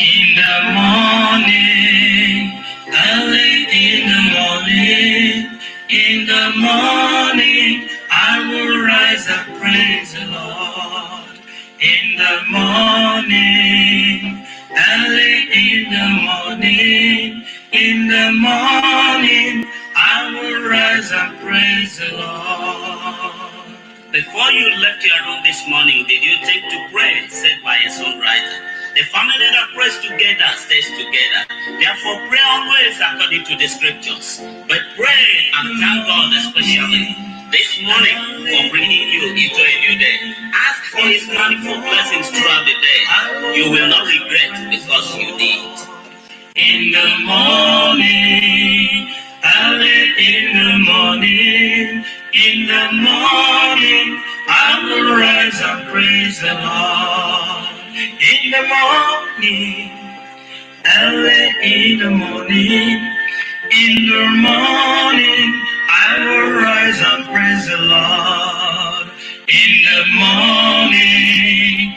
In the morning, early in the morning, in the morning, I will rise and praise the Lord. In the morning, early in the morning, in the morning, I will rise and praise the Lord. Before you left your room this morning, did you think to pray? Said by a songwriter. The family that prays together stays together. Therefore, pray always according to the scriptures. But pray and thank God especially this morning for bringing you into a new day. Ask for His manifold blessings throughout the day. You will not regret because you did. In the morning, early in the morning, in the morning, I will rise and praise the Lord. In the morning, early in the morning, in the morning, I will rise and praise the Lord. In the morning,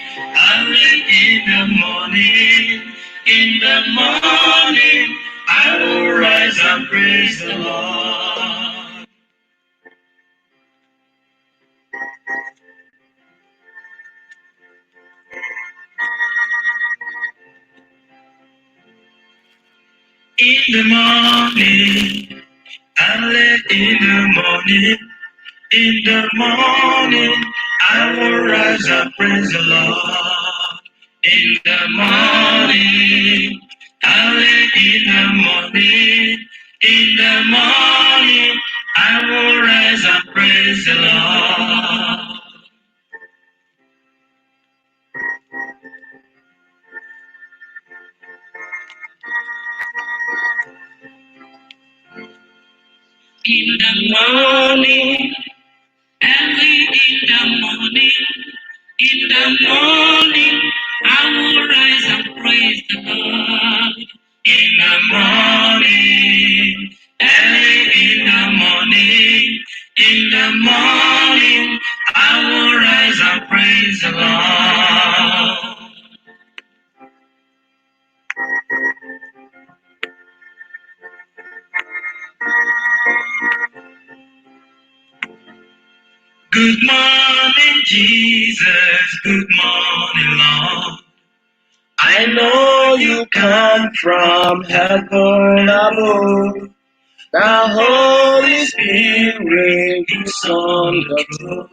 early in the morning, in the morning, I will rise and praise the Lord. In the morning, early in the morning, in the morning, I will rise and praise the Lord. In the morning, early in the morning, in the morning, I will rise and praise the Lord. In the morning, early in the morning, in the morning, I will rise and praise the Lord. In the morning, early in the morning, in the morning, I will rise and praise the Lord. Good morning, Jesus. Good morning, Lord. I know you come from heaven above. The Holy Spirit is on the throne.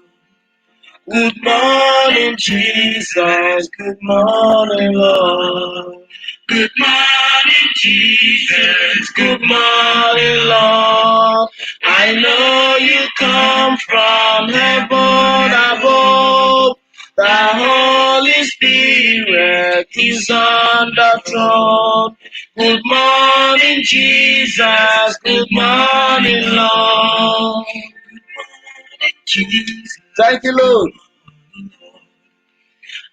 Good morning, Jesus. Good morning, Lord. Good morning, Jesus. Good morning, Lord. I know you come from heaven above. The Holy Spirit is on the throne. Good morning, Jesus. Good morning, Lord. Jesus. Thank you, Lord.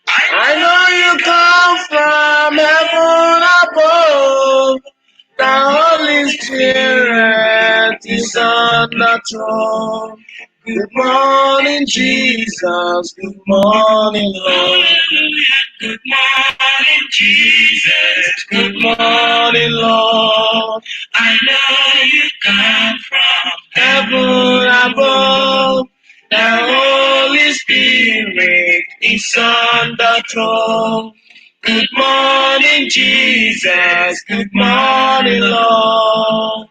I know you come from heaven above. The Holy Spirit is on the throne. Good morning, Jesus. Good morning, Lord. Good morning, Jesus. Good morning, Lord. I know you come from heaven above. The Holy Spirit is on the throne. Good morning, Jesus. Good morning, Lord.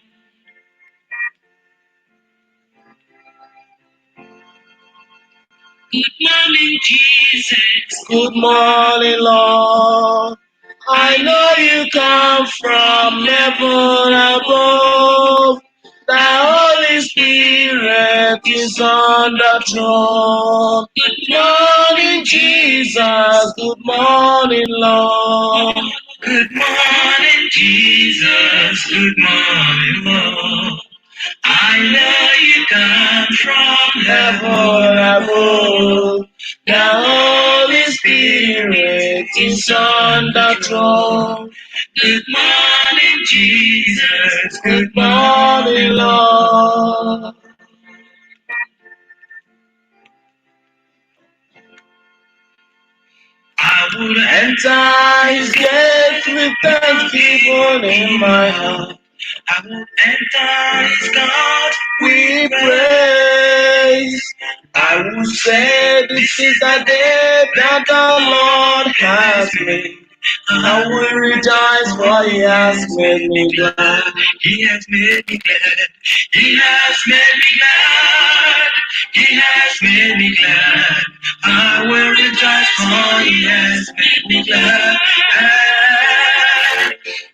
Good morning, Jesus. Good morning, Lord. I know you come from heaven above. The Holy Spirit is on the throne. Good morning, Jesus. Good morning, Lord. Good morning, Jesus. Good morning, Lord. I know you come from heaven above. The Holy Spirit is on the throne. Good morning, Jesus. Good morning, Lord. I would enter His gate with thanksgiving in my heart. I will enter his court We praise. I will say this is the day that the Lord has made. I will rejoice for he has made me glad. He has made me glad. He has made me glad. He has made me glad. I will rejoice for he has made me glad.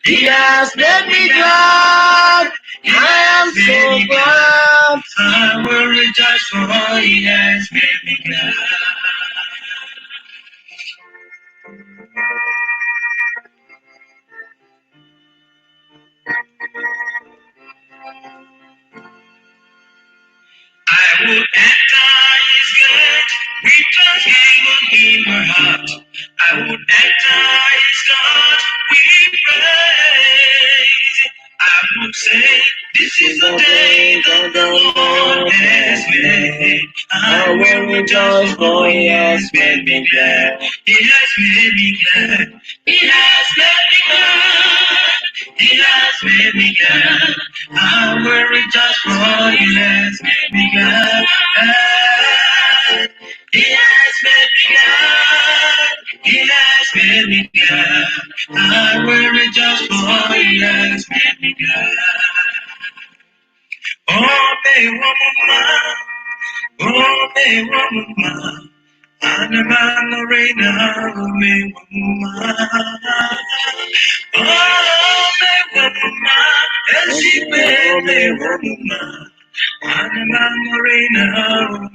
He has made me glad. I am so glad. I will rejoice for he has made me glad. I will enter his gate with thanksgiving in my heart. I will enter his court with praise. I will say, this is the day that the Lord has made. I will rejoice for he has made me glad. He has made me glad. He has made me glad. He has made me glad. I will rejoice for he has made me glad. He has made me glad. He has made me glad. I will rejoice for he has made me glad. Oh, me woman, Anamana reina, me woman. Oh, me woman, and she me woman. Anamana reina,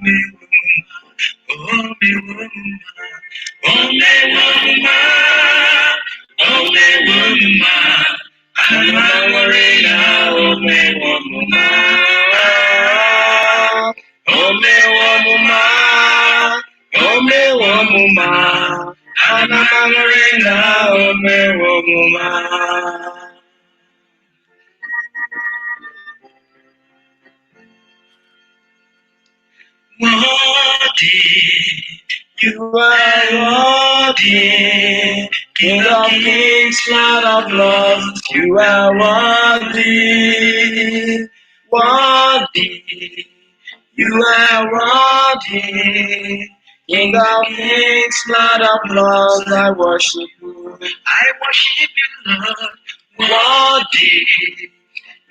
me woman. Oh, me woman. Oh, me woman. Oh, me woman. Anamana reina, me woman. Omewomuma, Anamarina, Omewomuma. Worthy, You are worthy, King of kings, Lord of lords. You are worthy, worthy. You are worthy, King of kings, Lord of lords. I worship you. I worship you, Lord. Worthy,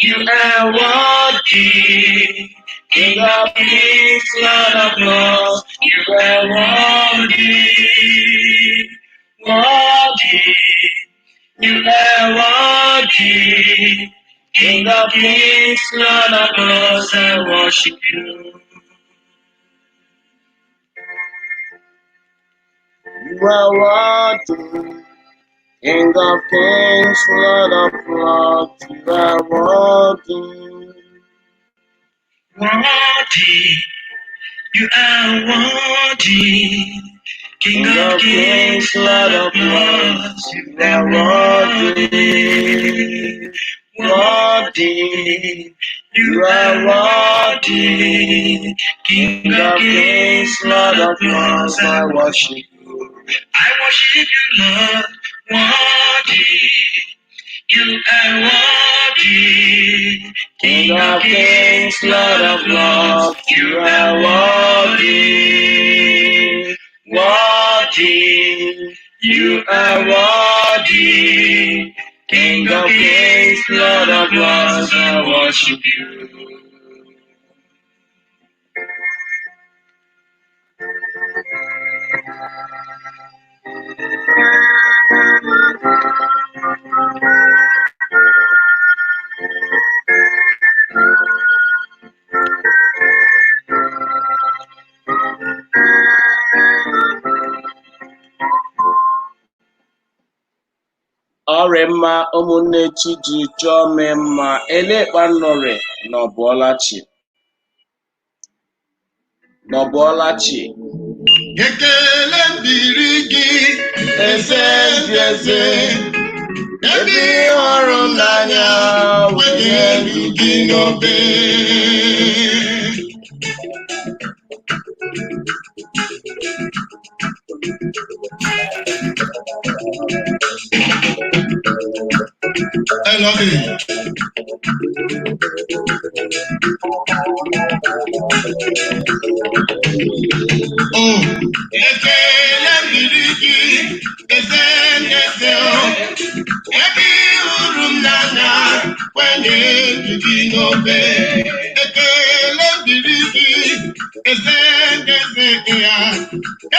you are worthy, King of kings, Lord of lords. You are worthy, worthy. You are worthy, King of kings, Lord of lords. I worship you. You are worthy, King of kings, Lord of lords. You are worthy. Worthy, you are worthy. King of kings, Lord of lords, you are worthy. Worthy, you are worthy. King of kings, Lord of lords, I worship you. I worship you, Lord. Worthy, you are worthy. King of kings, Lord of lords, you are worthy. Worthy, you are worthy. King of kings, Lord of lords, I worship you. Ọrịmma ụmụnne chi ji chọọ mee mma elekpa nnọrị n'ọbụọlachi Ekele dịrị gị, eze ndị eze ebe ihe ọrụ m n'anya wenye elu gị n'obe. I love it. Oh, ekele dịrị gị, eze eze ebe hụrụ m n'anya kwenye gị n'obe. Ekele dịrị gị, eze ya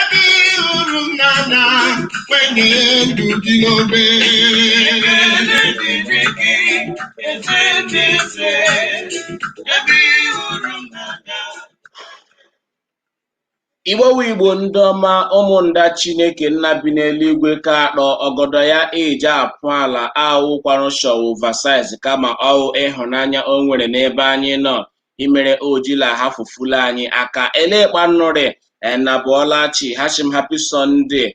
ebe hụrụ m n'anya kwenye gị n'obe. Ekele dịrị gị, eze ebe hụrụ m n'anya. Igbo ndị ọma, ụmụnda Chineke nna bi n'eluigwe ka akpọ ọgọdọ ya eji apụ ala ahụkwarụ shọw oversize kama ọhụ ịhụnanya o nwere n'ebe anyị nọ imere ojila hafufula anyị aka elekpanụrị nabụọlachi hashim happy Sunday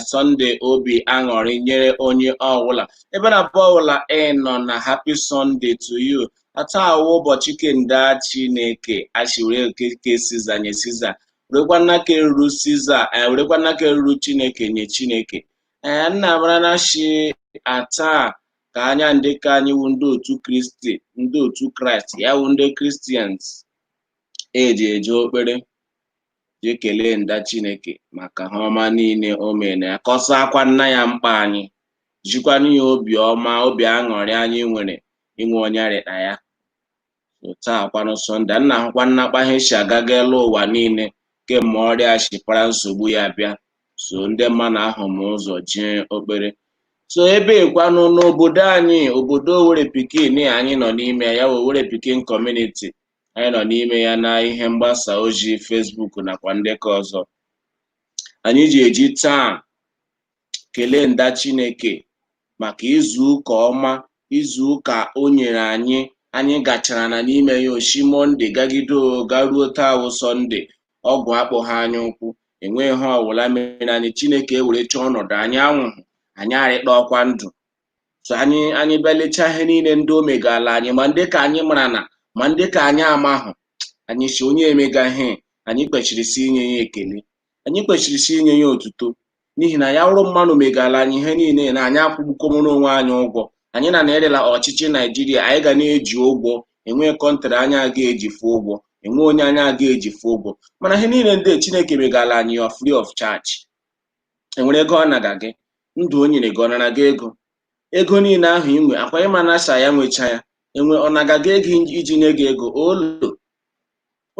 Sunday obi aṅụrị nyere onye ọbụla ebe na bọọla nọ na happy Sunday to you. Ata awụ ụbọchị kenda Chineke achiwere okeke siza nye siza werekwana ka eruru Siza werekwana ka eruru Chineke nye Chineke nna mara na shi ata ka anya ndị ka anyị wu ndị otu Kristi ndị otu Kraịst ya wu ndị Christians eji eje okpere je kelee nda Chineke maka ha ọma niile o mere ya kọsa akwa nna ya mkpa anyị jikwana ya obi ọma obi aṅụrị anyị nwere inwe onye arịta ya taa akwanụ Sọnde nna ahụkwa nnakpa ihe si agaga elu ụwa niile kemgbe ọrịa chịkwara nsogbu ya bịa so ndị mmadụ ahụ m ụzọ jee okpere so ebe ekwanụ n'obodo anyị obodo Owerri Pikin anyị nọ n'ime ya Owerri Pikin Community anyị nọ n'ime ya na ihe mgbasa ozi Facebook nakwa ndekọ ọzọ anyị ji eji taa kelee nda Chineke maka izu ụka ọma izu ụka o nyere anyị gachara na n'ime ya oshi Monde gagide garuo taa wụ Sọnde ọgwụ akpọghị anya ụkwụ enweghị ha ọwụla mere anyị Chineke were chọọ ọnọdụ anyị anwụhụ anyị arịkpa ọkwa ndụ so anyị bịalechaa ihe niile ndị o megala anyị ma ndị ka anyị mara na ma ndị ka anyị amahụ anyị si onye emega ihe anyị kpechiri si inye ya ekele anyị kpechiri si inye ya otuto n'ihi na ya wụrụ mmanụ megala anyị ihe niile na anyị akwụgbukomere onwe anyị ụgwọ anyị na-erela ọchịchị Naijiria anyị ga na-eji ụgwọ enwe kọntrị anyị aga-eji fụ ụgwọ enwe onye anyị aga-eji fụ ụgwọ mana ihe niile ndị Chineke megala anyị free of charge enwere ego ọ naga gị ndụ o nyere gị ọ nara gị ego niile ahụ inwe akwa ịma na asa ya nwecha ya enwe ọ naga gị ego iji nye gị ego olo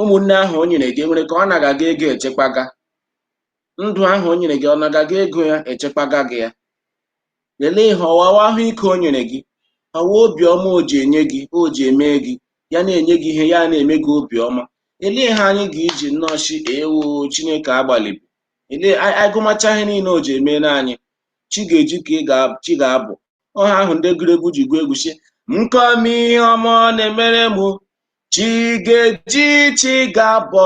ụmụnne ahụ o nyere gị enwere ka ọ naga gị ego echekwaga ndụ ahụ o nyere gị ọ naga gị ego ya echekwaga gị ya lelee ihe ọwawa ahụike o nyere gị ọwa obiọma o ji enye gị o ji eme gị ya na-enye gị ihe ya na-eme gị obiọma elee ihe anyị ga-iji nnọọchi ewu Chineke agbalịbụ elee agụmacha ihe niile o ji eme n'anyị chi ga-eji ka chi ga-abụ ọha ahụ ndị egwuregwu ji gụọ egwu si nkọmi ihe ọma ọ na-emere m chi ga-eji chi ga-abọ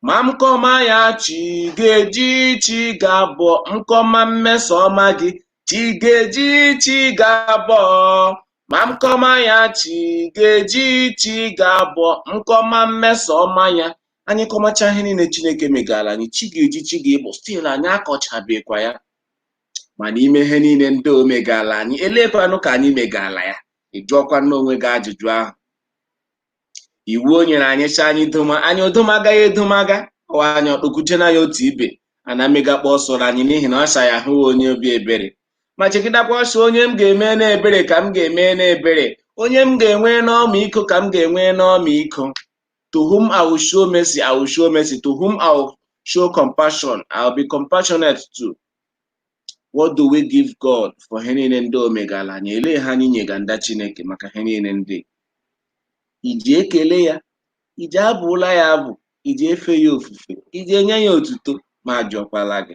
ma m kọma ya chi ga-eji chi ga-abọ nkọma mmeso ọma gị chi ga-eji chi ga-abọ ma m kọma ya chi ga-eji chi ga-abọ nkọma mmeso ọma ya anyị kọmacha ihe niile Chineke megala anyị chi ga-eji chi ga-ebọ stil anyị akọchabekwa ya ma n'ime ihe niile ndị o megala anyị elekwanụ ka anyị megala ya ịjụọkwa n'onwe gị ajụjụ ahụ iwu o nyere anyị cha anyị doma anyị odomagaghị edomaga ọwa anyị ọkpọkuchena ya otu ibe ana megakpa ọsọrọ anyị n'ihi na ọsha ya hụ onye obi ebere ma chekidakwa ọsọ onye m ga-eme n'ebere ka m ga-eme n'ebere onye m ga-enwe n'ọmịiko ka m ga-enwe n'ọmịiko to whom I will show mercy I will show mercy to whom I will show compassion I will be compassionate too. What do we give God for ihe niile ndị o megala anyị elee ha anyị nyega nda Chineke maka ihe niile ndị iji ekele ya iji abụla ya abụ iji efe ya ofufe iji enye ya otuto ma jụọkwala gị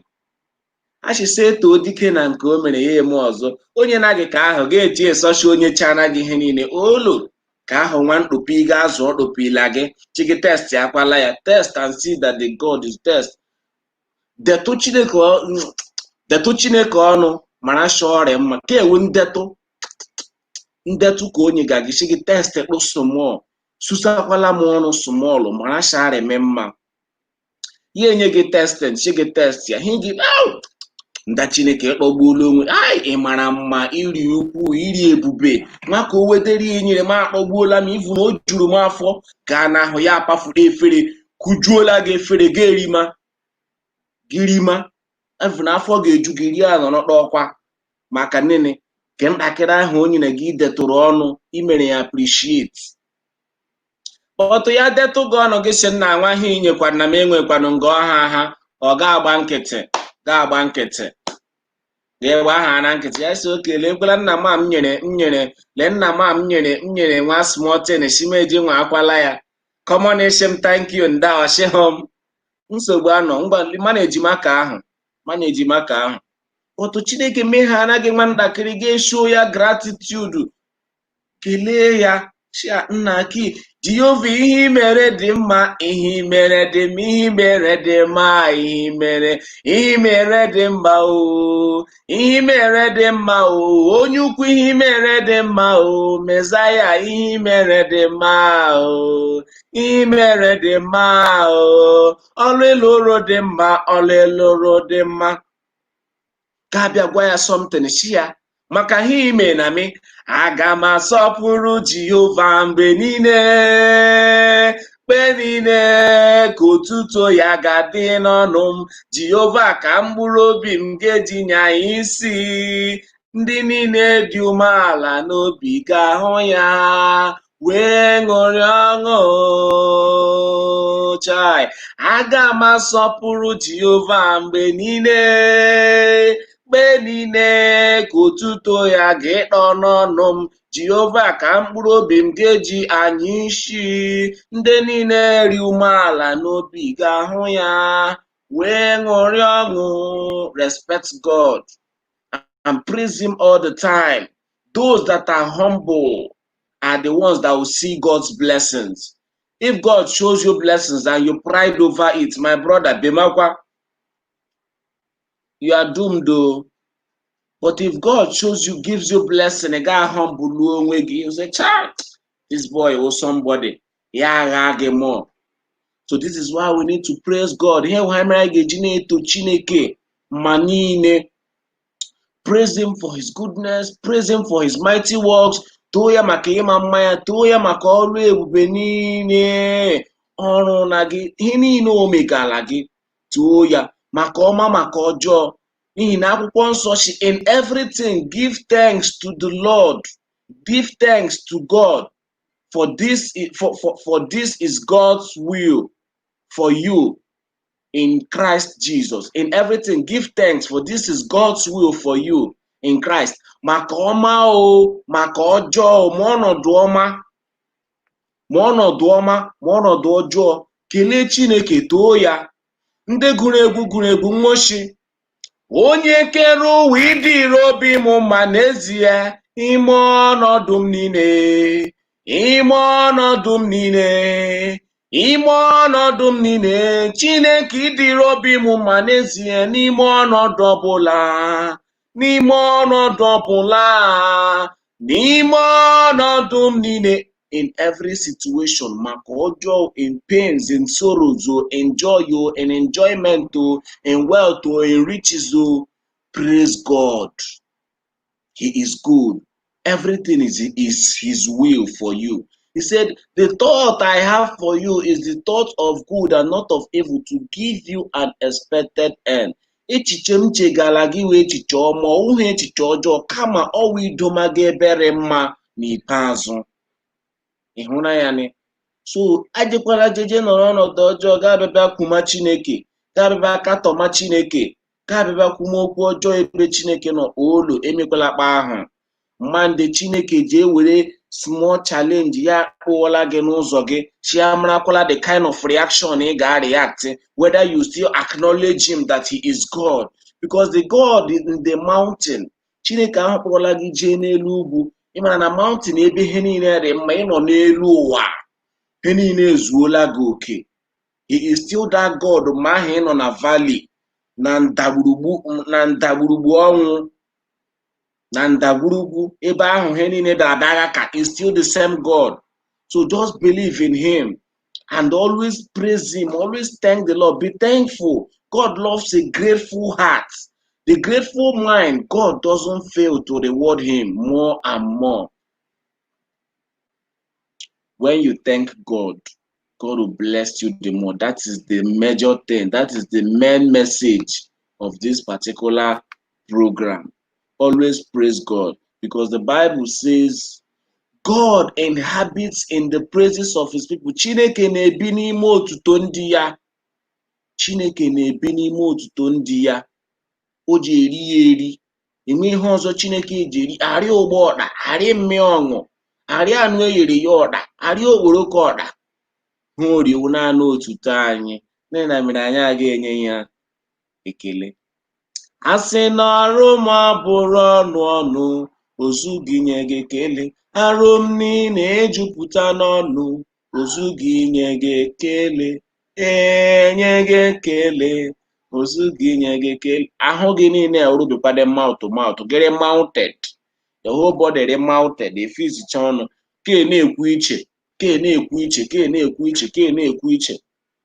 achịsa eto dike na nke o mere ya eme ọzọ onye na gị ka ahụ ga-eji esochi onye chana gị ihe niile olo ka ahụ nwa mkpopi ga-azụ ọkpopila gị chigi test akwala ya test and see that the God is test detụ Chineke ọnụ mara chọọ ọrịa mma ka ewu ndetụ ka onye ga-gị chigi test kpụ small susakwala m ọnụ small mara shara eme mma ya enye gị testing chi gị test ya hi gị nda Chineke kpọgbuola onwe ị mara mma iri ukwu iri ebube maka o wetara ihe nyere m akpọgbuola m ivu na o juru m afọ gaa n'ahụ ya apafuru efere kujuola gị efere girima evu na afọ ga-eju gị rie anọrọ ọkwa maka nene ke ntakịrị ahụ o nyere gị detụrụ ọnụ imere ya appreciate kpọtụ ya detụ gị ọnụ gị si nna nwa ihe inyekwana na m enwekwanụ nga ọha ọ ga-agba nkịtị ga-egbe aha na nkịtị ya si okele ekwela nna m nyere nna m nyere nwa smọtin shimeji nwa akwala ya kọmọn ishim thank you nda ọshịhom nsogbu anọ mana ejimaka ahụ otu Chineke meghe anaghị nwa ntakịrị ga-esho ya gratitude kelee ya chia nna ki Jehova ihe imere dị mma ihe imere dị mma ihe imere dị mma ihe imere dị mma o ihe imere dị mma o onye ukwu ihe imere dị mma o Mesaya ihe imere dị mma o ihe imere dị mma o ọlụ ịlụrụ dị mma ọlụ ịlụrụ dị mma ga-abịa gwa ya something shi ya maka ihe ime na mi aga m asọpụrụ Jehova mgbe niile ka otuto ya ga-adị n'ọnụ m Jehova ka mkpụrụ obi m ga-eji nye anyị isi ndị niile dị umeala n'obi ga-ahụ ya wee ṅụrịa ọṅụ chai aga m asọpụrụ Jehova mgbe niile ka otuto ya ga-ịtọ n'ọnụ m Jehova ka mkpụrụ obi m ga-eji anyị isi ndị niile dị umeala n'obi ga-ahụ ya wee ṅụrịa ọṅụ. Respect God and praise him all the time. Those that are humble are the ones that will see God's blessings. If God shows you blessings and you pride over it, my brother Bemakwa, you are doomed though. But if God shows you, gives you blessing, a guy humble, you say, child, this boy or somebody, yeah, more. So this is why we need to praise God. Here we to Chineke, manine. Praise him for his goodness, praise him for his mighty works. Toya maka ịma mma ya, toya maka ọrụ ebube niile ọrụ na gị, ihe niile o megala gị, toya maka ọma maka ọjọọ. N'ihi na akwụkwọ nsọ si in everything give thanks to the Lord, give thanks to God, for this is God's will for you in Christ Jesus. In everything give thanks, for this is God's will for you in Christ. Maka ọma o maka ọjọọ ma ọnọdụ ọma ma ọnọdụ ọjọọ kelee Chineke too ya. Ndị gụrụ egwu nwoshi onye kere ụwa ịdịrị obi m mma n'ezie ime ọnọdụ m niile Chineke ịdịrị obi m mma n'ezie n'ime ọnọdụ ọbụla m niile in every situation maka ọjọọ in pains in sorrows in joy in enjoyment in wealth in riches praise God. He is good. Everything is his will for you. He said, the thought I have for you is the thought of good and not of evil, to give you an expected end. Echiche m chegala gị wee echiche ọma, ọwụghị echiche ọjọọ, kama ọwụ idoma gị ebere mma n'ikpeazụ. Ịhụnanya ni. So ajekwala jeje nọrọ ọnọdụ ọjọọ ga-abịa kwuma Chineke, ga-abịa katọma Chineke, ga-abịa kwuma okwu ọjọọ ebe Chineke nọ olu emekwala kpa ahụ. Mande Chineke je were small challenge ya kpụọla gị n'ụzọ gị, chiamarakwala the kind of reaction ị ga-react, whether you still acknowledge him that he is God, because the God is in the mountain. Chineke ahụ kpụọla gị jee n'elu ugwu, ị mara na mountain ebe ihe niile dị mma, ị nọ n'elu ụwa, ihe niile ezuola gị oke. He is still that God ma ahụ ị nọ na valley, na ndagwurugwu ọnwụ, na ndagwurugwu ebe ahụ ihe niile da-adagha ka is still the same God. So just believe in him and always praise him, always thank the Lord, be thankful. God loves a grateful heart. The grateful mind, God doesn't fail to reward him more and more. When you thank God, God will bless you the more. That is the major thing. That is the main message of this particular program. Always praise God, because the Bible says God inhabits in the praises of his people. Chineke na-ebi n'ime otuto ndị ya. Chineke na-ebi n'ime otuto ndị ya. O ji eri ya eri. Enwe ihe ọzọ Chineke ji eri. Arị ụgbọ ọda, arị mmiri ọṅụ, arị anụ eghere ya ọda, arị okporoko ọda. Ha oriwo naanị otuto anyị. N'ihi na mere anyị agaghị enye ya ekele. A sị na arụ m abụrụ ọnụ ọnụ, ozu gị nye gị ekele. Arụ m niile ejupụta n'ọnụ, ozu gị nye gị ekele. Nye gị ekele, ozu gị nye gị ekele. Ahụ gị niile erubekwa mouth to mouth, get mounted. The whole body is mounted, efizicha ọnụ, ke na-ekwu iche, ke na-ekwu iche, ke na-ekwu iche, ke na-ekwu iche.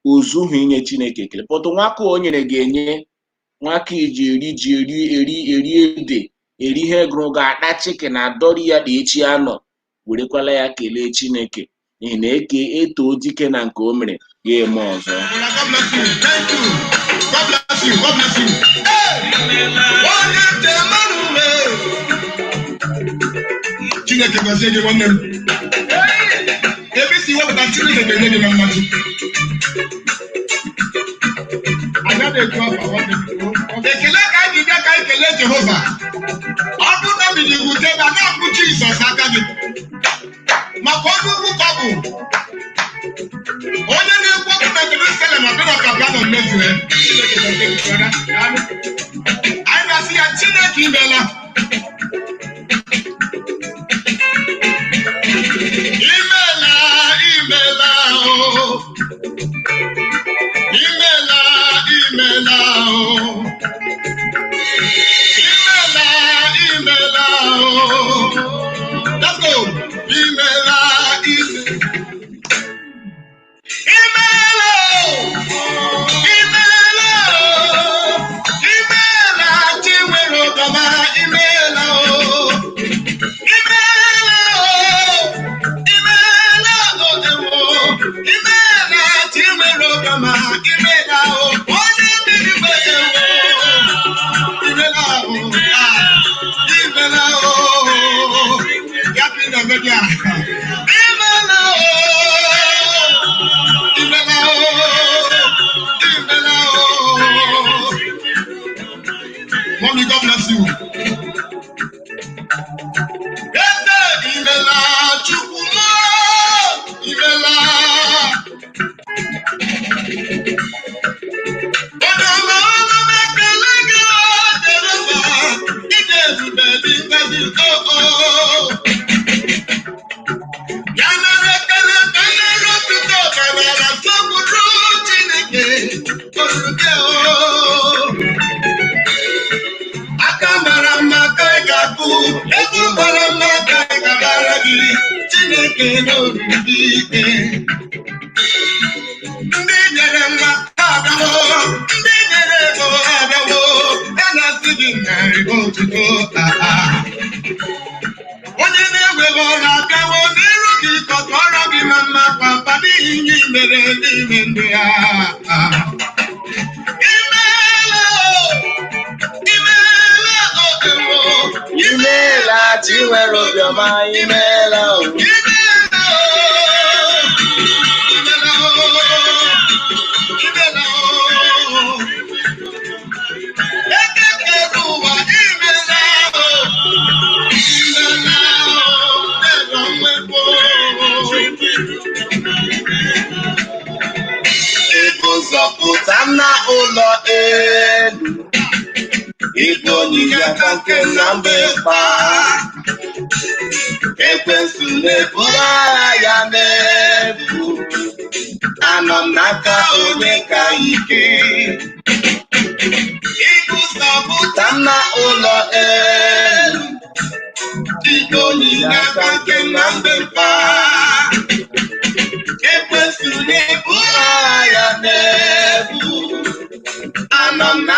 Ozu ha inye Chineke ekele. Pọtụ nwaka o nyere ga-enye. Nwaka iji eri ji eri ede, eri ihe gụrụ ga-ata chicken na dọrị ya dị echi anọ, werekwala ya kelee Chineke n'ihi na eto dike na nke o mere ya eme ọzọ. Chineke gọzie gị nwanne m. Ebe isi wepụta Chineke ga-enye gị na mmadụ. Anya na-eju afa nwanne m. Ekele ka anyị bịa ka anyị kelee Jehova. Ọ bụrụ na mmiri wute ebe a na-abụ Jizọs aka gị. Maka ọnụ ugwu ka bụ. Onye na-ekwu okwu na Jerusalem abịa ka bịa nọ mmezu ya. Anyị na-asị ya Chineke imela. Let's go. Mommy, God bless you.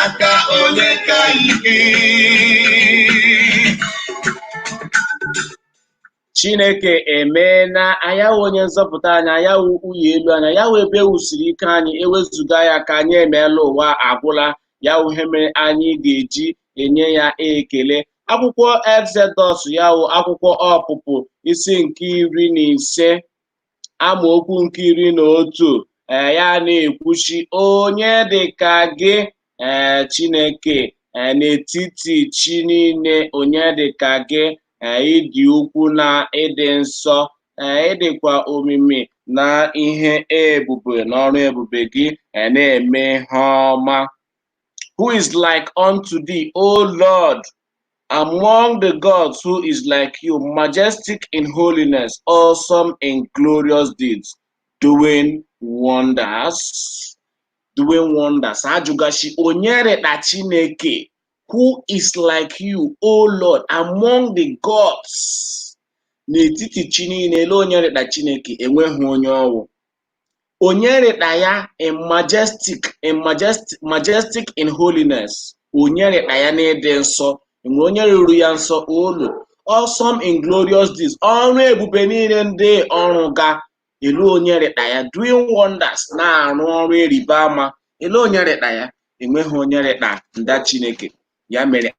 n'aka onye ka ike. Chineke emeela, ayawu onye nzọpụta anyị, ayawu ụyọ elu anyị, ayawu ebe ewusiri ike anyị, ewezuga ya ka anyị emeela ụwa agwụla, yawu ihe mere anyị ga-eji enye ya ekele. Akwụkwọ Exodus yawu akwụkwọ ọpụpụ isi nke 15 amaokwu nke 11 ya na-ekwuchi onye dịka gị Chineke n'etiti chi niile, onye dịka gị ịdị ukwu na ịdị nsọ, ịdịkwa omimi na ihe ebube n'ọrụ ebube gị na-eme ihe ọma. Who is like unto thee, O Lord, among the gods? Who is like you, majestic in holiness, awesome in glorious deeds, doing wonders. Ajụgachi onye rịta Chineke. Who is like you, O Lord, among the gods? N'etiti chi niile, ele onye rịta Chineke, enweghị onye ọwụ. Onye rịta ya majestic in holiness, onye rịta ya n'ịdị nsọ, enwe onye ruru ya nsọ olu. Awesome in glorious deeds, ọrụ ebube niile ndị ọrụ ga, ele onye rịta ya. Doing wonders, na-arụ ọrụ ịrịba ama, ele onye rịta ya, enweghị onye rịta nda Chineke. Ya mere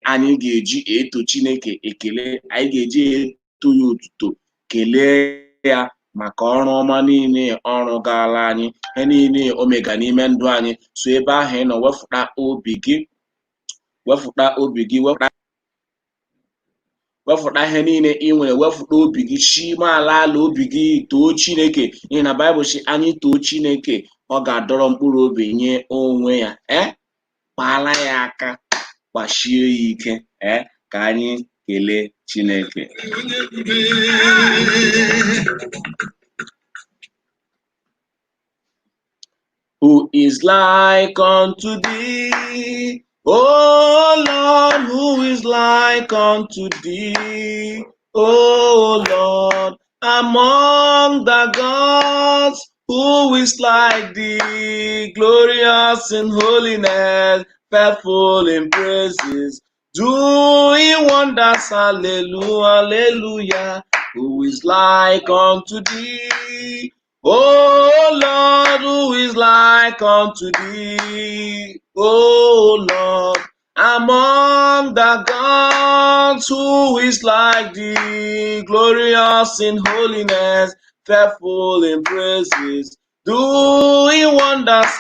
anyị ga-eji eto Chineke ekele, anyị ga-eji eto ya otuto, kelee ya maka ọrụ ọma niile ọrụ gaala anyị, ihe niile o mega n'ime ndụ anyị. So ebe ahụ ị nọ, wefụta obi gị, wefụta ihe niile ị nwere, wefụta obi gị, Chima ala obi gị, too Chineke. N'ihi na Baịbụl sị anyị too Chineke, ọ ga-adọrọ mkpụrụ obi nye onwe ya. Kpaala ya aka, gbachie ya ike, ka anyị kelee Chineke. Who is like unto thee, O Lord? Who is like unto thee, O Lord, among the gods? Who is like thee, glorious in holiness, faithful in praises, doing wonders? Hallelujah, hallelujah. Who is like unto thee, O Lord? Who is like unto thee, O Lord, among the gods? Who is like thee, glorious in holiness, faithful in praises, doing wonders?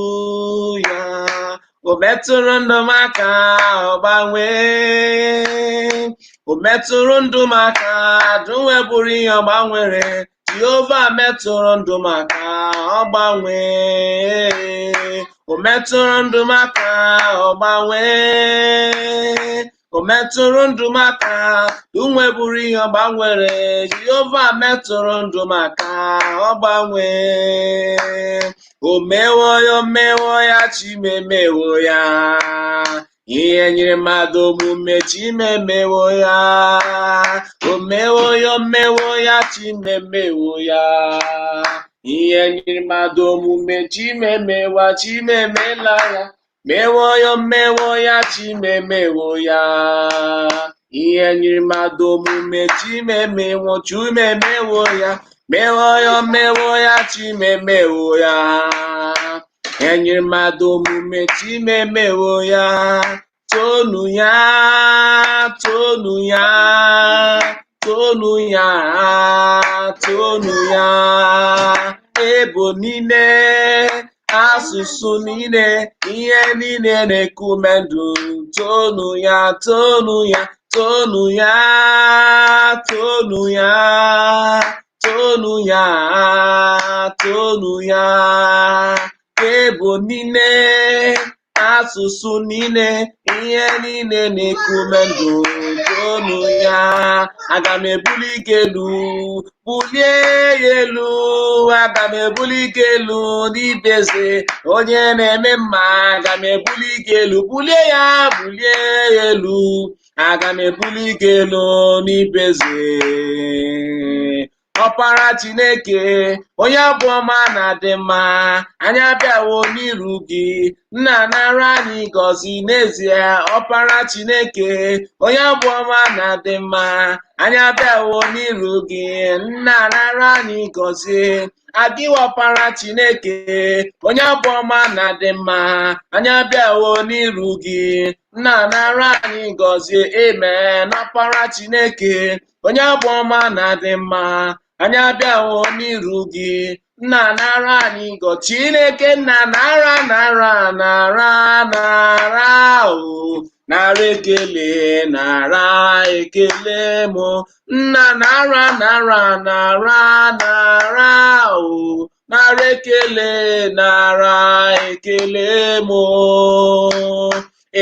Hallelujah. O metụrụ ndụ m aka, gbanwee. O metụrụ ndụ m aka, dunwe bụrụ ihe gbanwere. Jehova metụrụ ndụ m aka, ọ gbanwee. O metụrụ ndụ m aka, ọ gbanwee. O metụrụ ndụ m aka, dunwe bụrụ ihe gbanwere. Jehova metụrụ ndụ m aka, ọ gbanwee. O mewo ya, Chimemewo ya. Ihe nyere mmadụ omume, Chimemewo ya. O mewo ya, Chimemewo ya. Ihe nyere mmadụ omume, Chimemela ya. Mewo ya, Chimemewo ya. Ihe nyere mmadụ omume, Chimemewo ya. Mewo ya, Chimemewo ya. Enyere mmadụ omume, Chimemewo ya. Tonu ya, tonu ya, tonu ya, tonu ya. Ebo niile, asụsụ niile, ihe niile na-ekume ndụ, tonu ya, tonu ya, tonu ya, tonu ya, tonu ya, tonu ya. Ebo niile, asụsụ niile, ihe niile na-ekume ndụ, tonu ya. Aga m ebuli gị elu, bulie ya elu. Aga m ebuli gị elu n'ibeze onye na-eme mma. Aga m ebuli gị elu, bulie ya elu. Aga m ebuli gị elu n'ibeze ọkpara Chineke onye abụ ọma na-adị mma anyị abịawo n'iru gị nna nara anyị gọzi n'ezie ọkpara Chineke onye abụ ọma na-adị mma anyị abịawo n'iru gị nna nara anyị gọzi adịghị ọkpara Chineke onye abụ ọma na-adị mma anyị abịawo n'iru gị nna nara anyị gọzie amen ọkpara Chineke onye abụ ọma na-adị mma anyị abịawo n'iru gị nna nara anyị gọ Chineke nna nara o nara ekele mụ nna nara o nara ekele mụ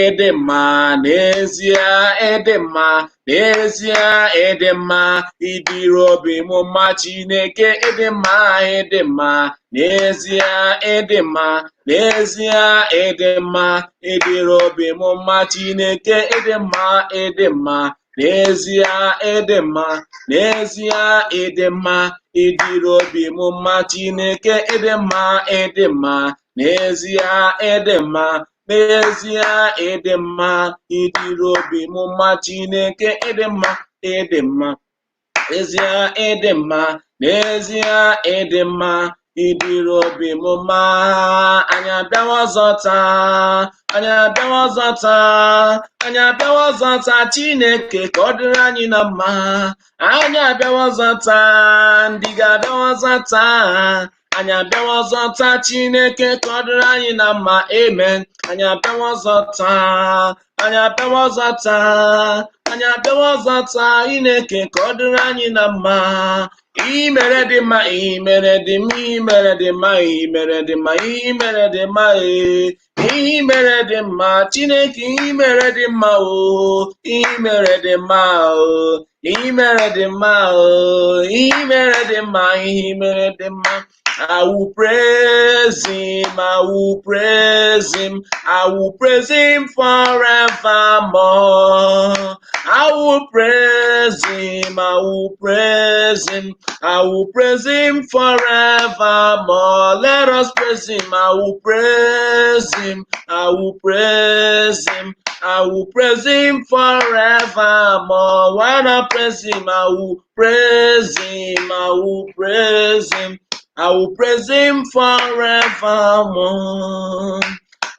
ịdị mma n'ezie ịdị mma n'ezie ịdị mma ịdịrị obi m mma Chineke ịdị mma n'ezie ịdị mma n'ezie ịdị mma ịdịrị obi m mma Chineke ịdị mma n'ezie ịdị mma n'ezie ịdị mma ịdịrị obi m mma Chineke ịdị mma n'ezie ịdị mma n'ezie ịdị mma ịdịrị obi m mma Chineke ịdị mma n'ezie ịdị mma n'ezie ịdị mma ịdịrị obi m mma anyị abịawa ọzọ taa Chineke ka ọ dịrị anyị na mma anyị abịawa ọzọ taa ndị ga-abịawa ọzọ taa anyị abịawa ọzọ taa Chineke ka ọ dịrị anyị na mma amen anyị abịawa ọzọ taa Chineke ka ọ dịrị anyị na mma imere dị mma imere dị mma Chineke imere dị mma imere dị mma I will praise him, I will praise him, I will praise him forevermore. I will praise him, I will praise him, I will praise him forevermore. Let us praise him, I will praise him, I will praise him, I will praise him forevermore. When I praise him, I will praise him, I will praise him, I will praise him forevermore.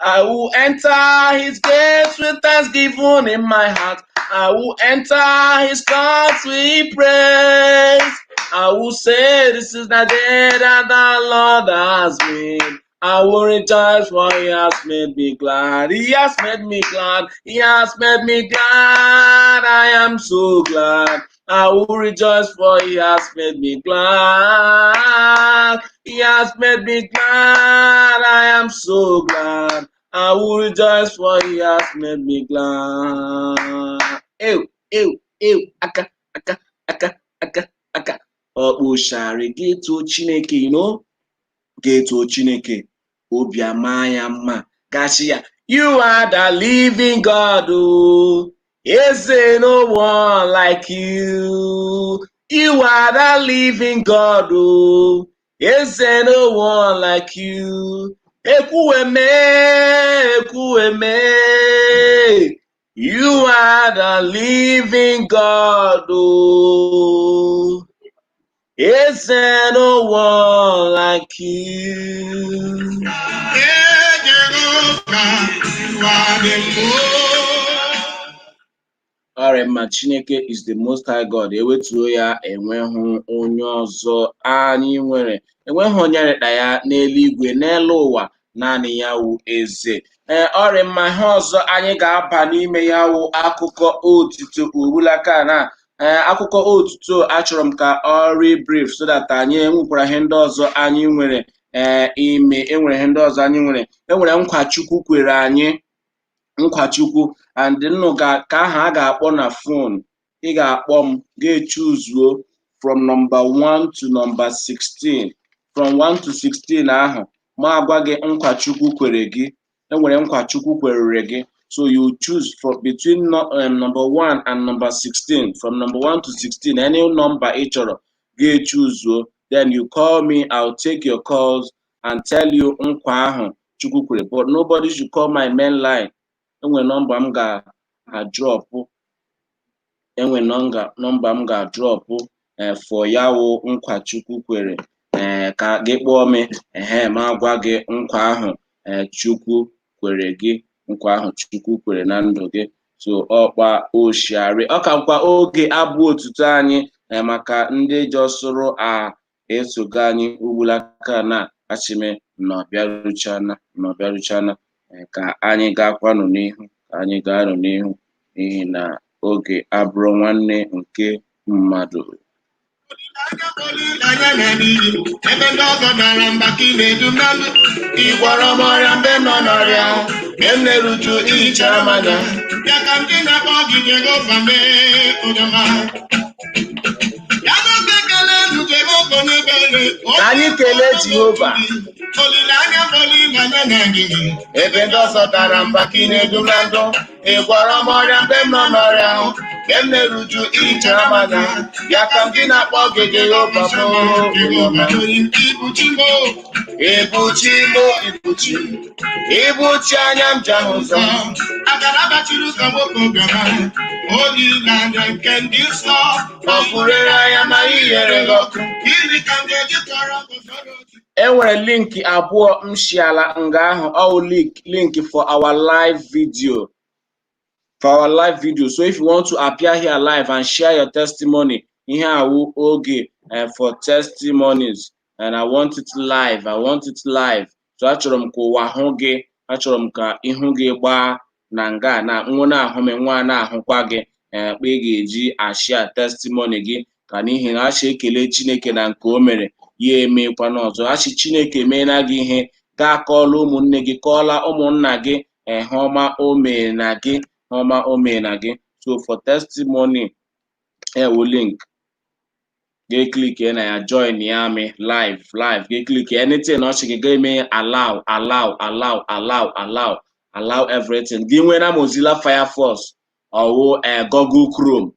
I will enter his gates with thanksgiving in my heart. I will enter his courts with praise. I will say, this is the day that the Lord has made. I will rejoice, for he has made me glad. He has made me glad. He has made me glad. I am so glad. I will rejoice, for he has made me glad. He has made me glad. I am so glad. I will rejoice, for he has made me glad. Aka. Okpushari geto Chineke, geto Chineke. Obi ama ya mma. Gashi ya. You are the living God, oh. Is there no one like you? You are the living God, oh. Is there no one like you? Ekwueme. You are the living God, oh. Is there no one like you? Ọrịa Chineke is the most high God. Ewetuo ya enweghị onye ọzọ anyị nwere. Enweghị onye rịda ya n'eluigwe n'elu ụwa, naanị ya wụ eze. Ọrịa ihe ọzọ anyị ga-aba n'ime ya wụ akụkọ otito urulaka na akụkọ otito. Achọrọ m ka ọrị brief so that anyị enwekwara ihe ndị ọzọ anyị nwere enwere ihe ndị ọzọ anyị nwere. Enwere nkwa Chukwu kwere anyị, nkwa Chukwu, and nnụ ka aha a ga-akpọ na phone. Ị ga-akpọ m ga-echuzuo from number 1 to number 16. From 1 to 16 ahụ ma agwa gị nkwa Chukwu kwere gị. Enwere nkwa Chukwu kwerere gị. So you choose from between number 1 and number 16. From number 1 to 16, any number ị chọrọ Get choose, then you call me, I'll take your calls and tell you nkwa ahụ Chukwu kwere. But nobody should call my main line. Enwe number m ga-drop. Enwe number m ga-drop for ya wụ nkwa Chukwu kwere. Ka gị kpọọ m, ma gwa gị nkwa ahụ Chukwu kwere gị, nkwa ahụ Chukwu kwere na ndụ gị. So ọkpa oshiari ọ ka nkwa oge abụ otuto anyị maka ndị jọsụrụ esogo anyị ugbulaka na achime nọbịaruchana ka anyị ga-akwanụ n'ihu, ka anyị ga-anụ n'ihu, n'ihi na oge abụrụ nwanne nke mmadụ. Ebe ndị ọzọ dara mba ka ị na-edu mmanụ, ịgwọrọ m ọrịa mgbe m nọ n'ọrịa, mgbe m na-eruju ihicha mmanya, ya ka ndị na-akpọ gị Jehova mee ụdọma. Ya n'oge ekele elu Jehova n'ebere, Ka anyị kelee Jehova. Olileanya bụ olileanya na gị. Ebe ndị ọzọ dara mba ka ị na-edu mmanụ, ịgwọrọ m ọrịa mgbe m nọ n'ọrịa, mgbe m na-eruju ihicha mmanya, ya ka ndị na-akpọ gị Jehova Jehova Ibuchi anya m ji ahụ ụzọ. Agara bachiri ụzọ nwoke obiọma, olileanya nke ndị nsọ, Ọ furere anya ma ihere gị ọkụ. gịnị ka m ga-eji tọrọ gọzọrọ gị? Enwere linki abụọ m shiala nga ahụ, ọ link for our live video. So if you want to appear here live and share your testimony, ihe awụ oge for testimonies, and I want it live. So achọrọ m ka ụwa hụ gị, achọrọ m ka ihu gị gbaa na nga na nwa na-ahụ m, nwa na-ahụkwa gị, kpa ị ga-eji ashia testimony gị, ka n'ihi na achị ekele Chineke na nke o mere ya emekwa n'ọzọ. Achị Chineke meela gị ihe, gaa kọọla ụmụnne gị, kọọla ụmụnna gị ha ọma o mee na gị, ọma o mee na gị. So for testimony, will link. Get click na ya join ya me live. Get click anything or she can me allow everything. Give me na Mozilla Firefox or Google Chrome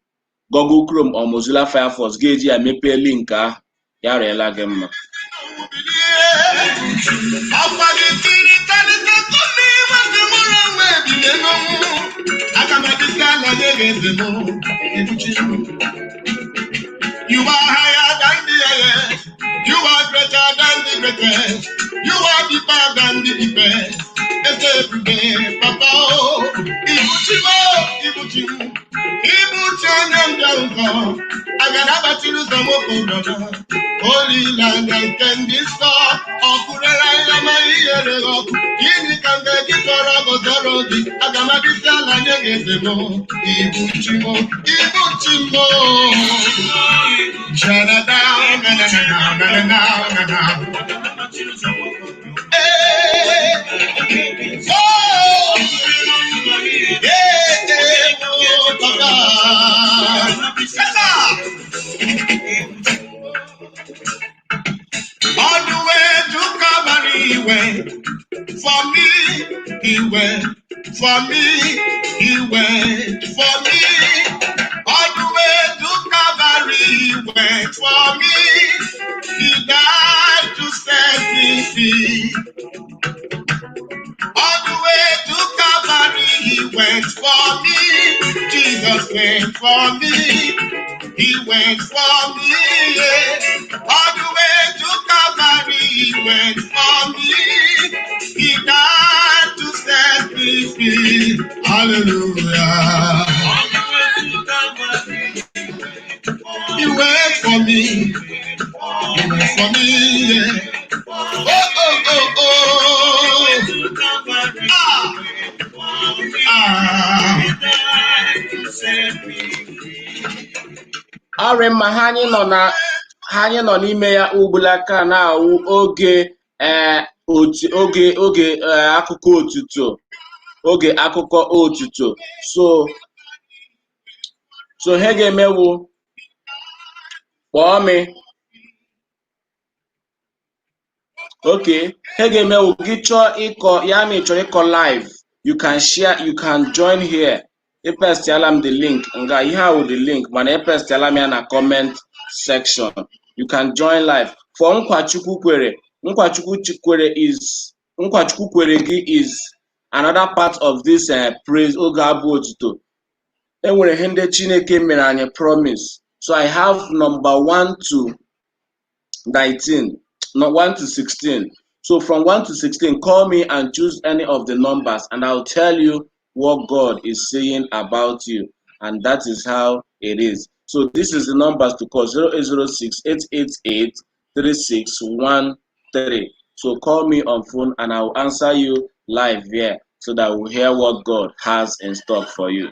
or Mozilla Firefox. Get ya mepe link ya rela gemma. You are higher than the highest. You are greater than the greatest. You are deeper than the deepest. It's every day, Papa. Ibuchimo. I got about to lose the more. Holy land and candy star. Okurela Maria. Kini can get it for a gozorodi. I got my distal and you get the more. Ibuchimo. Shut down. All the way to Calvary, he went. For me, he went. For me, he went. For me, all the way to Calvary, he went. For me, he died to set me free. All the way to Calvary, he went for me. Jesus went for me. He went for me. Yeah. All the way to Calvary, he went for me. He died to set me free. Hallelujah. All the way to Calvary, he went for me. He went for me. Yeah. Oh. Arịma ha anyị nọ n'ime ya ugbulaka na-awụ oge akụkọ otuto. So ha ga-emewu kpọọ m. Okay, ha ga-emewu gị chọọ ịkọ ya na ịchọrọ ịkọ live, you can share, you can join here. Epestiala m the link nga ihe ahụ the link, mana epestiala m ya na comment section. You can join live. For Nkwachukwu Kwere is another part of this praise Oge Otito. Enwere ihe ndị Chineke mere anyị promise. So I have number 1 to 19, no 1 to 16. So from 1 to 16, call me and choose any of the numbers, and I'll tell you what God is saying about you. And that is how it is. So this is the numbers to call: 0806 888 3613. So call me on phone and I'll answer you live here so that we'll hear what God has in stock for you.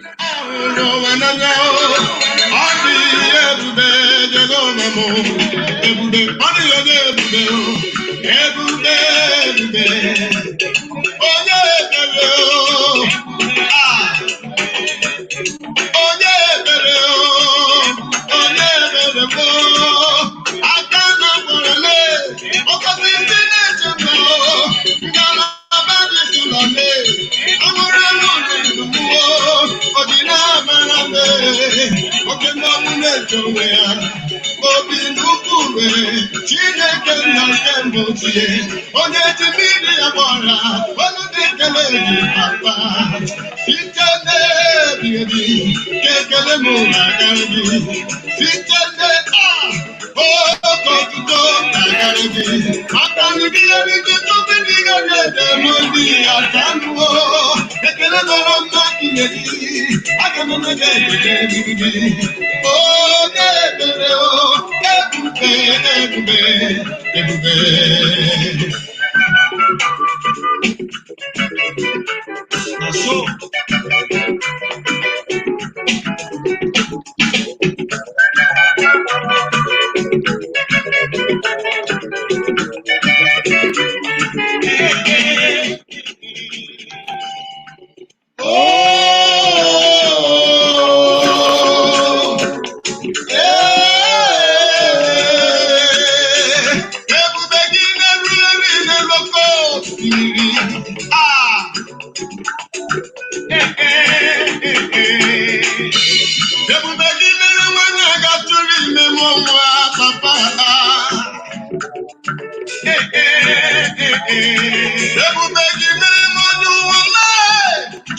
Chineke na nke mbochie onye ji mmiri ya gbọra olu dị ekele ji papa site n'ebighị ka ekele m na-agara gị site oke otuto na-agara gị maka ndị eri gị tupu ndị ga-ede m ndị aka nụọ ekele mara mma inye gị aga m eme gị ekele gị onye ebere ebube. So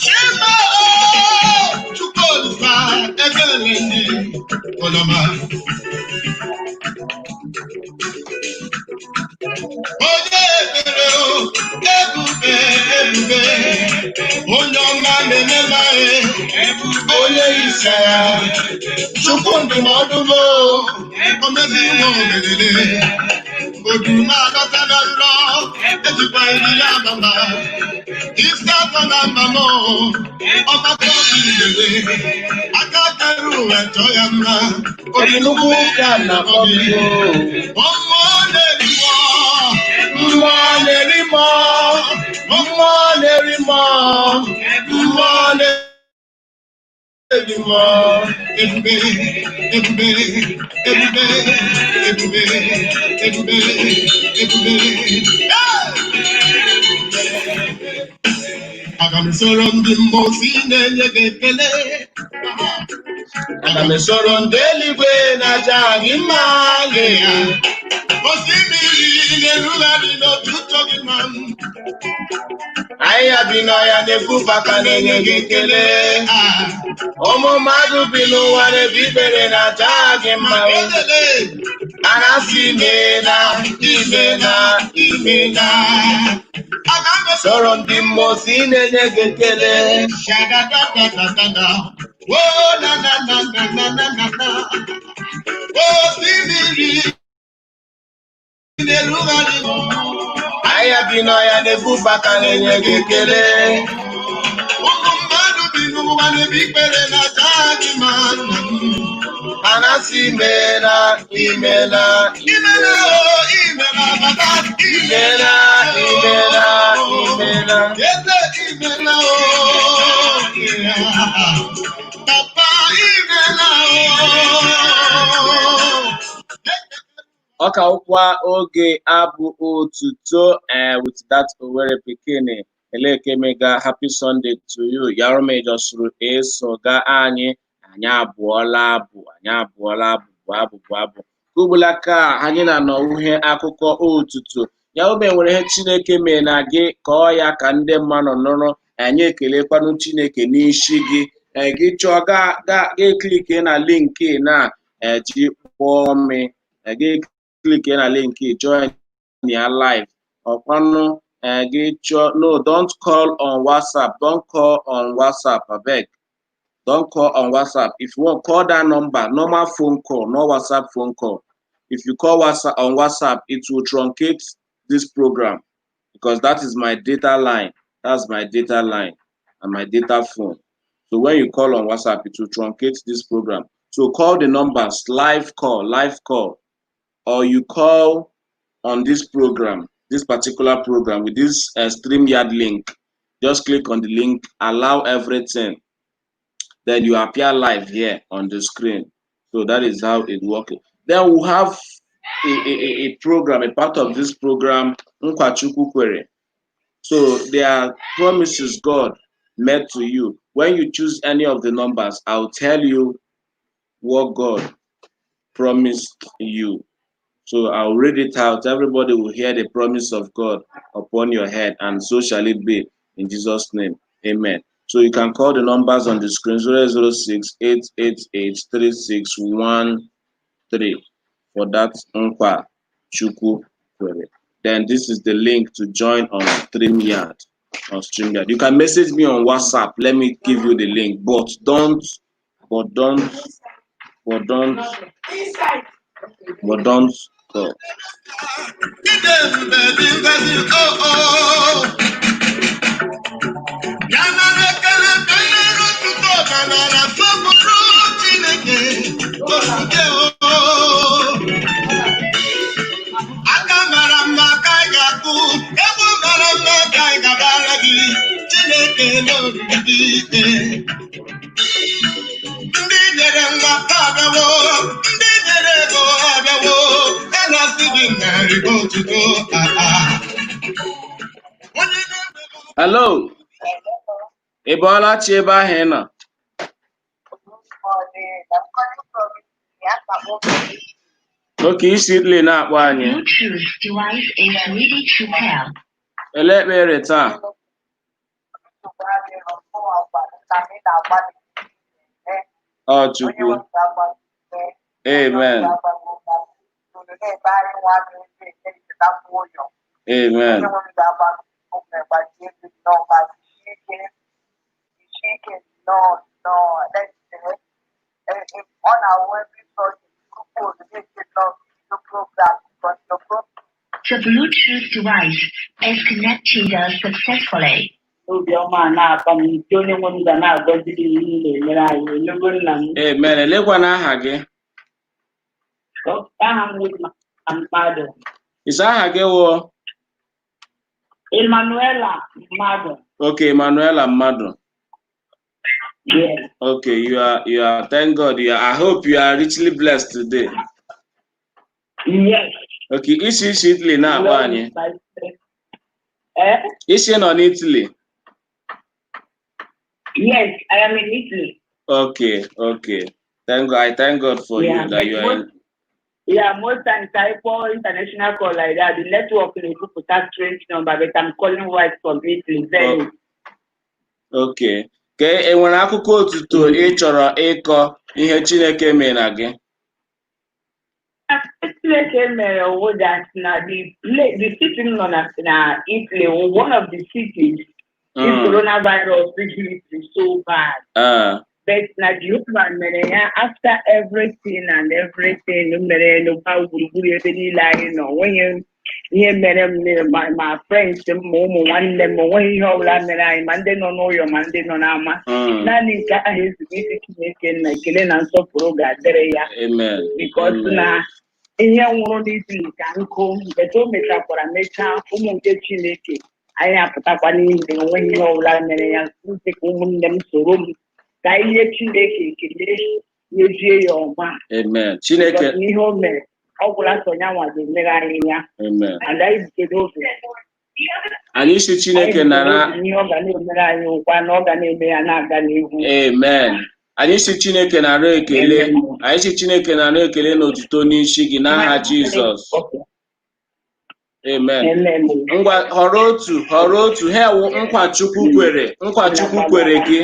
Chima onye ebere ebube onye ọma na-emela onye isi ya chukwu ndụmọdụ m omezi nwe omerere odu na-adọta na nrọ ejikwa iri ya ababa isi atọ na mba m ọgbakọ ibere aka kere ụwa chọọ ya mma obi nnukwu ụka na ọbịbụ mmụọ na-eri mmụọ na-eri mmụọ na-eri mmụọ na-eri mmụọ ebube ebube ebube ebube ebube ebube aga m esoro ndị mmụọ ozi na-enye gị ekele aga m esoro ndị eluigwe na-aja gị mma le ya osimiri na-erugharị n'otuto gị ma ahịhịa bi n'ọhịa na-efufe aka na-enye gị ekele ụmụ mmadụ bi n'ụwa na-ebi ikpere na-aja gị mma a na-asị imela imela imela aga m esoro ndị mmụọ ozi na-enye gị ekele osimiri ahịhịa bi n'ọhịa na-efufe aka na-enye gị ekele ụmụ mmadụ bi n'ụwa na-ebi ikpere na-aja gị ma a na-asị imela imela imela imela baba imela imela imela eze imela papa imela Ọka ụkwa oge abụ otuto with that Owerri pikin elekemega happy Sunday to you. Yarume jọsụrụ eso ga anyị abụọla abụ bụ abụ Kubulaka anyị na uhe akụkọ otuto ya obe nwere ihe Chineke mee na gị kọọ ya ka ndị mmadụ nụrụ anyị ekelekwanụ Chineke n'isi gị gị chọọ ga klike na linki na ji kpọọ me gị klike na linki join ya live ọkwanụ gị chọọ no don't call on WhatsApp, don't call on WhatsApp abeg. Don't call on WhatsApp. If you want, call that number, normal phone call, no WhatsApp phone call. If you call WhatsApp on WhatsApp, it will truncate this program because that is my data line. That's my data line and my data phone. So when you call on WhatsApp, it will truncate this program. So call the numbers, live call, or you call on this program, this particular program with this StreamYard link. Just click on the link, allow everything. Then you appear live here on the screen. So that is how it works. Then we'll have a program, a part of this program, Nkwachukwu Kwere. So there are promises God made to you. When you choose any of the numbers, I'll tell you what God promised you. So I'll read it out. Everybody will hear the promise of God upon your head, and so shall it be in Jesus' name. Amen. So you can call the numbers on the screen 006-888-3613 for that Nkwachukwu Kwere. Then this is the link to join on StreamYard. You can message me on WhatsApp. Let me give you the link, but don't call. Hello. Ebola Cheba Hena. Okay, Sidley na akpanye. Bluetooth device is ready to pair. Let me return. Oh, Chukwu. Amen. Amen. The Bluetooth device is connected successfully. Amen. Elekwana aha gị? Isa aha gị wụ? Emanuela Mado. Okay, Emanuela Mado. Yes. Okay, you are. Thank God. I hope you are richly blessed today. Yes. Okay, isi Italy na abanye. Eh? Isi no Italy. Yes, I am in Italy. Okay. Thank God. I thank God for you that you are in. Yeah, most times I call international call like that. The network in the put that strange number, but I'm calling right from Italy. Very. Okay. Okay, enwere akụkọ otuto ị chọrọ ịkọ ihe Chineke mere na gị? Chineke mere owo that na the city nọ na Italy, one of the cities, this coronavirus really is so bad. But na Jehovah mere ya after everything mere no ba gburugburu ebe niile anyị nọ nwenye ihe mere my friends ụmụ nwanne m nweghị ihe ọbụla mere anyị ma ndị nọ n'ụyọ ma ndị nọ n'ama naanị nke ahụ ezumike Chineke na ekele na nsọpụrụ ga-adịrị ya because na ihe nwụrụ n'Italy ka nkụ mgbe o mechakwara ụmụ nke Chineke anyị apụtakwa n'ime onweghị ihe ọbụla mere ya dịka ụmụnne m soro m ka ihe Chineke ekele nyezie ya ọma. Amen. Chineke ihe o mere ọ gwụla sọ ya nwa ga-emere anyị ya. Amen. Anyị butere obi. Anyị si Chineke nara ihe ọ ga na-emere anyị nkwa na ọ ga na-eme ya na-aga n'ihu. Amen. Anyị si Chineke na-arụ ekele. Anyị si Chineke na-arụ ekele n'otuto n'isi gị n'aha Jizọs. Amen. Ngwa họrọ otu ha ewu nkwa Chukwu kwere gị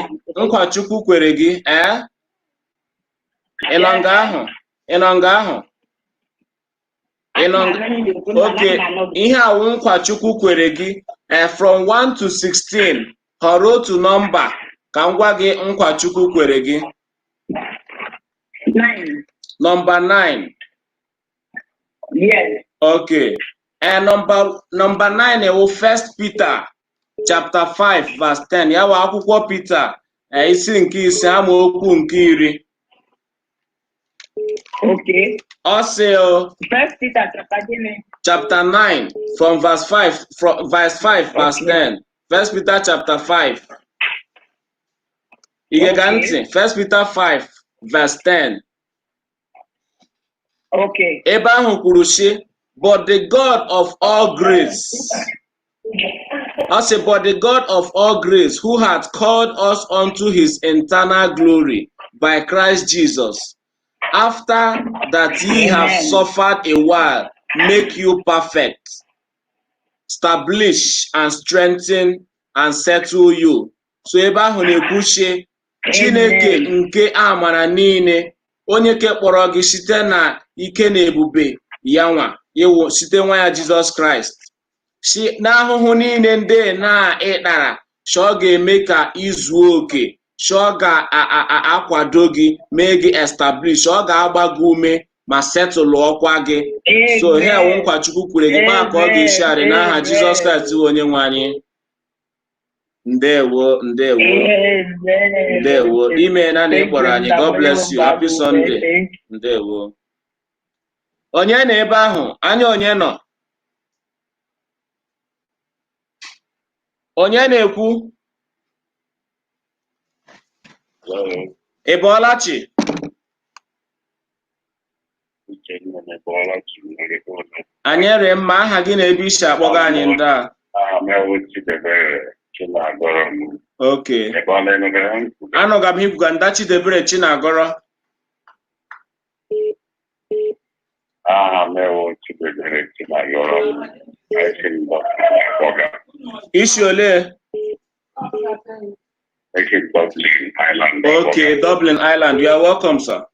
ị nọ nga ahụ oke ihe awụ nkwa Chukwu kwere gị from 1 to 16 họrọ otu nọmba ka m gwa gị nkwa Chukwu kwere gị. 9. Number 9. Yes. Okay. And number 9 ewu 1 Peter chapter 5 verse 10. Ya bụ akwụkwọ Peter isi nke ise amaokwu nke 10. Okay. Also, 1 Peter chapter 9 from verse 5 verse 10. 1 Peter chapter 5. Igegantị 1 Peter 5 verse 10. Okay. Ebe ahụ kwuru sị, but the God of all grace. I say, but the God of all grace, who hath called us unto his eternal glory by Christ Jesus, after that ye have suffered a while, make you perfect, establish and strengthen and settle you. So ebe ahụ na-ekwuchie Chineke nke amara niile, onye ke kpọrọ gị site na ike na ebube ya nwa iwu site nwa ya Jizọs Kraịst, si n'ahụhụ niile ndị na ịkpara ọ ga-eme ka izuo oke, ọ ga-akwado gị, mee gị establish, ọ ga-agba gị ume ma setụlụ ọkwa gị. So ha ewu nkwa Chukwu kwere gị ma ka ọ ga-esi arị n'aha Jizọs Kraịst onye nwe anyị. Ndewo. Ime na ịkpọrọ anyị. God bless you. Happy Sunday. Ndewo. Onye na ebe ahụ? Anya onye nọ? Onye na-ekwu? Ị bọọla chi? Anyị rịị mma. Aha gị na ebe isi akpọga anyị ndị a? Okay. Anọga m ikwu ka nda Chidebere Chinagọrọ. Isi ole? Dublin Island. Okay, Dublin Island. You are welcome, sir.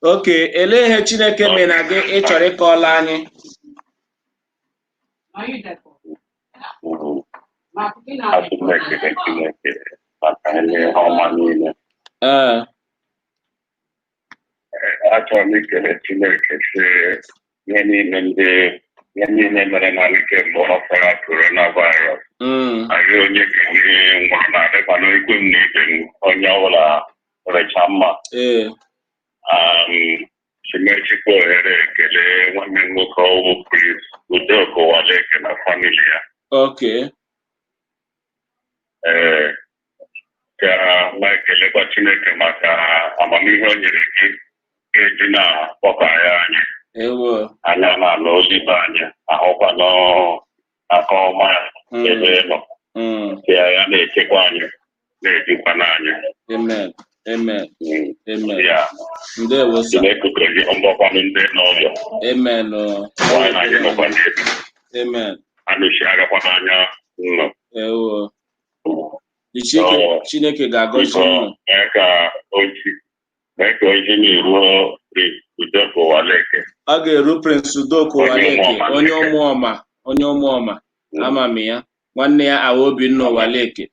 Okay, elee ihe Chineke mee na gị ị chọrọ ịkọọla anyị? Achọrọ m ikele Chineke si ihe niile mere na ike mgbe ọ fara coronavirus. Anyị onye ga-enye nwụrụ na-adịkwa n'ikwu m na ibe m onye ọbụla recha mma. Chimechikwa ohere ekele nwanne m nwoke ọwụ Prince Udoka Waleke na famili ya. Okay. Ka na-ekelekwa Chineke maka amamihe o nyere gị ga-eji na-akpọba ya anyị. Anya na-ala ozibe anyị ahụkwa n'aka ọma ebe nọ. Ka ya na-echekwa anyị na-ejikwa n'anya. Amen. Amen. Amen. Ya. Ndewo sir. Na-ekukere gị mgbakwanụ ndị n'ọbịa. Amen. Nwaanyị na anyị nọkwa n'ebi. Amen. Anụchi agakwa n'anya nnọ. Ewo. Chineke ga-agọzi unu. Mee ka oji na-eruo Prince Udoka Waleke. Ọ ga-eru Prince Udoka Waleke, onye ụmụọma. Ama m ya. Nwanne ya Awa Obinna Waleke.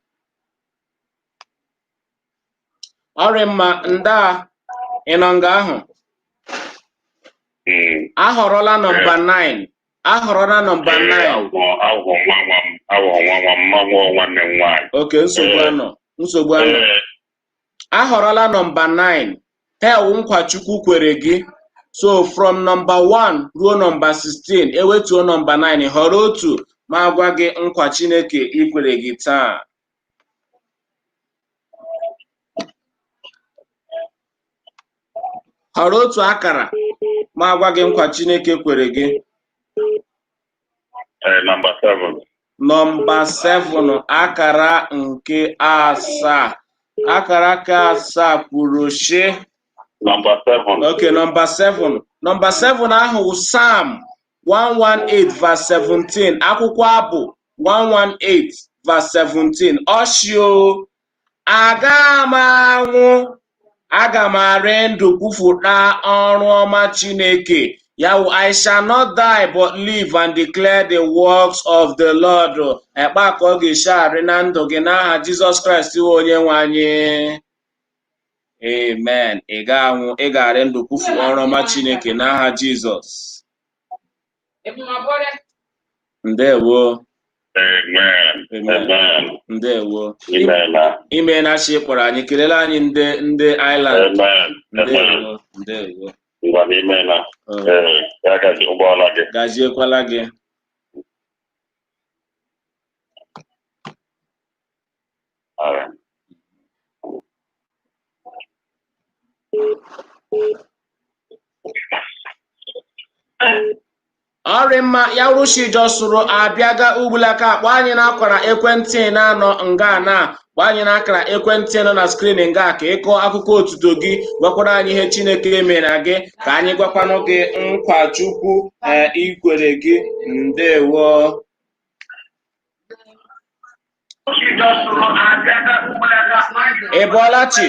Ọrị mma nda ị nọ nga ahụ? Ahọrọla nọmba 9. Ahọrọla nọmba 9. Awọ nwanne m nwaanyị. Okay, nsogbu anọ. Ahọrọla nọmba 9. Hewu nkwa Chukwu kwere gị. So from number 1 ruo nọmba 16 ewetuo nọmba 9 họrọ otu ma gwa gị nkwa Chineke ikwere gị taa. Họrọ otu akara ma gwa gị nkwa Chineke kwere gị. Number 7. Nọmba 7 akara nke asaa. Akara nke asaa kwuru shi. Number 7. Okay, number 7. Number 7 ahụ Psalm 118 verse 17. Akwụkwọ abụ 118 verse 17. Ọshio, aga m anwụ, aga m arị ndụ kwufụta ọrụ ọma Chineke. Yawu, I shall not die but live and declare the works of the Lord. Ekpa ka ọ ga-esi arị na ndụ gị n'aha Jizọs Kraịst onye nwe anyị. Amen. Ị ga-anwụ, ị ga-arị ndụ kwufu ọrụ ọma Chineke n'aha Jizọs. Ndewo. Amen. Amen. Ndewo. Imeela chi kpọrọ anyị, kelele anyị ndị Island. Amen. Ndewo. Ndewo. Ngwa imeela. Ya gaji ụgbọala gị. Gaziekwala gị. Ọrịmma ya rushi jọsụrụ abịaga ugbulaka kpọọ anyị n'akwara ekwentị na-anọ nga na kpọọ anyị n'akara ekwentị nọ na skrin nga ka ịkọ akụkọ otuto gị, gwakwara anyị ihe Chineke mere gị, ka anyị gwakwanụ gị nkwa Chukwu ikwere gị. Ndewo. Ị bọọla chi?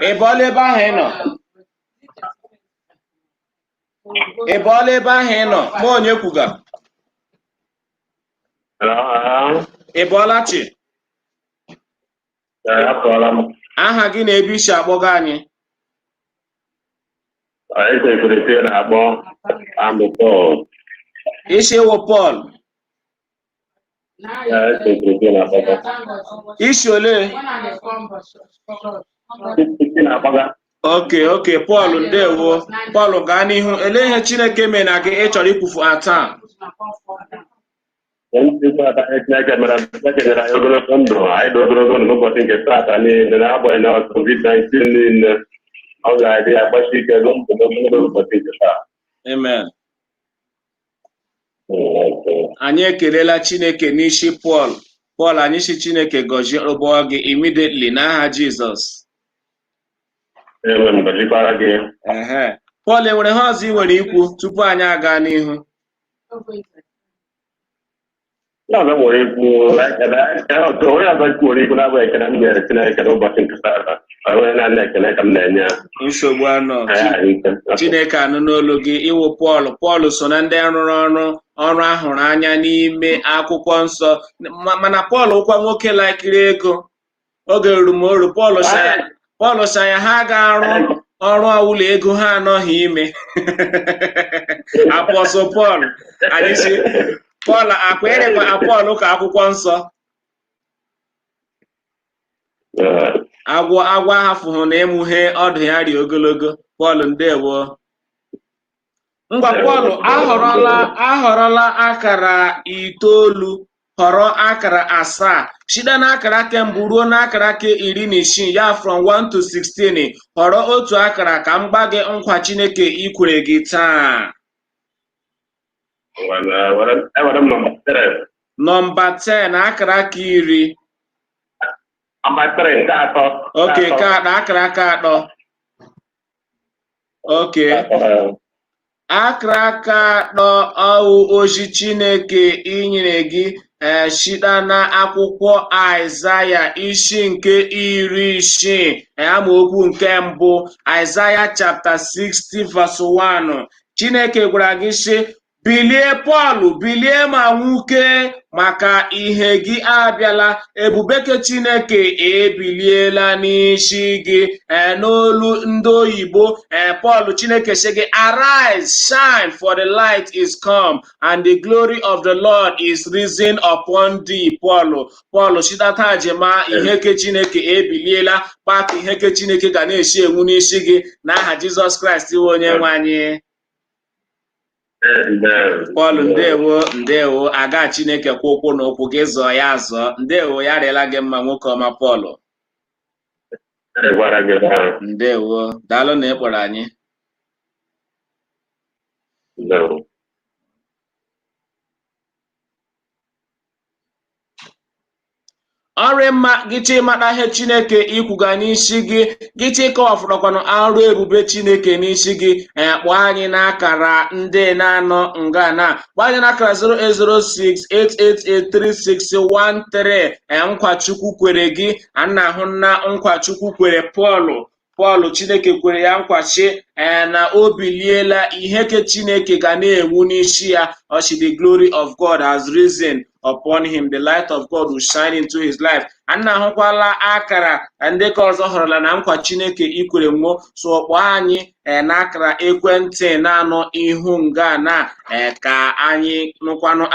Ị bọọla ebe ahụ ị nọ? Ị bọọla ebe ahụ ị nọ? Mụ onye kwuga? Ị bọọla chi? Aha gị na ebe isi akpọga anyị? Isi wụ Pọl. Isi ole? Okay, Pọl, ndewo. Pọl, gaa n'ihu. Elee ihe Chineke mere na gị ị chọrọ ikwufu taa? Chineke mere nyere anyị ogologo ndụ, anyị dị ogologo ndụ n'ụbọchị nke taata niile, n'agbanyeghị na COVID-19 niile, ọ ga-adị agbasi ike n'ogologo ụbọchị nke taa. Amen. Anyị ekelela Chineke n'isi Pọl, anyị si Chineke gọzie ụbọ gị immediately n'aha Jizọs. Pọl, enwere ha ọzọ ị nwere ikwu tupu anyị aga n'ihu? Onye ọzọ kwuru ikwu na-abụ ekele m nyere Chineke n'ụbọchị nke taata, onye na-ana ekele ka m na-enye ya. Nsogbu anọ. Chineke anụ n'olu gị. Iwu Pọl so na ndị rụrụ ọrụ ahụrụ anya n'ime akwụkwọ nsọ, mana Pọl ụkwa nwoke laikiri ego. Oge ruru m oru, Pọl sanya ha ga-arụ ọrụ ọwụla ego ha anọghị ime. Apọstọl Pọl, anyị si Pọl akwerekwa Pọl ka akwụkwọ nsọ. Agwọ ahafụhụ na emughe ọdụ ya rie ogologo. Pọl, ndewo. Ngwa Pọl ahọrọla akara 9, họrọ akara 7, site n'akara nke mbụ ruo n'akara nke 16, ya from 1 to 16. Họrọ otu akara ka m gba gị nkwa Chineke ikwere gị taa. Nọmba 10 akara ka 10. Okay, akara ka 3. Okay. Akara aka 3 ọwụ ozi Chineke inyere gị site na akwụkwọ Aịzaya isi nke 60 amaokwu nke mbụ. Aịzaya chapter 60 verse 1. Chineke gwara gị sị, bilie Pọl, bilie ma nwoke, maka ihe gị abịala. Ebubeke Chineke ebiliela n'isi gị. N'olu ndị oyibo, Pọl, Chineke sị gị, arise, shine, for the light is come and the glory of the Lord is risen upon thee. Pọl chidata jema ihe ke Chineke ebiliela, kpaka ihe ke Chineke ga na-esi enwu n'isi gị n'aha Jizọs Kraịst onye nwe anyị. Pọl, ndewo. Aga Chineke kwụ ụkwụ na ụkwụ gị zọọ ya azọ. Ndewo, ya rịela gị mma nwoke ọma Pọl. Ndewo, daalụ na ị kpọrọ anyị. No. Ọrịa mma gị chịmata ihe Chineke ikwuga n'isi gị chịkọwafụrakwanụ arụ ebube Chineke n'isi gị kpọọ anyị n'akara ndị na-anọ nga na kpọọ anyị n'akara 08068883613 nkwa Chukwu kwere gị ana ahụ na nkwa Chukwu kwere Pọl Chineke kwere ya nkwachi na o biliela ihe ke Chineke ga na-enwu n'isi ya ọchị the glory of God has risen upon him, the light of God will shine into his life. Anna ahụkwala akara ndị ka ọzọ hụrụla na nkwa Chineke ikwere nwụọ so kpọọ anyị n'akara ekwentị na-anọ ihu nga na ka anyị nụkwanụ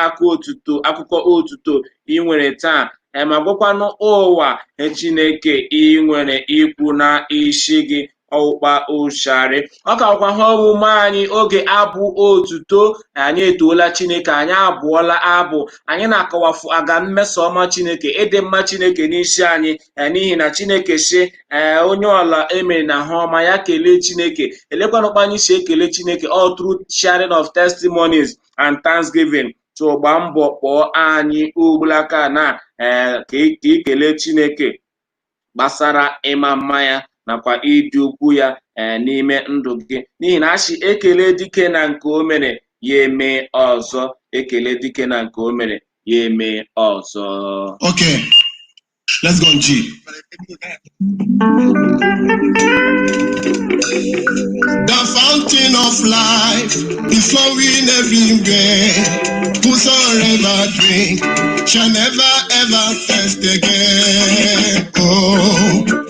akụkọ otuto ị nwere taa ma gwakwanụ ụwa Chineke ị nwere ikwu na isi gị ọkpa ụsharị ọ ka ọkwa ha omume anyị oge abụ otuto anyị etoola Chineke anyị abụọla abụ anyị na-akọwafu aga mmeso ọma Chineke ịdị mma Chineke n'isi anyị n'ihi na Chineke si onye ọla emere na ha ọma ya kelee Chineke elekwanụkwa anyị si ekele Chineke all through sharing of testimonies and thanksgiving so gbaa mbọ kpọọ anyị ugbulaka na ka ikele Chineke gbasara ịma mma ya nakwa ịdị ukwu ya n'ime ndụ gị n'ihi na asị ekele dike na nke o mere ya eme ọzọ ekele dike na nke o mere ya eme ọzọ. Okay, let's go on G. The fountain of life is flowing everywhere. Whosoever drink shall never ever thirst again. Oh.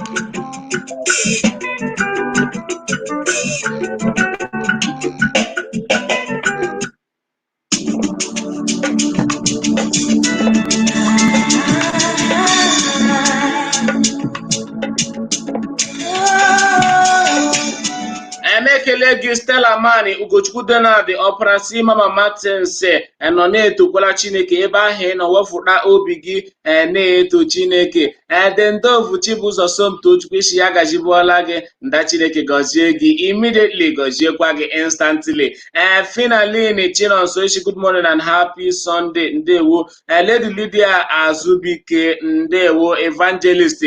Emekele gị Stella Mani Ugochukwu Donald Ọpara si Mama Martins nọ na-etokwala Chineke ebe ahụ ị nọ wefụta obi gị na-eto Chineke Dendovu Chibụzọ Somtochukwu isi ya gajibuola gị nda Chineke gọzie gị immediately gọziekwa gị instantly Finaline Chinonso isi good morning and happy Sunday ndewo Lady Lydia Azubike ndewo Evangelist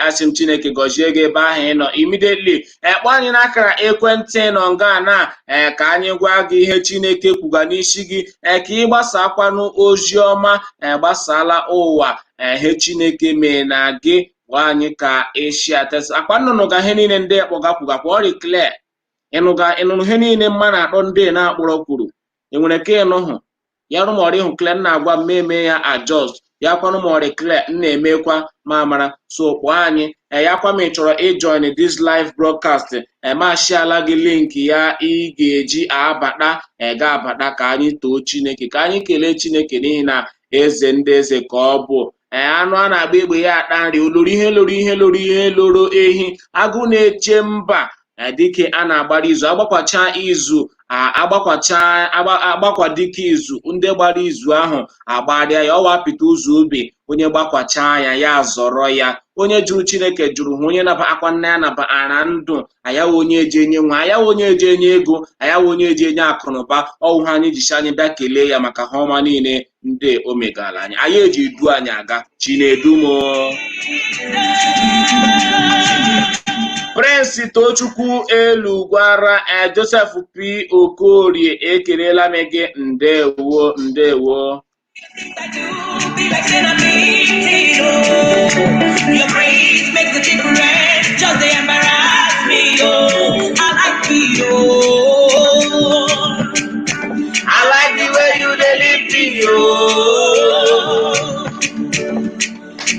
Asim Chineke gọzie gị ebe ahụ ị nọ immediately kpọọ anyị n'akara ekwentị nọ nga na ka anyị gwa gị ihe Chineke kwuga n'isi gị ka ị gbasakwanụ ozi ọma gbasala ụwa ihe Chineke mee na gị gwa anyị ka esi atesa akwa nnụnụ ga ihe niile ndị kpọgakwugakwa ọrị clear ịnụnụ ihe niile mma na-akpọ ndị na-akpọrọ kwuru enwere ka ịnụhụ ya rụmọrị ịhụ clear na-agwa mmeme ya adjust ya kwanụ mọrị clear na-emekwa mamara so kpọọ anyị ya kwa ma ị chọrọ ijoin this live broadcast mashiala gị link ya ị ga-eji abata ga-abata ka anyị too Chineke ka anyị kelee Chineke n'ihi na eze ndị eze ka ọ bụ anụ a na-agba egbe ya ata nri oloro ihe loro ehi agụ na-eche mba dike a na-agbara izu agbakwa dike izu ndị gbara izu ahụ agbarịa ya ọwapịta ụzọ obi onye gbakwacha ya zọrọ ya onye jụrụ Chineke jụrụ ha onye naba akwa nna ya naba ara ndụ ayawa onye eji enye nwa ayawa onye eji enye ego ayawa onye eji enye akụnụba ọwụ ha anyị jicha anyị bịa kelee ya maka ha ọma niile ndị o megara anyị eji du anyị aga Chinedumo Prince Tochukwu elu gwara Joseph P. Okorie ekelela m gị ndewo Your praise makes a difference, just they embarrass me, oh. I like you, oh. I like the way you lift me, oh.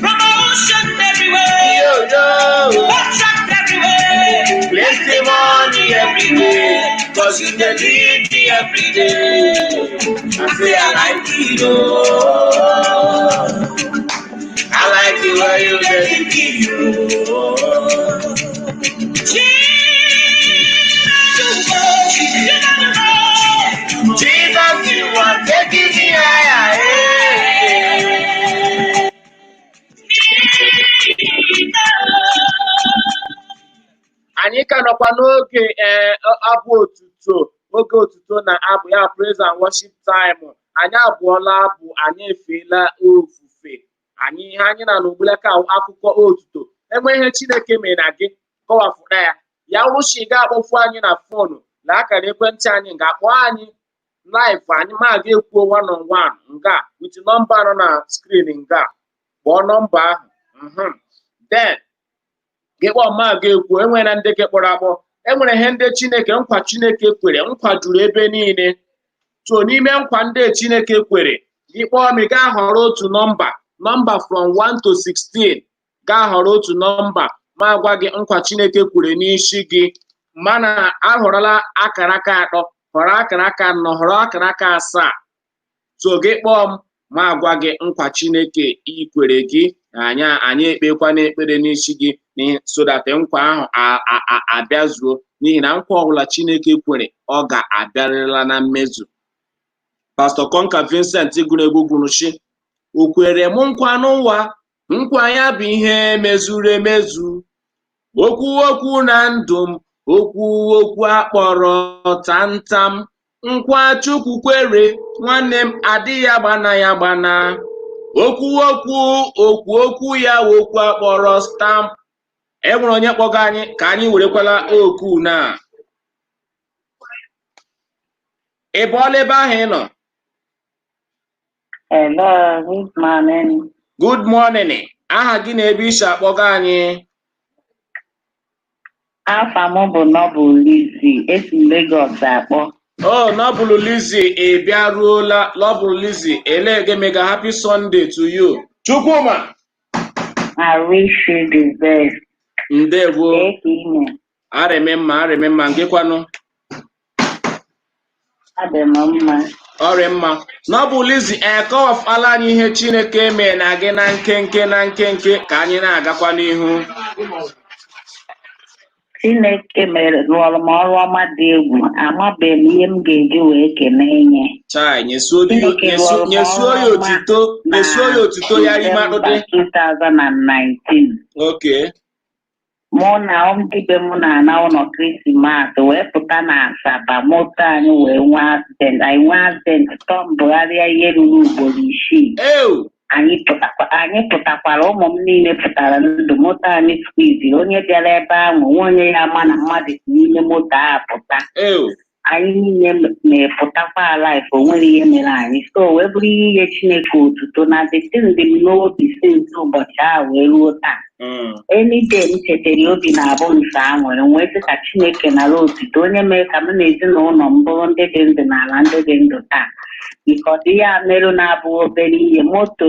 Promotion everywhere, contract everywhere, plenty money every day, cause you lead me every day. I say I like you, oh. I like the way you let Jesus, you are taking me higher. Anyị ka nọkwa n'oge abụ otuto oge otuto na abụ ya praise and worship time. Anyị abụọla abụ, anyị efeela ofufe. Anyị ihe anyị na n'ogbuleka akụkọ otuto. Enwe ihe Chineke mere na gị kọwapụta ya. Ya wụrụ ga-akpọfu anyị na fonu na akara ekwentị anyị ga-akpọ anyị live, anyị ma ga-ekwu one on one nga with nọmba nọ na screen nga. Kpọọ nọmba ahụ. Then gịkpọ ma ga-ekwu enwere ndị gị kpọrọ akpọ. Enwere ihe ndị Chineke nkwa Chineke kwere, nkwa juru ebe niile. So n'ime nkwa ndị Chineke kwere, gị kpọọ m gaa họrọ otu nọmba from 1 to 16. Gaa họrọ otu nọmba ma gwa gị nkwa Chineke kwere n'isi gị. Mana ahọrọla akara aka 3, họrọ akara aka 4, họrọ akara aka 7. So gị kpọọ m ma gwa gị nkwa Chineke ikwere gị. Anyị ekpekwa n'ekpere n'isi gị so that nkwa ahụ abịazuo, n'ihi na nkwa ọbụla Chineke kwere ọ ga-abịarịla na mmezu. Pastor Konka Vincent gụrụ egwu gwuru sị, o kwere m nkwa n'ụwa, nkwa ya bụ ihe mezuru emezu. Okwu na ndụ m, okwu akpọrọ tantam. Nkwa Chukwu kwere, nwanne m adịghị agbana ya agbana. Okwu ya okwu akpọrọ stamp. Enwere onye kpọga anyị ka anyị werekwala okwu na. Ị bọọla ebe ahụ ị nọ? Hello, good morning. Good morning. Aha gị na ebe isi akpọga anyị? Afa m bụ Noble Lizzie, esi Lagos akpọ. Oh, Noble Lizzie, ị bịaruola. Noble Lizzie, elege mega happy Sunday to you. Chukwuma. I wish you the best. Ndewo. Arememma ngekwanụ. Ademma. Ọrịmma. Noble Lizzie, kọwafụla anyị ihe Chineke mee na gị na nkenke ka anyị na-agakwa n'ihu. Chineke mere rụọrọ m ọrụ ọma dị egwu, amabeghị m ihe m ga-eji wee kene nye. Chai, nyesuo ya otito ya imadụdị. 2019. Okay. Mụ na ndị be m na-ana ụlọ Krismas wee pụta na Asaba, moto anyị wee nwee accident. Anyị nwee accident tọmbụgharịa ihe ruru ugboro 6. Anyị pụtakwara, ụmụ m niile pụtara ndụ, moto anyị squeeze. Onye bịara ebe ahụ nwe onye ya ama na mmadụ si n'ime moto ahụ pụta. Anyị niile na-epụtakwa alive, o nwere ihe mere anyị. So wee bụrụ ihe Chineke otuto na dịtị ndị m n'obi since ụbọchị ahụ wee ruo taa. Enide m chetara obi na-abụ nso a nwere nwee sị ka Chineke nara otuto, onye mere ka m na ezinụlọ m bụrụ ndị dị ndụ n'ala ndị dị ndụ taa. Bikọta ihe a merụ na-abụghị obere ihe. Moto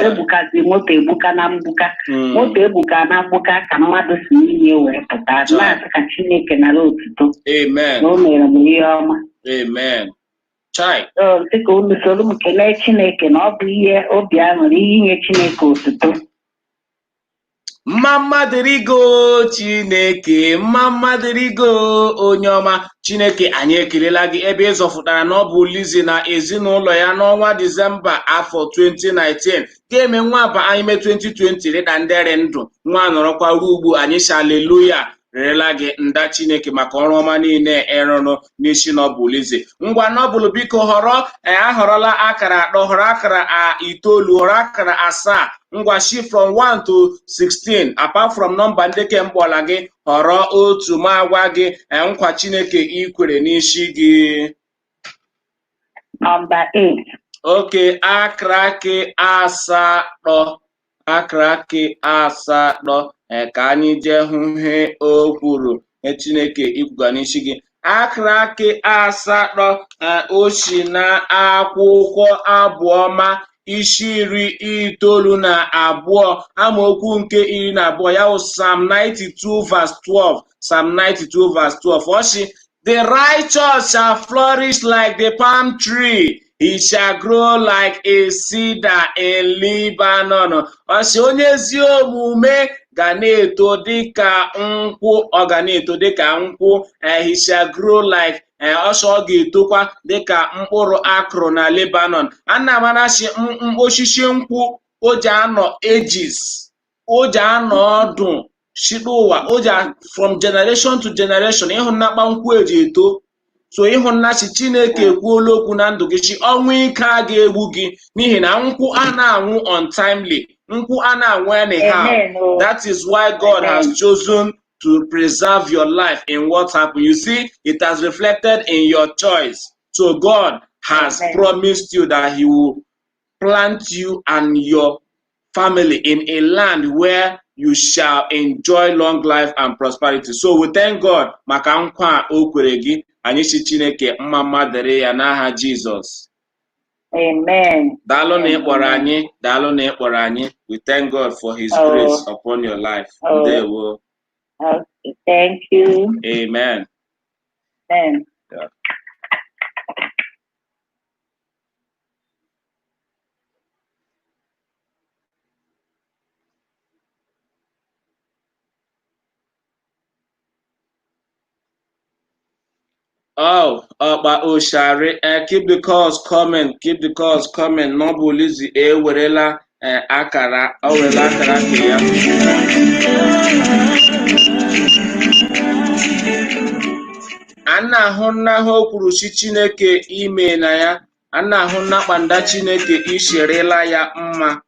ebukazi moto ebuka na mgbuka. Moto ebuka na mgbuka ka mmadụ si n'ihe wee pụta. Na-asị ka Chineke nara otuto. Amen. Na o mere m ihe ọma. Amen. Chai. Dịka unu soro m kelee Chineke na ọ bụ ihe obi aṅụrị inye Chineke otuto. Mma dịrịgo Chineke, mma dịrịgo onye ọma. Chineke, anyị ekelela gị ebe ị zọfụtara Noble Lizzie na ezinụlọ ya n'ọnwa Disemba afọ 2019 ga-eme nwa aba anyị mee 2020 rịda ndịrị ndụ nwa nọrọkwa ruo ugbo. Anyị si aleluya rịrịla gị nda Chineke maka ọrụ ọma niile ịrụrụ n'isi Noble Lizzie. Ngwa Noble, biko họrọ, ahọrọla akara 3, họrọ akara 9, họrọ akara 7. Ngwa shi from 1 to 16, apart from nọmba ndị ke mkpọla gị, họrọ otu ma gwa gị nkwa Chineke ikwere n'isi gị. Number 8. Okay, akara ke 8. Akara ke 8. Ka anyị jee hụ ihe o kwuru Chineke ikwuga n'isi gị. Akara ke 8 o si na akwụkwọ Abụọma isi 12 amaokwu nke 12 ya wụ Psalm 92 verse 12. Psalm 92 verse 12 ọ sị, the righteous shall flourish like the palm tree, he shall grow like a cedar in Lebanon. Ọ sị onye ezi omume ga na-eto dịka nkwụ, ọ ga na-eto dịka nkwụ. He shall grow like ọsọ ọ ga-etokwa dịka mkpụrụ akụrụ na Lebanon. Ana amarachi osisi nkwụ o ji anọ ages, o ji anọ ọdụ Shibuwa Oja from generation to generation. Ihunakpa nkwu eji eto. So ihunnachi Chineke ekwuola okwu na ndụ gị chi ọnwụ ike a ga-egbu gị n'ihi na nkwụ a na-anwụ untimely, nkwụ a na-anwụ anyhow. That is why God has chosen to preserve your life in what happened. You see, it has reflected in your choice. So God has promised you that He will plant you and your family in a land where you shall enjoy long life and prosperity. So we thank God maka nkwa o kwere gị. Anyị si Chineke mma mma dịrị ya n'aha Jizọs. Amen. Daalụ na ịkpọrọ anyị. Daalụ na ịkpọrọ anyị. We thank God for His grace upon your life. Ndewo. Okay, thank you. Amen. Amen. Yeah. Oh, Oge Otito, keep the calls coming. Keep the calls coming. Nobulizi werela akara nke ya. Ana ahụ nna ha o kwuru chi Chineke ime na ya. Ana ahụ nna kpanda Chineke isherela ya mma.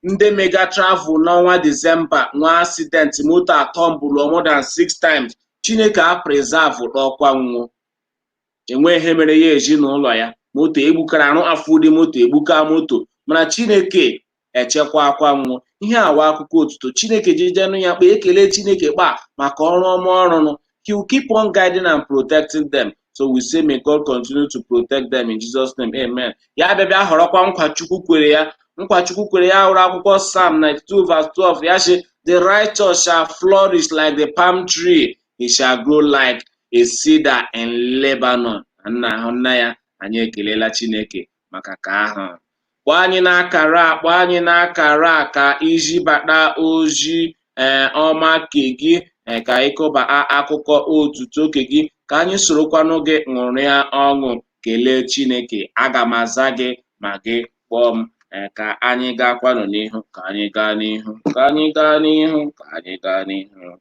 Ndị mega travel n'ọnwa Disemba nwa accident moto atọ mbụrụ more than 6 times. Chineke a preserve n'ọkwa nwụọ. Enwe ihe mere ya ezinụlọ ya. Moto egbukara arụ afọ ụdị moto egbuka moto. Mana Chineke echekwa akwa nwụọ. Ihe awa akụkọ otuto. Chineke jijenụ ya kpa ekele Chineke kpa maka ọrụ ọma ọrụnụ. He will keep on guiding and protecting them. So we say may God continue to protect them in Jesus' name. Amen. Ya bịa họrọkwa nkwa Chukwu kwere ya. Nkwa Chukwu kwere ya hụrụ akwụkwọ Psalm 92 verse 12. Ya sị, the righteous shall flourish like the palm tree. He shall grow like a cedar in Lebanon. Nna ahụ nna ya, anyị ekelela Chineke maka ka ahụ. Kpọọ anyị n'akara ka iji bata ozi ọma ke gị ka ịkọba akụkọ otuto ke gị ka anyị sorokwanụ gị ṅụrịa ọṅụ kelee Chineke. Aga m aza gị ma gị kpọọ m ka anyị gakwanụ n'ihu ka anyị gaa n'ihu ka anyị gaa n'ihu ka anyị gaa n'ihu.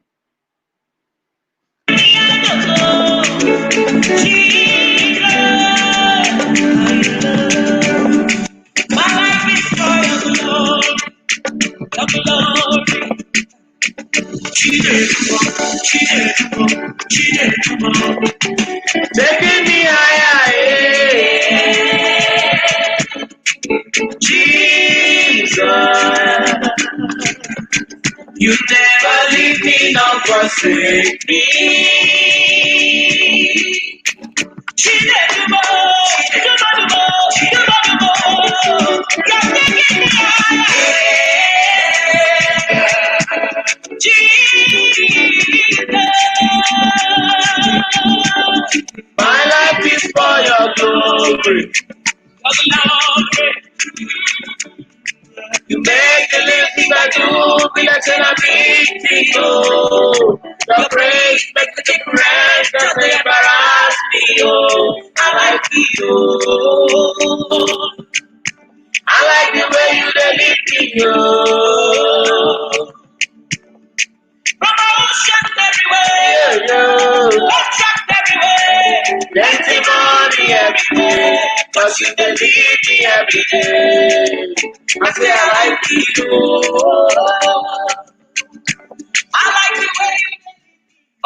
Taking me higher, Jesus. You never leave me nor forsake me. My life is for your glory. You make the living I do be like an big oh. Your grace make the difference, doesn't embarrass me, oh. I like you, oh. I like the way you lift me, oh. From oceans everywhere, contract everywhere, plenty money every day, cause you believe me every day. I say I like you, I like the way you.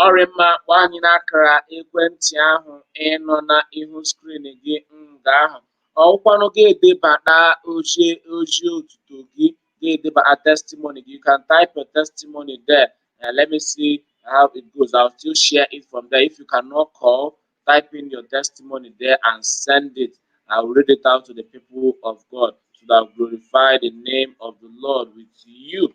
Ọrịmma kpọọ anyị n'akara ekwentị ahụ ịnọ na ihu skrin gị nga ahụ. Ọkwanụ ga-edebata ozi otuto gị ga-edebata testimony gị. You can type your testimony there. Let me see how it goes. I'll still share it from there. If you cannot call, type in your testimony there and send it. I'll read it out to the people of God so that I'll glorify the name of the Lord with you.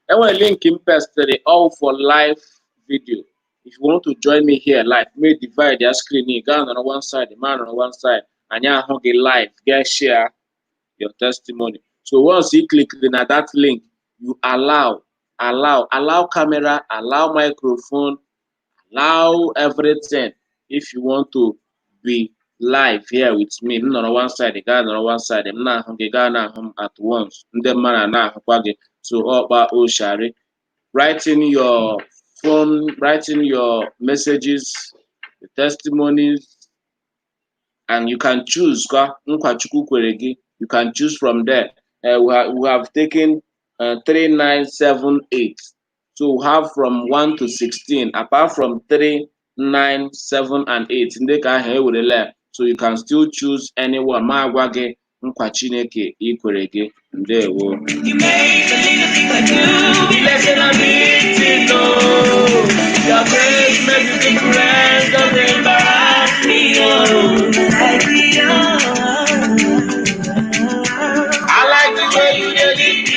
Enwere link m pastere all for live video. If you want to join me here live, may divide your screen. You go on one side, the man on one side, and you hug it live. Get share your testimony. So once you click on that link, you allow camera, allow microphone, allow everything. If you want to be live here with me, on one side, the guy on one side, I'm not hungry, guy at once. to Oba Oshari. Write in your phone, write in your messages, the testimonies, and you can choose. You can choose from there. We have taken 3978. So we have from 1 to 16. Apart from 3, 9, 7, and 8. So you can still choose anyone. Blessed your grace makes the difference, doesn't embarrass me, I like the way you did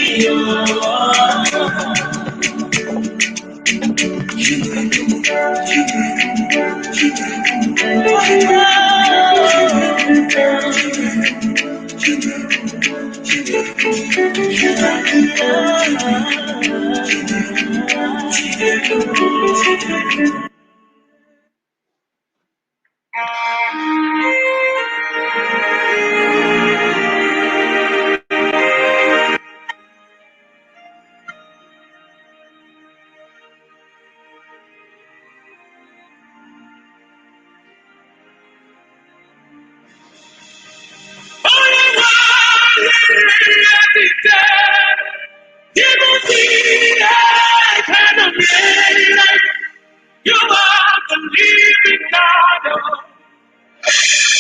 You are the living God.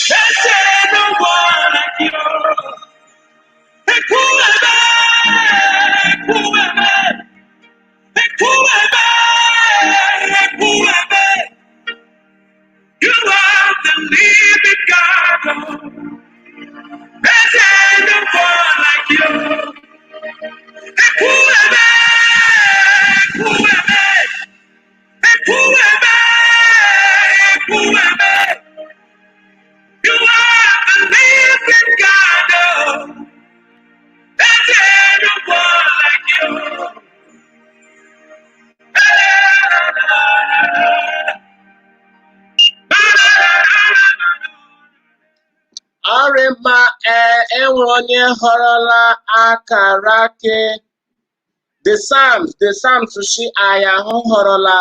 There's no one like you. You are the living God. There's no one like you. You are the living God. There's no one like you. Arịma enwere onye họrọla akara ke The Psalms shi aya ahụ họrọla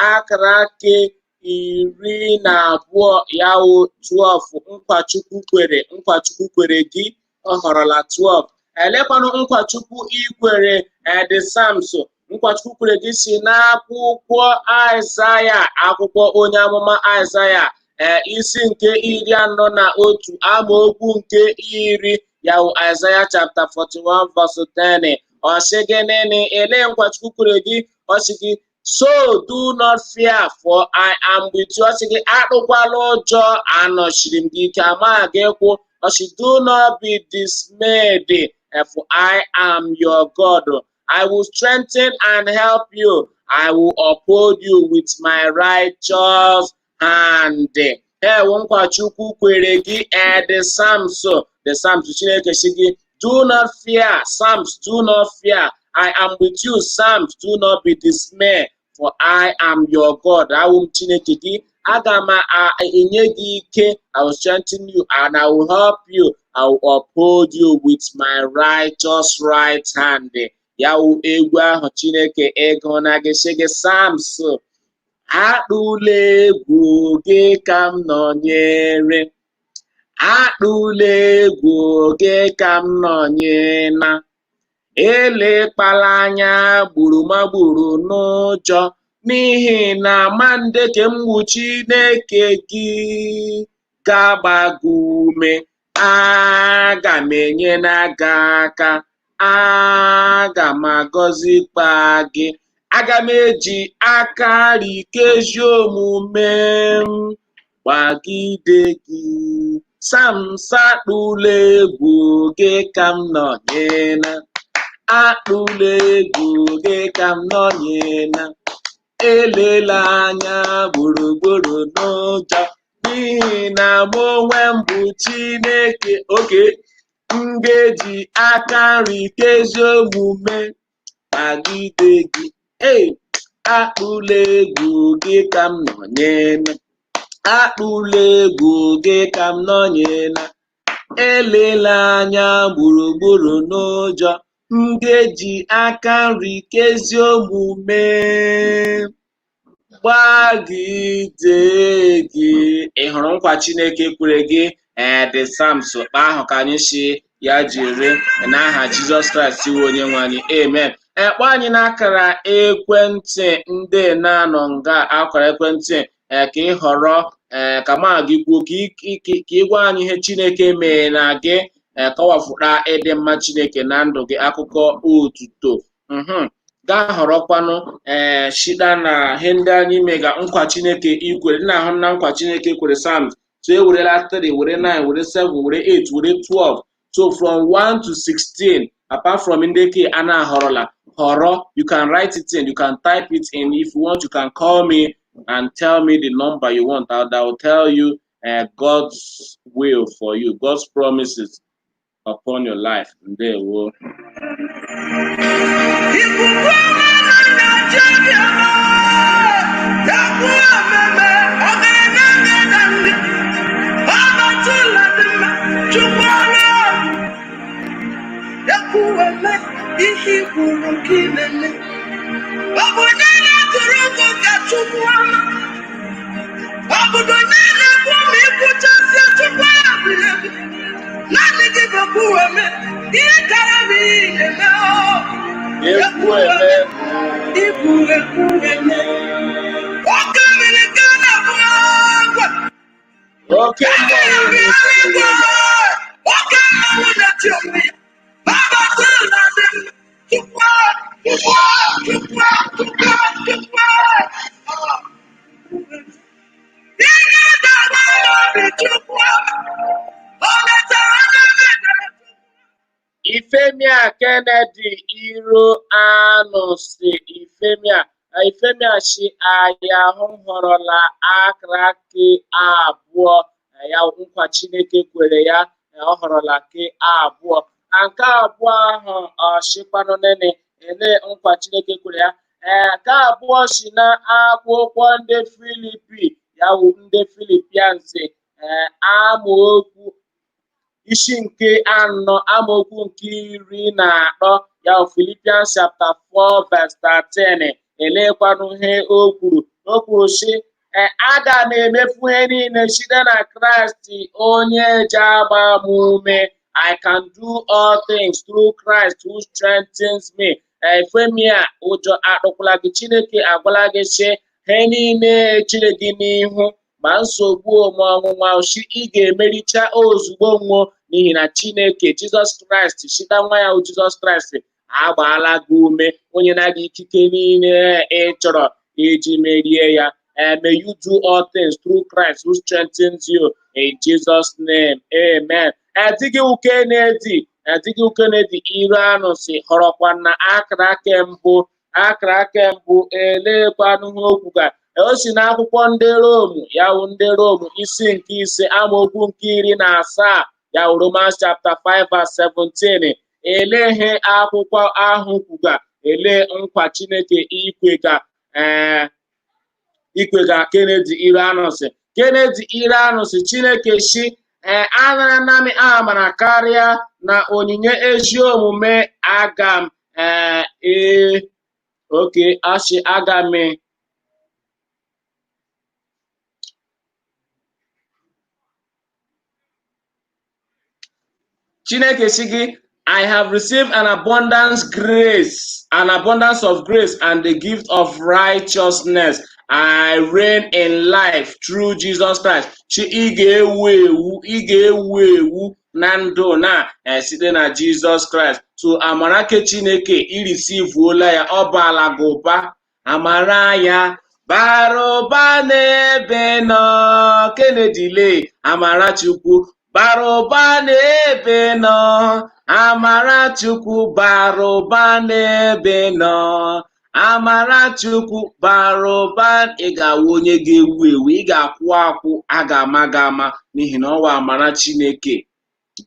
akara ke 12 yawo 12 nkwachukwu kwere gị ọ họrọla 12 elekwanụ nkwachukwu ikwere The Psalms nkwachukwu kwere gị si n'akwụkwọ Aịzaya akwụkwọ onye amụma Aịzaya isi nke 41 amaokwu nke 10 yawo Aịzaya chapter 41 verse 10 Oshigenene ele nkwachukwu kwere gị oshigi so do not fear for I am with you oshigi akpụkwala ụjọ anọchiri m gị ike amaghị gị ekwu oshi do not be dismayed for I am your God I will strengthen and help you I will uphold you with my righteous hand ewu nkwachukwu kwere gị The Psalms Chineke si gị do not fear, Psalms, do not fear. I am with you, Psalms, do not be dismayed, for I am your God. I will Chineke gị, aga m enye gị ike, I will strengthen you and I will help you. I will uphold you with my righteous right hand. Ya wụ egwu ahụ Chineke ego na gị sị gị Psalms. Atụla egwu gị ka m nọnyere. Atụla egwu gị ka m nọnyere elekpala anya gburumagburu n'ụjọ n'ihi na mandeke mgbu Chineke gị ga-agba gị ume aga m enyere gị aka aga m agọzikwa gị aga m eji aka ike ezi omume m gbagide gị Psalms atụla egwu gị ka m nọnyere atụla egwu gị ka m nọnyere elela anya gburugburu n'ụjọ n'ihi na mụ onwe m bụ Chineke oge m ga-eji aka nri nke ezi omume gbagide gị atụla egwu gị ka m nọnyere atụla egwu gị ka m nọnyere elela anya gburugburu n'ụjọ m ga-eji aka nri nke ezi omume gbagide gị. Ị hụrụ nkwa Chineke kwere gị? The Psalms ahụ ka anyị si ya jiri n'aha Jizọs Kraịst iwe onye nwe anyị, amen. Kpọọ anyị n'akara ekwentị ndị na-anọ nga akara ekwentị ka ị họrọ ka ma gị kwuo ka ị gwa anyị ihe Chineke mee na gị, kọwapụta ịdị mma Chineke na ndụ gị, akụkọ otuto. Gaa họrọkwanụ shida na ihe ndị anyị mega nkwa Chineke ikwere. Dị na-ahụ na nkwa Chineke kwere Psalms, so ewerela 3, were 9, were 7, were 8, were 12. So from 1 to 16, apart from ndị ke a na-ahọrọla họrọ, you can write it in, you can type it in. If you want, you can call me and tell me the number you want. That will tell you God's will for you, God's promises upon your life. Ndewo. Ifemia Kennedy Iro Anụ si Ifemia shi aya họrọla akara ke abụọ ya nkwa Chineke kwere ya, ọ họrọla ke abụọ. Nke abụọ ahụ ọshịkwanụ nene ele nkwa Chineke kwere ya. Nke abụọ si na akwụkwọ ndị Filipi ya wụ ndị Filipians amaokwu isi nke 4 amaokwu nke 14 ya Philippians chapter 4 verse 13. Elekwanụ ihe o kwuru sị aga m emefu ihe niile site na Kraịst onye ji agba m ume. I can do all things through Christ who strengthens me. Ifemia ụjọ akpọkwala gị, Chineke agwala gị sị ihe niile chere gị n'ihu ma nsogbu ma ọnwụnwa oshi ị ga-emericha ozugbo nwụọ, n'ihi na Chineke Jizọs Kraịst site nwa ya Jizọs Kraịst agbaala gị ume, onye na gị ikike niile ị chọrọ iji merie ya. May you do all things through Christ who strengthens you in Jesus' name, amen. Adịghị Kennedy Iro Anụ si họrọkwa na akara aka mbụ elekwanụ ihe okwu ga o si n'akwụkwọ ndị Rom ya wụ ndị Rom isi nke 5 amaokwu nke 17 ya wụ Romans chapter 5 verse 17. Eleghị akwụkwọ ahụ kwuga ele nkwa Chineke ikwega Kennedy Iro Anụ si. Kennedy Iro Anụ si Chineke shi anara nami amara karịa na onyinye ezi omume aga m Chineke si gị I have received an abundance of grace and the gift of righteousness. I reign in life through Jesus Christ. Ị ga-ewu ewu na ndụ na site na Jesus Christ. So amara ke Chineke irisivuola ya, ọ baala gị ụba. Amara ya bara ụba n'ebe nọ. Kennedy lee amara Chukwu bara ụba n'ebe nọ. Amara Chukwu bara ụba n'ebe nọ. Amara Chukwu bara ụba. Ị ga-awụ onye ga-ewu ewu, ị ga-akwụ a ga-ama gị ama, n'ihi na ọwa amara Chineke,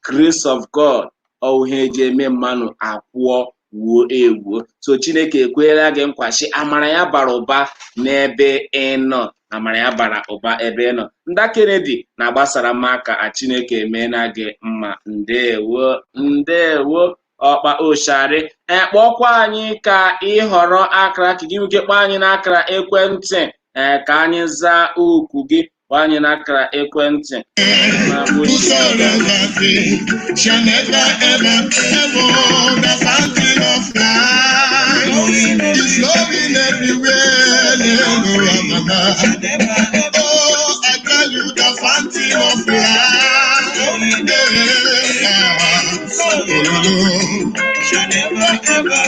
grace of God, ọ ihe eji eme mmanụ akwụọ wuo ewu. So Chineke ekweela gị nkwashi amara ya bara ụba n'ebe ị nọ. Amara ya bara ụba ebe ị nọ. Nda Kennedy na-agbasara m aka Chineke emeela gị mma. Ndewo. ọkpa oshari. Kpọkwa anyị ka ị họrọ akara ka gị nwike kpọọ anyị n'akara ekwentị ka anyị zaa oku gị. Kpọọ anyị n'akara ekwentị. Shall never ever ever the fountain of life is flowing everywhere. Oh, I tell you the fountain of life shall never ever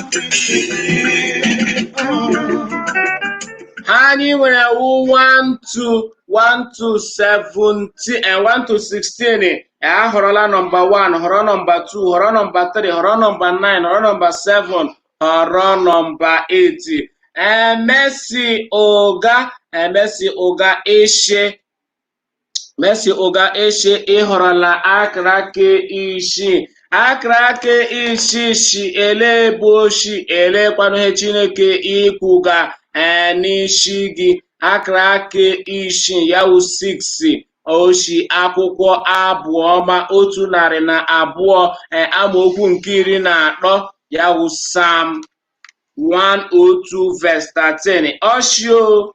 anyị nwere 1 to 16. Ahọrọla nọmba 1, họrọ nọmba 2, họrọ nọmba 3, họrọ nọmba 9, họrọ nọmba 7, họrọ nọmba 8. Mercy Oga Eshe ịhọrọla akara aka 6. Akara aka 6 shi ele bụ oshi elekwanụ ihe Chineke ikwuga n'isi gị. Akara aka 6 ya wụ 6 oshi akwụkwọ abụọma 102 amaokwu nke 13 ya wụ Psalm 102 verse 13. Oshio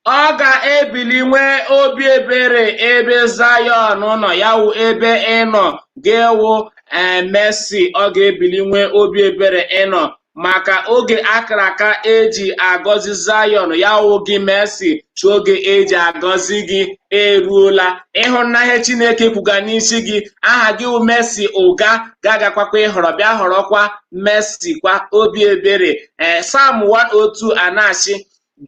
ọ ga-ebili nwee obi ebere ebe Zion nọ, ya wụ ebe ịnọ ga-ewu Mercy. Ọ ga-ebili nwee obi ebere ịnọ maka oge akara aka eji agọzi Zion, ya wụ gị Mercy. Chi oge eji agọzi gị eruola. Ịhụnanya Chineke kwuga n'isi gị. Aha gị wụ Mercy Ụga ga-agakwakwa ịhọrọ bịa họrọkwa Mercy kwa obi ebere. Psalm 102 anachi,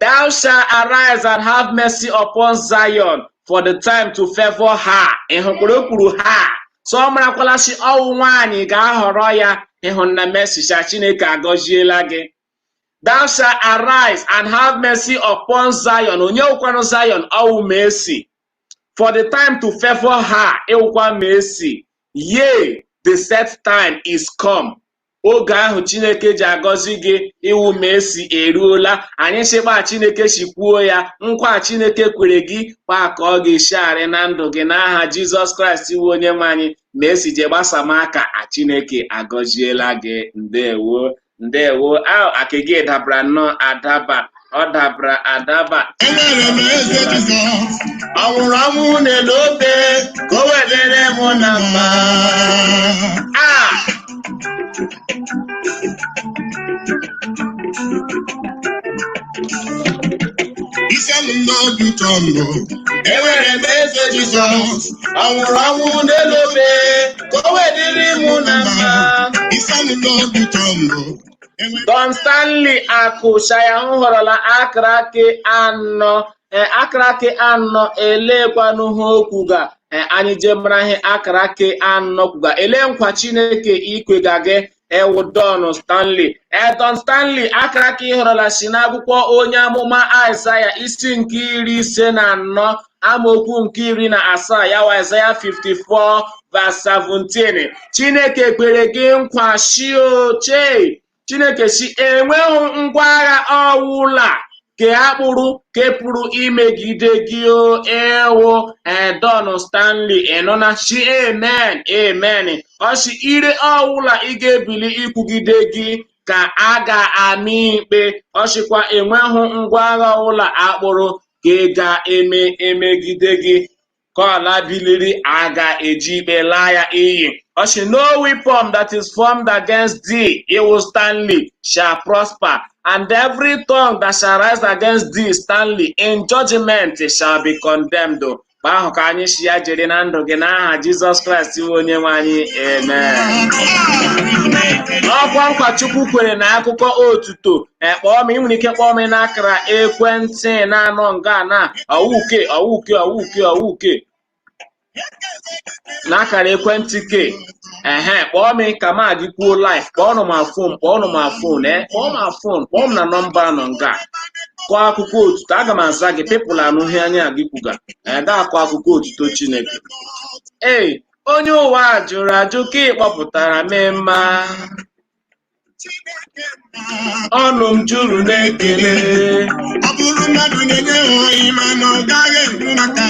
Thou shalt arise and have mercy upon Zion for the time to favor her. Ịhụkwara kwuru ha. So ọ marakwala si ọwụ nwaanyị ga-ahọrọ ya. Ịhụ na Mercy sha Chineke agọziela gị. Thou shalt arise and have mercy upon Zion. Onye wụkwanụ Zion ọwụ Mercy. For the time to favor her. Ịwụkwa Mercy. Yea, the set time is come. Oge ahụ Chineke ji agọzi gị iwu Mercy eruola. Anyị chekwa Chineke shikwuo ya. Nkwa Chineke kwere gị kwa ka ọ ga-eshigharị na ndụ gị n'aha Jizọs Kraịst iwu onye nwe anyị. Mercy je gbasa m aka Chineke agọziela gị. Ndewo ahụ aka gị dabara nnọọ adaba. Ọ dabara adaba. enwere m eze Jizọs Ọ nwụrụ ọnwụ n'elu obe ka o wedere m na mma. isi anụ n'obi ụtọ ndụ. Enwere m eze Jizọs, ọ nwụrụ ọnwụ n'elu obe ka o wedịrị m na mma. isi anụ n'obi ụtọ ndụ. Don Stanley Akụshaya họrọla akara aka 4. Akara aka 4 elekwanụ ha okwuga. Anyị je mara ihe akara aka 4 kwuga. Ele nkwa Chineke ikwega gị ewu Don Stanley. Don Stanley akara aka ịhọrọla si n'akwụkwọ onye amụma Aịzaya isi nke 54 amaokwu nke 17 ya wa Aịzaya 54 verse 17. Chineke kwere gị nkwa shi oche. Chineke si enweghị ngwa agha ọwụla ke pụrụ imegide gị ewo Don Stanley ịnụna shi amen. Ọ si ire ọwụla ị ga-ebili ikwugide gị ka a ga-amị ikpe. Ọ sịkwa enweghị ngwa agha ọwụla akpụrụ ka ga-emegide gị ka ọla biliri a ga-eji ikpe laa ya iyi. Ọ sị no weapon that is formed against thee, Ewo Stanley, shall prosper, and every tongue that shall rise against thee, Stanley, in judgment shall be condemned. Mgbe ahụ ka anyị si ya jere na ndụ gị n'aha Jizọs Kraịst onye nwe anyị amen. Ọkwa nkwa Chukwu kwere na akụkọ otuto. Kpọọ m, ị nwere ike kpọọ m n'akara ekwentị na-anọ nga na ọwụke n'akara ekwentị ke kpọọ m ka m gị kwuo live. Kpọọ m na nọmba nọ nga. Kọọ akụkọ otuto, aga m aza gị. Pepụl anụghị anya gị kwuga ga-akọ akụkọ otuto Chineke. Onye ụwa jụrụ ajụ ka ị kpọpụtara mee mma. Ọnụ m juru n'ekele. Ọ bụrụ mmadụ na-enye oyi mana ọ gaghị eru n'aka.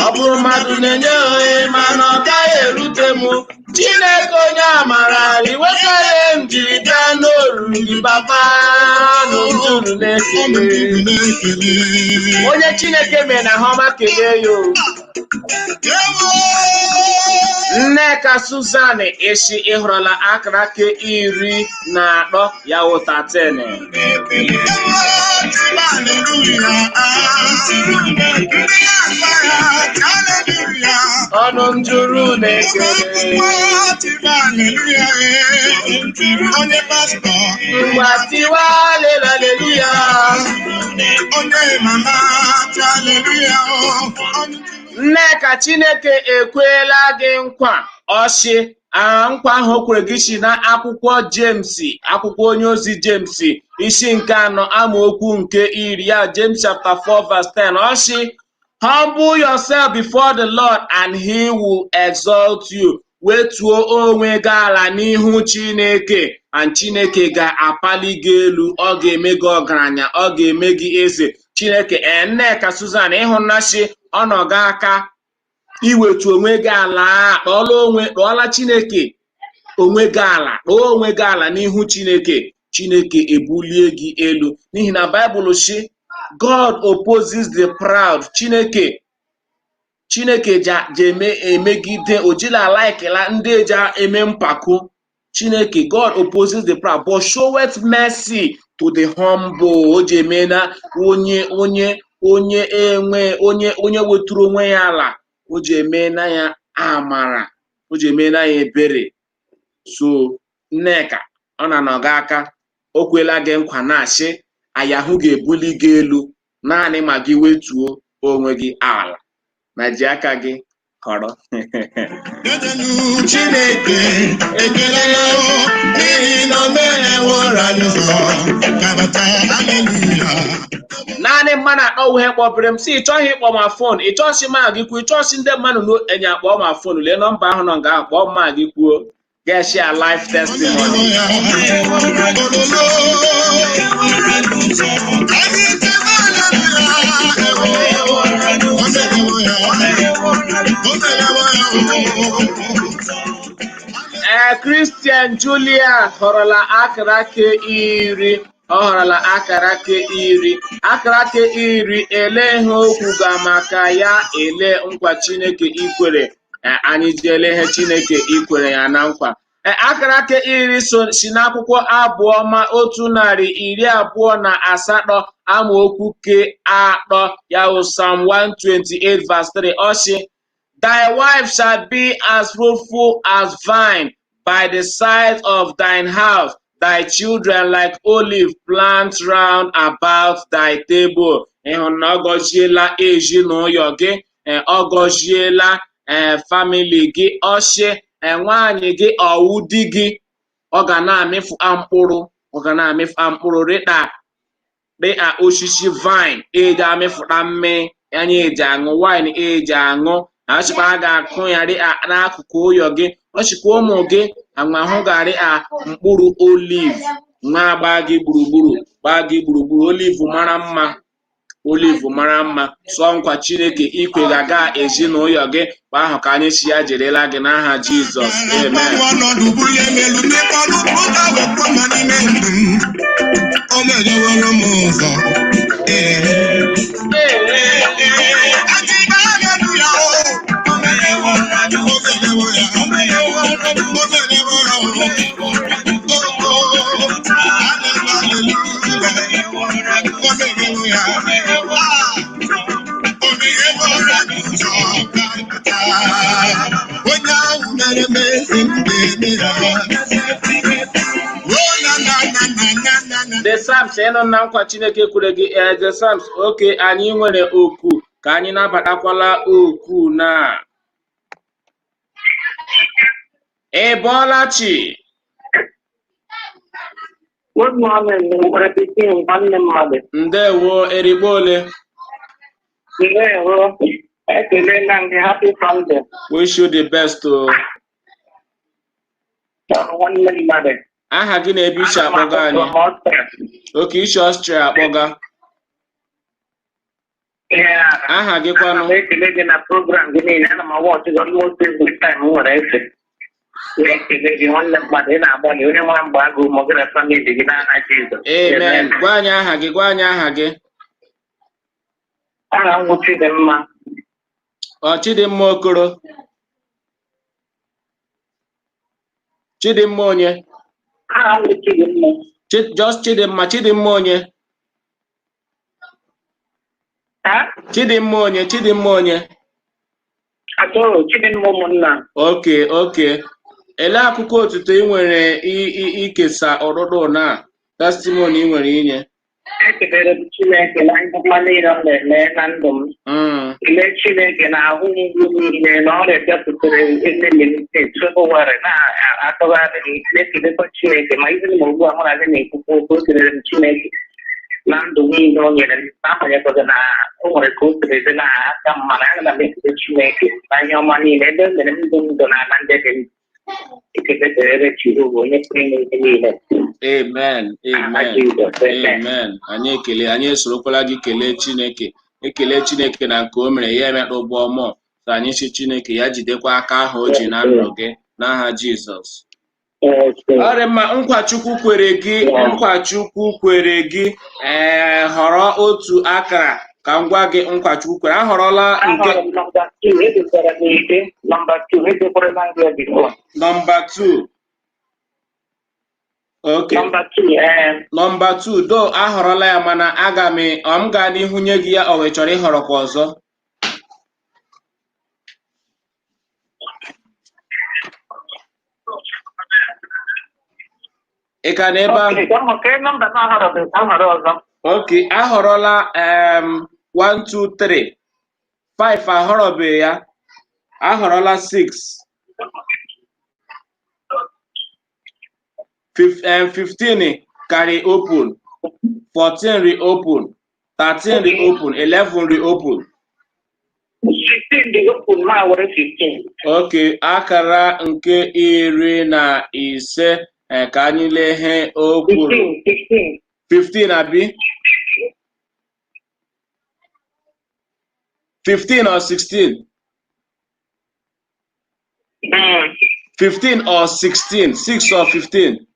Ọ bụrụ mmadụ na-enye oyi mana ọ gaghị erute m. Chineke onye amara iwekere m jiri bịa n'oru gị papa n'ụtụrụ na-ekele onye Chineke mere na ha ọma kelee ya o. Nneka Susan Eshi ịhụrụla akara aka 14 ya wụta 10. Ọnụ m juru na-ekele ngwa tiwa haleluya. Nneka Chineke ekweela gị nkwa ọchị nkwa ahụ o kwere gị si na akwụkwọ James, akwụkwọ onye ozi James isi nke 4 amaokwu nke 10 ya James chapter 4 verse 10 ọchị humble yourself before the Lord and he will exalt you. Wetuo onwe gị ala n'ihu Chineke and Chineke ga-apali gị elu, ọ ga-eme gị ọgaranya, ọ ga-eme gị eze. Chineke Nneka Susan ịhụnasị ọnọdụ aka iwetu onwe gị ala kpọọla Chineke onwe gị ala, kpọọ onwe gị ala n'ihu Chineke. Chineke ebulie gị elu n'ihi na Baịbụl si God opposes the proud. Chineke emegide ojila alaikela ndị eji eme mpako. Chineke God opposes the proud but showeth mercy to the humble. O ji eme na onye weturu onwe ya ala, o ji eme na ya amara, o ji eme na ya ebere. So Nneka ọ na-anọgị aka, o kwela gị nkwa na-asị ayahụ ga-ebuli gị elu naanị ma gị wetuo onwe gị ala na ji aka gị họrọ. Chineke ekele n'ihi na o meghewora n'ụzọ. Naanị mmadụ akpọwụ ihe kpọbere m si ị chọghị ịkpọ ma fon, ị chọọsị ma gị kwuo, ị chọọsị ndị mmadụ n'enye akpọ ma fon, lee nọmba ahụ nọ nga akpọ ma gị kwuo ga-share life testimony. Christian Julia họrọla akara aka 10. Ọ họrọla akara aka 10. Akara aka 10 ele ihe okwu ga maka ya, ele nkwa Chineke ikwere. Anyị ji ele ihe Chineke ikwere ya na nkwa. Akara aka 10 si n'akwụkwọ Abụ Ọma 128 amaokwu ke 3 ya Psalm 128 verse 3 ọ sị thy wife shall be as fruitful as vine by the side of thine house, thy children like olive plants round about thy table. Ịhụ na ọ gọziela ezinụlọ gị, ọ gọziela family gị, ọsị nwaanyị gị ọwụ di gị, ọ ga na-amịfụ mkpụrụ dịka osisi vine eji amịfụta mmiri anyị eji aṅụ wine eji aṅụ. Achịkwa a ga-akụ ya n'akụkụ ụyọ gị, ọchịkwa ụmụ gị ahụ garị mkpụrụ olive nwa gbaa gị gburugburu. Olive mara mma sọ nkwa Chineke ikwe ga ezinụlọ gị kwa ahụ ka anyị si ya jerela gị n'aha Jizọs, amen. The Psalms ịnụ na nkwa Chineke kwere gị. The Psalms oke anyị nwere oku ka anyị nabatakwala oku na Ebolachi. Good morning, nwanne mmadụ. Ndewo, erigbo ole? Ndewo, ekele na ndị happy Sunday. Wish you the best o. Nwanne mmadụ. Aha gị na ebe iche akpọga anyị? Oke iche Ọstrịa akpọga. Aha gị kwanụ? Ekele gị na program gị niile, ana m awọchị gị almost every time nwere efe. Amen. Gwa anyị aha gị, gwa anyị aha gị. Chidimma. Chidimma Okoro. Chidimma onye? Just Chidimma. Chidimma onye? Chidimma onye? Chidimma onye? Chidimma ụmụnna. Okay. Ele akụkọ otuto ị nwere ikesa ọrụrụ na testimony ị nwere inye? Ekele m Chineke na ndokwa niile m na-eme na ndụ m. Ile Chineke na-ahụ mgbu niile na ọrịa bịapụtara emelite Febụwarị na-atụgharị na-ekelekwa Chineke ma ihe m ugbu a mụ na gị na-ekwukwu okwu. O kelere m Chineke na ndụ niile o nyere m n'agbanyeghị na o nwere ka o siri na aka m, mana ana m ekele Chineke na ihe ọma niile ebe o mere m ndụ na ala ndị dị m. Ekele dịrị Jehova onye pụrụ ime ihe niile. Amen. Anyị esorokwala gị kelee Chineke, ekele Chineke na nke o mere ya emekpa ụgbọ mmụọ ka anyị si Chineke ya jidekwa aka ahụ o ji na ndụ gị n'aha Jizọs. Ọrịa mma, nkwachukwu kwere gị họrọ otu akara ka m gwa gị nkwachukwu kwere. Ahọrọla nke nọmba 2. Okay. Nọmba 2 do ahọrọla ya, mana m gaa n'ihu nye gị ya o wee chọrọ ịhọrọkwa ọzọ. Ị ka na ebe ahụ? Okay, ahọrọla 1 2 3 5 ahọrọbeghị ya. Ahọrọla 6 15 carry open, 14 reopen, 13 reopen, 11 reopen. 16 reopen ma were 15. Okay, akara nke 15 ka anyị lee o kwuru. 15 abi? 15 or 16? 15 or 16? 6 or 15?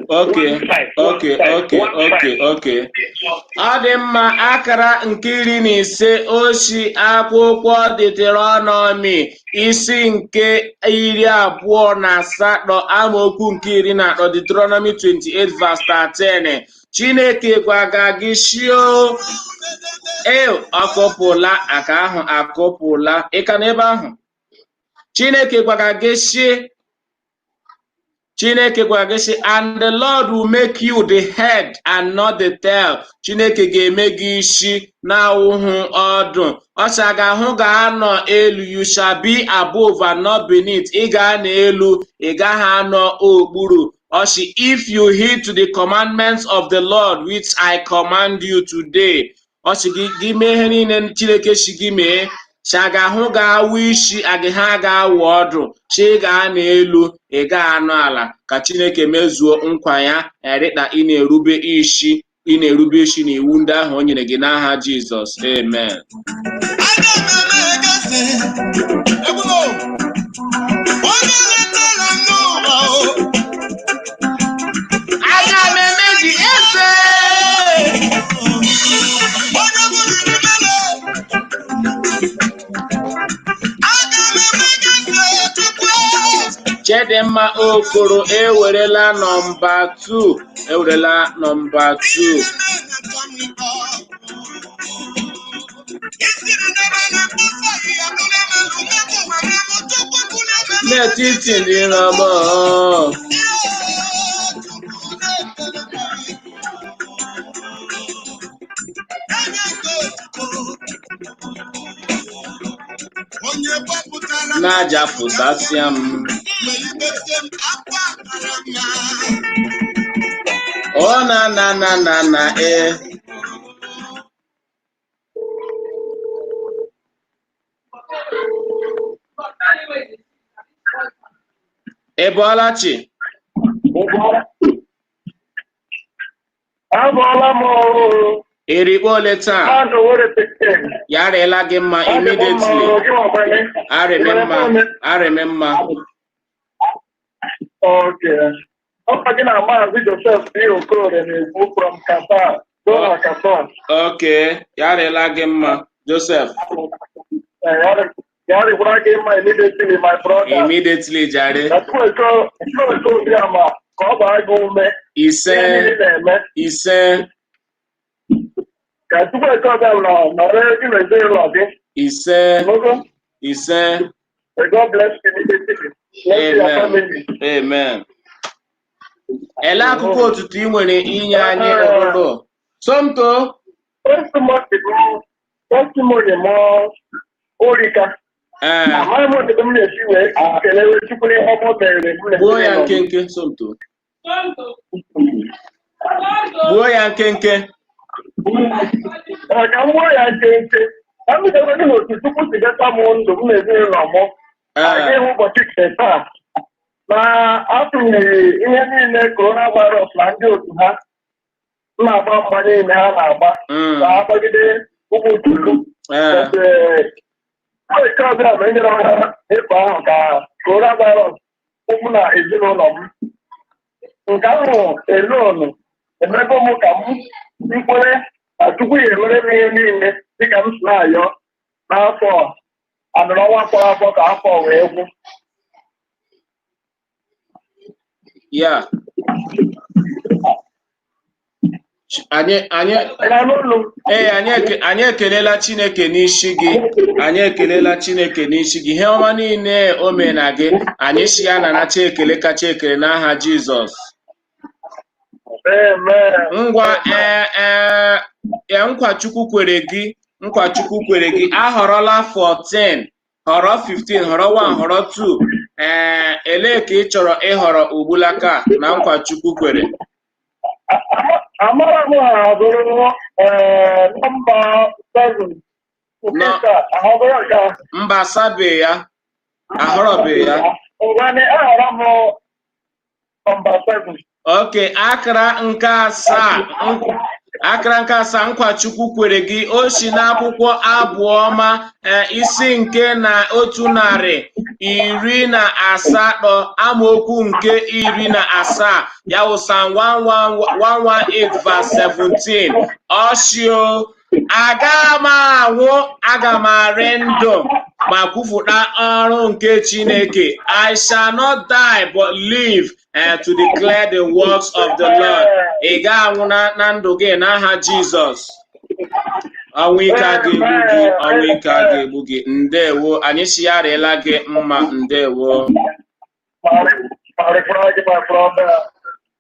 Okay. Ọ dị mma, akara nke 15 osi akwụkwọ Deuteronomy isi nke 28 amaokwu nke 14, Deuteronomy 28 verse 13. Chineke gwaga gị shio akọpụla aka ahụ akọpụla. Ị ka n'ebe ahụ? Chineke gwaga gị shi and the Lord will make you the head and not the tail. Chineke ga-eme gị isi na ahụhụ ọdụ. Ọ sị a ga-ahụ ga-anọ elu. You shall be above and not beneath. Ị ga-anọ elu, ị gaghị anọ okpuru. Ọ sị if you heed to the commandments of the Lord which I command you today. Ọ sị gị mee ihe niile Chineke si gị mee. Chi a ga-ahụ ga-awụ isi, ha ga-awụ ọdụ. Chi ga n'elu, ị ga-anọ ala. Ka Chineke mezuo nkwa ya erịkpa ị na-erube isi n'iwu ndị ahụ o nyere gị n'aha Jizọs. Amen. Aga m eme gị eze. Chidimma Okoro ewerela nọmba 2. N'etiti ndị nọmba n'aja pụtasịa m. Na ị bọọla chi? Abọọla m. Erikpo ole taa? yarela gị mma immediately. Arememma. Okay. I'm talking about Mazi Uchehara from Qatar. Okay, yarela gị mma, Joseph. Immediately, my brother. Immediately, Jare. That's why Ise. God bless you. Amen. Amen. Ele akụkọ otutu ị nwere inye anyị obodo. Somto. Testimony more Orika. Gbuo ya nkenke, Somto. Gbuo ya nkenke. Ka mgbuo ya nkenke. I'm going to put together someone to make it normal. I gave ụbọchị taa. Ma atụnyere ihe niile coronavirus na ndị otu ha na-agba mgba niile ha na-agba ka ha gbagide ụmụ Chukwu. Nke ọbịa bụ enyere ha ịkpa ahụ ka coronavirus ụmụ na ezinụlọ m. Nke ahụ elonu emego m ka m nkwere na Chukwu ya emere m ihe niile dịka m si na-ayọ n'afọ anụrụ ọnwa fọrọ afọ ka afọ wee gwụ. Ya. Anyị ekelela Chineke n'isi gị. Anyị ekelela Chineke n'isi gị. Ihe ọma niile o mee na gị, anyị si ya na-anacha ekele kacha ekele n'aha Jizọs. Ngwa nkwa Chukwu kwere gị ahọrọla 14, họrọ 15, họrọ 1, họrọ 2. Elee ka ị chọrọ ịhọrọ ugbulaka na nkwa Chukwu kwere? Amara m abụrụ nọmba 7. Mba asabe ya, ahọrọbe ya. Ahọrọ m nọmba 7. Okay, akara nke asaa nkwa Chukwu kwere gị o si n'akwụkwọ Abụ Ọma isi nke na 118 amaokwu nke 17 ya wụ Psalm 118 verse 17. Ọsio aga m anwụ, aga m arị ndụ ma kwupụta ọrụ nke Chineke. I shall not die but live to declare the works of the Lord. Ị ga-anwụ na ndụ gị n'aha Jizọs. Ọnwụ ike a ga-egbu gị. Ndewo, anyị chigharịala gị mma. Ndewo.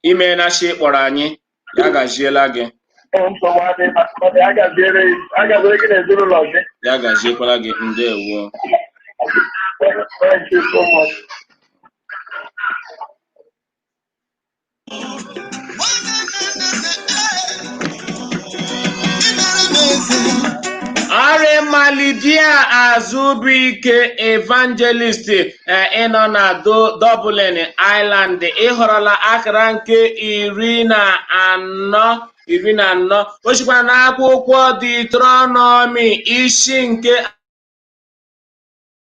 Ime na chi kpọrọ anyị, ya gaziela gị. Ya gaziekwala gị. Ndewo. Thank you so much. Malidia Azubike Evangelist ịnọ na Dublin Ireland, ịhọrọla akara nke 14. O sikwa n'akwụkwọ Deuteronomy isi nke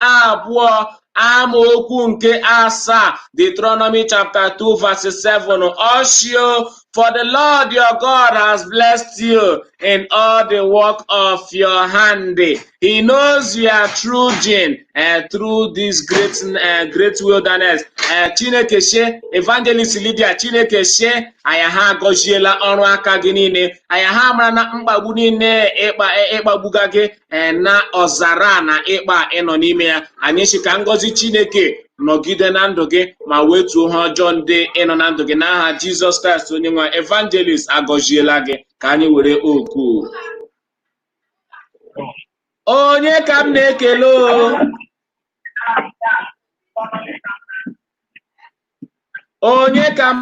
2 amaokwu nke 7. Deuteronomy chapter 2 verse 7. Osho, for the Lord your God has blessed you in all the work of your hand. He knows your trudging through this great wilderness. Chineke she, Evangelist Lydia, Chineke she, anya ha agọziela ọrụ aka gị niile. Anya ha mara na mkpagbu niile ịkpagbuga gị na ọzara na ịkpa ịnọ n'ime ya. Anyị si ka ngọzi Chineke nọgide na ndụ gị ma wetuo ha ọjọọ ndị ịnọ na ndụ gị n'aha Jizọs Kraịst onye nwe. Evangelist agọziela gị. Ka anyị were oku. Onye ka m na-ekele o? Onye ka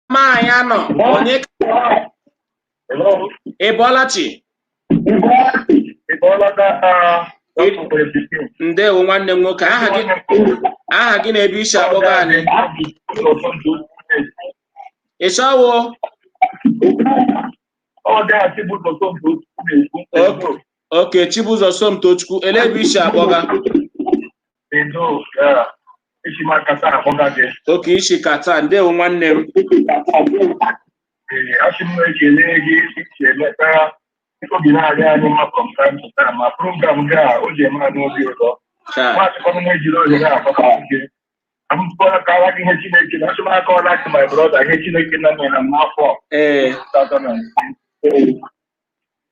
mmanya nọ? Onye ka Ịbọlachi? Ndewo nwanne m nwoke. Aha gị na-ebe isi akpọga anyị? Ịsawo? Okay, Chibuzo Somtochukwu. Elebishi akpọga. Okay, ishi kata. Ndewo nwanne m. Asị m ekele gị eletara obi na-arịa anyị mma from time to time ma program gị a o ji eme anyị obi ụtọ. Maazịkwanụ na-ejiri ohere agbakọ gị. Amụkọrọ ka ara gị ihe Chineke na asụmaka ọla gị my brother ihe Chineke na mere na n'afọ.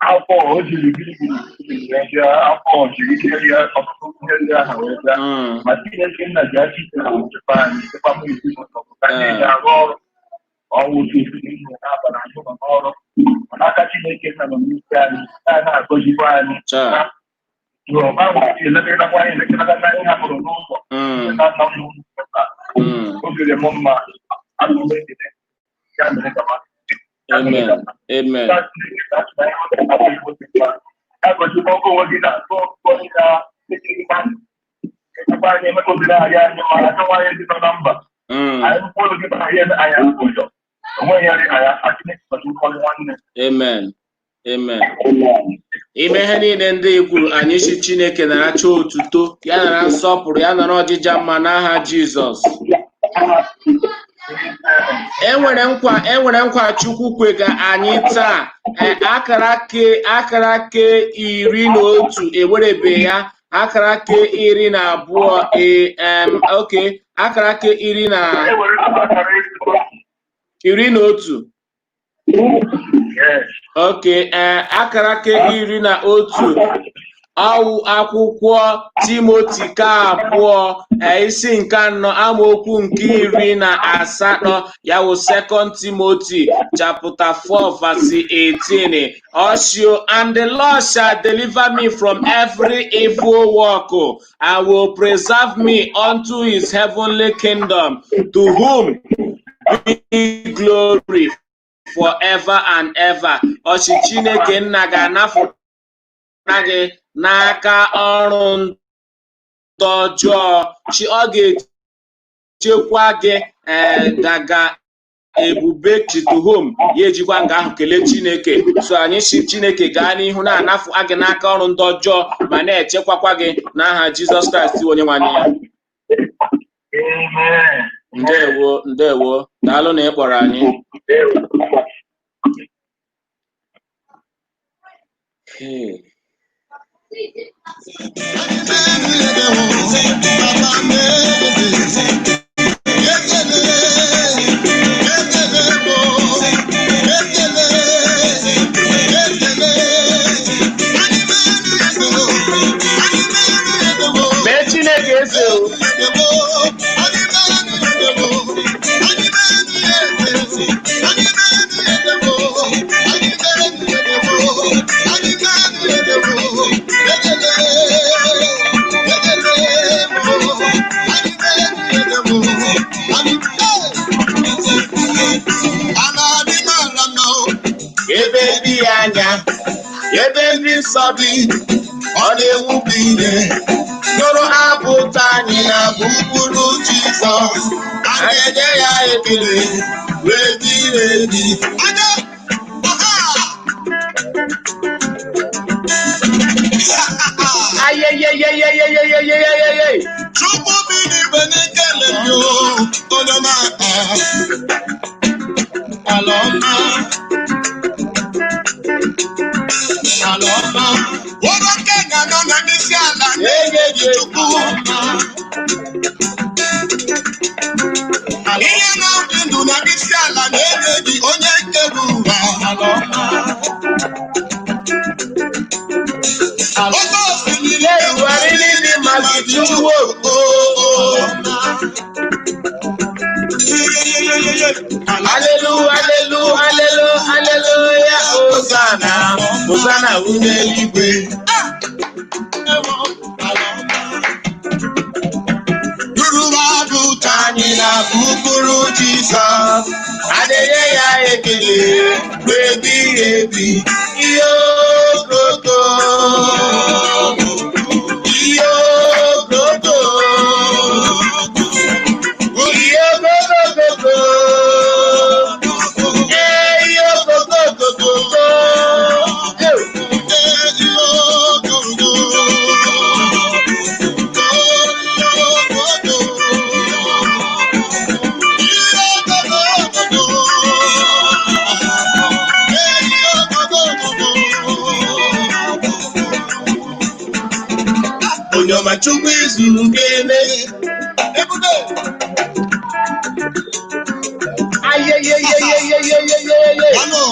Afọ o jiri bilibili afọ jiri ike ya ọtụtụ ihe ndị ahụ wee bịa. Ma Chineke nna ji achị ite na nchekwa anyị nchekwa m ezinụlọ ka anyị ga-arụ ọrụ. Ọnwụ otu ihe na-abara anyị ọrụ aka Chineke nna nọ n'isi anyị na-agọzikwa anyị eletakwa anyị na-ekelata anyị hapụrụ n'ụzọ ogere m mma agụmegide ya mere gaba agọzikwa ọkụ onwe gị na-atụ ekekwa anyị emeka obere ahịa anyị mara achọnwa anyị dị nọ na mba anyị mkpụrụ gị bara ihe anya ụjọ. Amen. Amen. Ime ihe niile ndị kwuru anyị si Chineke naracha otuto ya nara nsọpụrụ ya nara ọjịja mma n'aha Jizọs. Enwere nkwa Chukwu kwega anyị taa akara ke 11 ewerebe ya akara ke 12 okay akara ke 11 okay akara ke 11 awụ akwụkwọ Timoti ka 2 isi nke 4 amaokwu nke 18 ya wụ 2 Timothy chapter 4 verse 18 also and the Lord shall deliver me from every evil work and will preserve me unto his heavenly kingdom to whom be glory forever and ever. Ọchị Chineke nna ga-anapụ gị n'aka ọrụ ndị ọjọọ ọ ga-echekwa gị daga ebube chituhom ya ejikwa nga ahụ kelee Chineke. So anyị si Chineke gaa n'ihu na-anapụ gị n'aka ọrụ ndị ọjọọ ma na-echekwakwa gị n'aha Jizọs Kraịst onye nwe anyị ya. Ndewo daalụ na ị kpọrọ anyị. Mee Chineke eze o. Ebe dị anya ebe ndị nsọ bi ọ na-ewubi ihe nụrụ abụ ụtọ anyị na gburugburu Jizọs a ga-enye ya ekele wee dị edi Chukwu bi n'igwe na-ekele yo onoma ala ọma ụlọ Kenya nọ na n'isi ala na-enye gị Chukwu ihe na-adị ndụ na n'isi ala na-enye gị onye nke bụ ụwa oke osimiri na-ewugharị ndị mmadụ Chukwu Hallelujah, Hosanna n'eluigwe. Ruru abụ ụtọ anyị na gburugburu Jizọs, adịghị ya ekele ebighị ebi. Ihe ogogo Chukwu izuru gene. Ebube. Hello.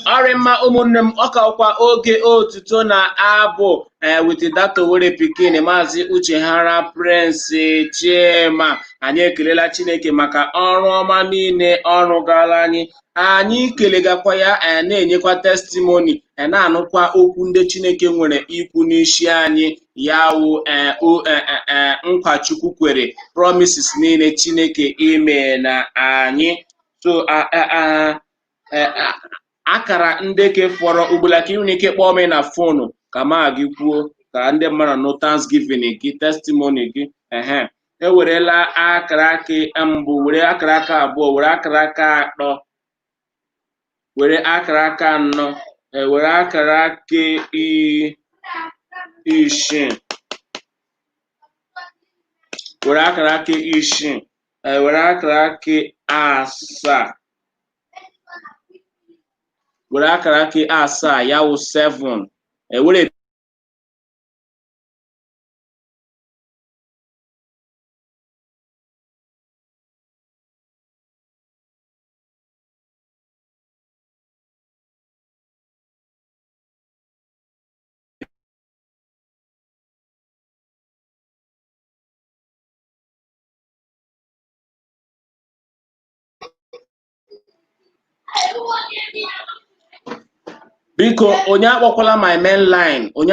Arịmma ụmụnne m ọkakwa oge otito na abụ with that Owerri pikin Mazi Uchehara Prince Chima. Anyị ekelela Chineke maka ọrụ ọma niile ọ rụgara anyị. Anyị kelegakwa ya na-enyekwa testimony na-anụkwa okwu ndị Chineke nwere ikwu n'isi anyị ya wụ nkwa Chukwu kwere, promises niile Chineke ime na anyị. So akara ndị ke fọrọ ugbula ka ị nwere ike kpọọ m na fonu ka ma gị kwuo ka ndị mmadụ nụ Thanksgiving gị, testimony gị. Ewerela akara aka mbụ, were akara aka abụọ, were akara aka atọ, were akara aka anọ, were akara aka isii, were akara aka isii, were akara aka asaa, were akara aka asaa ya wụ 7, were biko onye akpọkwala my main line, ọ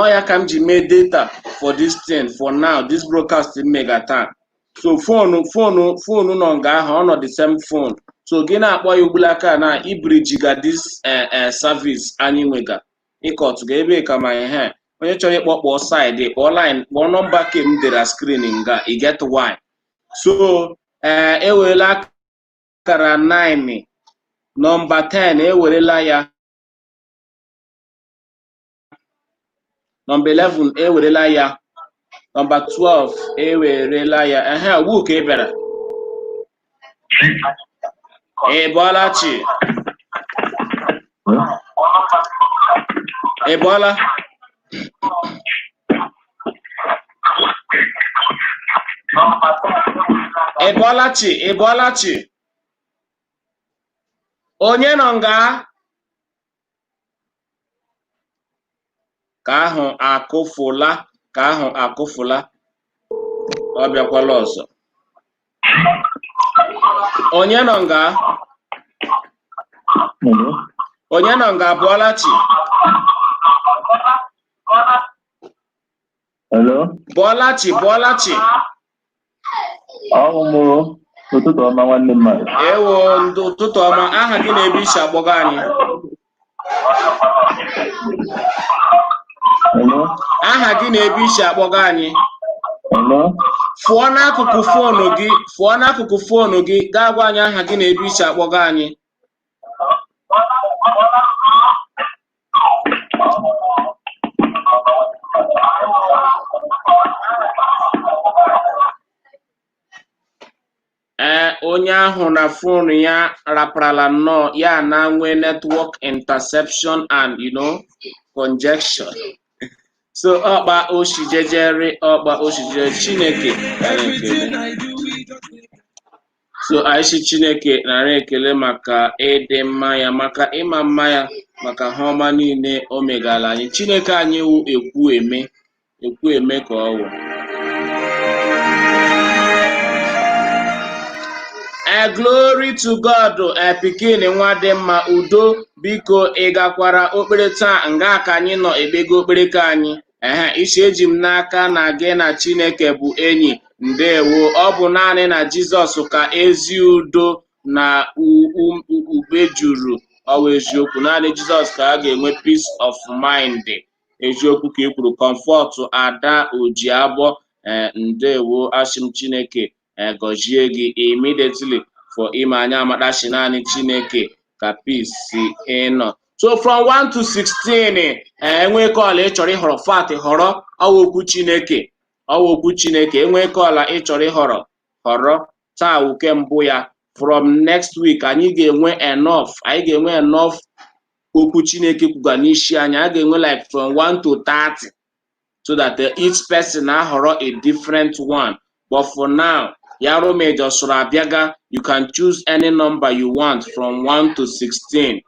ya ka m ji mee data for this thing for now, this broadcast mega taa. So phone nọ nga ahụ, ọ nọ the same phone. So gị na-akpọ ya ugbula aka na ibrijiga this service anyị nwega ịkọtụ ga ebe ka ma ihe onye chọrọ ịkpọkpọ side kpọọ line, kpọọ nọmba ke m dere screen nga i get why. So ewerela akara 9, nọmba 10 ewerela ya, nọmba 11 ewerela ya, nọmba 12 ewerela ya. Ugbu ka ị bịara. Ị bọọla chi? Ị bọọla? Ị bọọla chi? Ị bọọla chi? Onye nọ nga? Ka ahụ akụfụla, ka ahụ akụfụla, ọ bịakwala ọzọ. Onye nọ nga? Onye nọ nga bọọla chi? Hello? Bọọla chi, bọọla chi. Ụtụtụ ọma nwanne mmadụ. Ewo, ndị ụtụtụ ọma. Aha gị na-ebe isi akpọga anyị? Aha gị na-ebe isi akpọga anyị? Fụọ n'akụkụ foonu gị, gaa gwa anyị aha gị na-ebe isi akpọga anyị. Onye ahụ na foonu ya raparala nnọọ, ya na nwee network interception and congestion. So ọkpa oshijejere Chineke nara ekele. So Aishi Chineke nara ekele maka ịdị mma ya, maka ịma mma ya, maka ha ọma niile o megala anyị. Chineke anyị wụ ekwu eme ka ọ wụ. Glory to God. Pikin nwa dị mma, udo, biko ị gakwara okpere taa? Nga ka anyị nọ ekpego okpere ka anyị. Isi eji m n'aka na gị na Chineke bụ enyi. Ndewo. Ọ bụ naanị na Jizọs ka ezi udo na ube juru. Ọ bụ eziokwu, naanị Jizọs ka a ga-enwe peace of mind. Eziokwu ka ị kwuru. Comfort Ada Ojiabọ. Ndewo. Ashim Chineke gọzie gị immediately for ime anya amadashi naanị Chineke ka peace si ịnọ. So from 1 to 16 enwe kọla ị chọrọ ịhọrọ fat họrọ okwu Chineke enwe kọla ị chọrọ ịhọrọ họrọ taa uke mbụ ya from next week anyị ga-enwe enough okwu Chineke kwuga n'isi anyị. A ga-enwe like from 1 to 30 so that each person ahọrọ a different one. But for now, Yaro Major Surabiaga, you can choose any number you want from 1 to 16.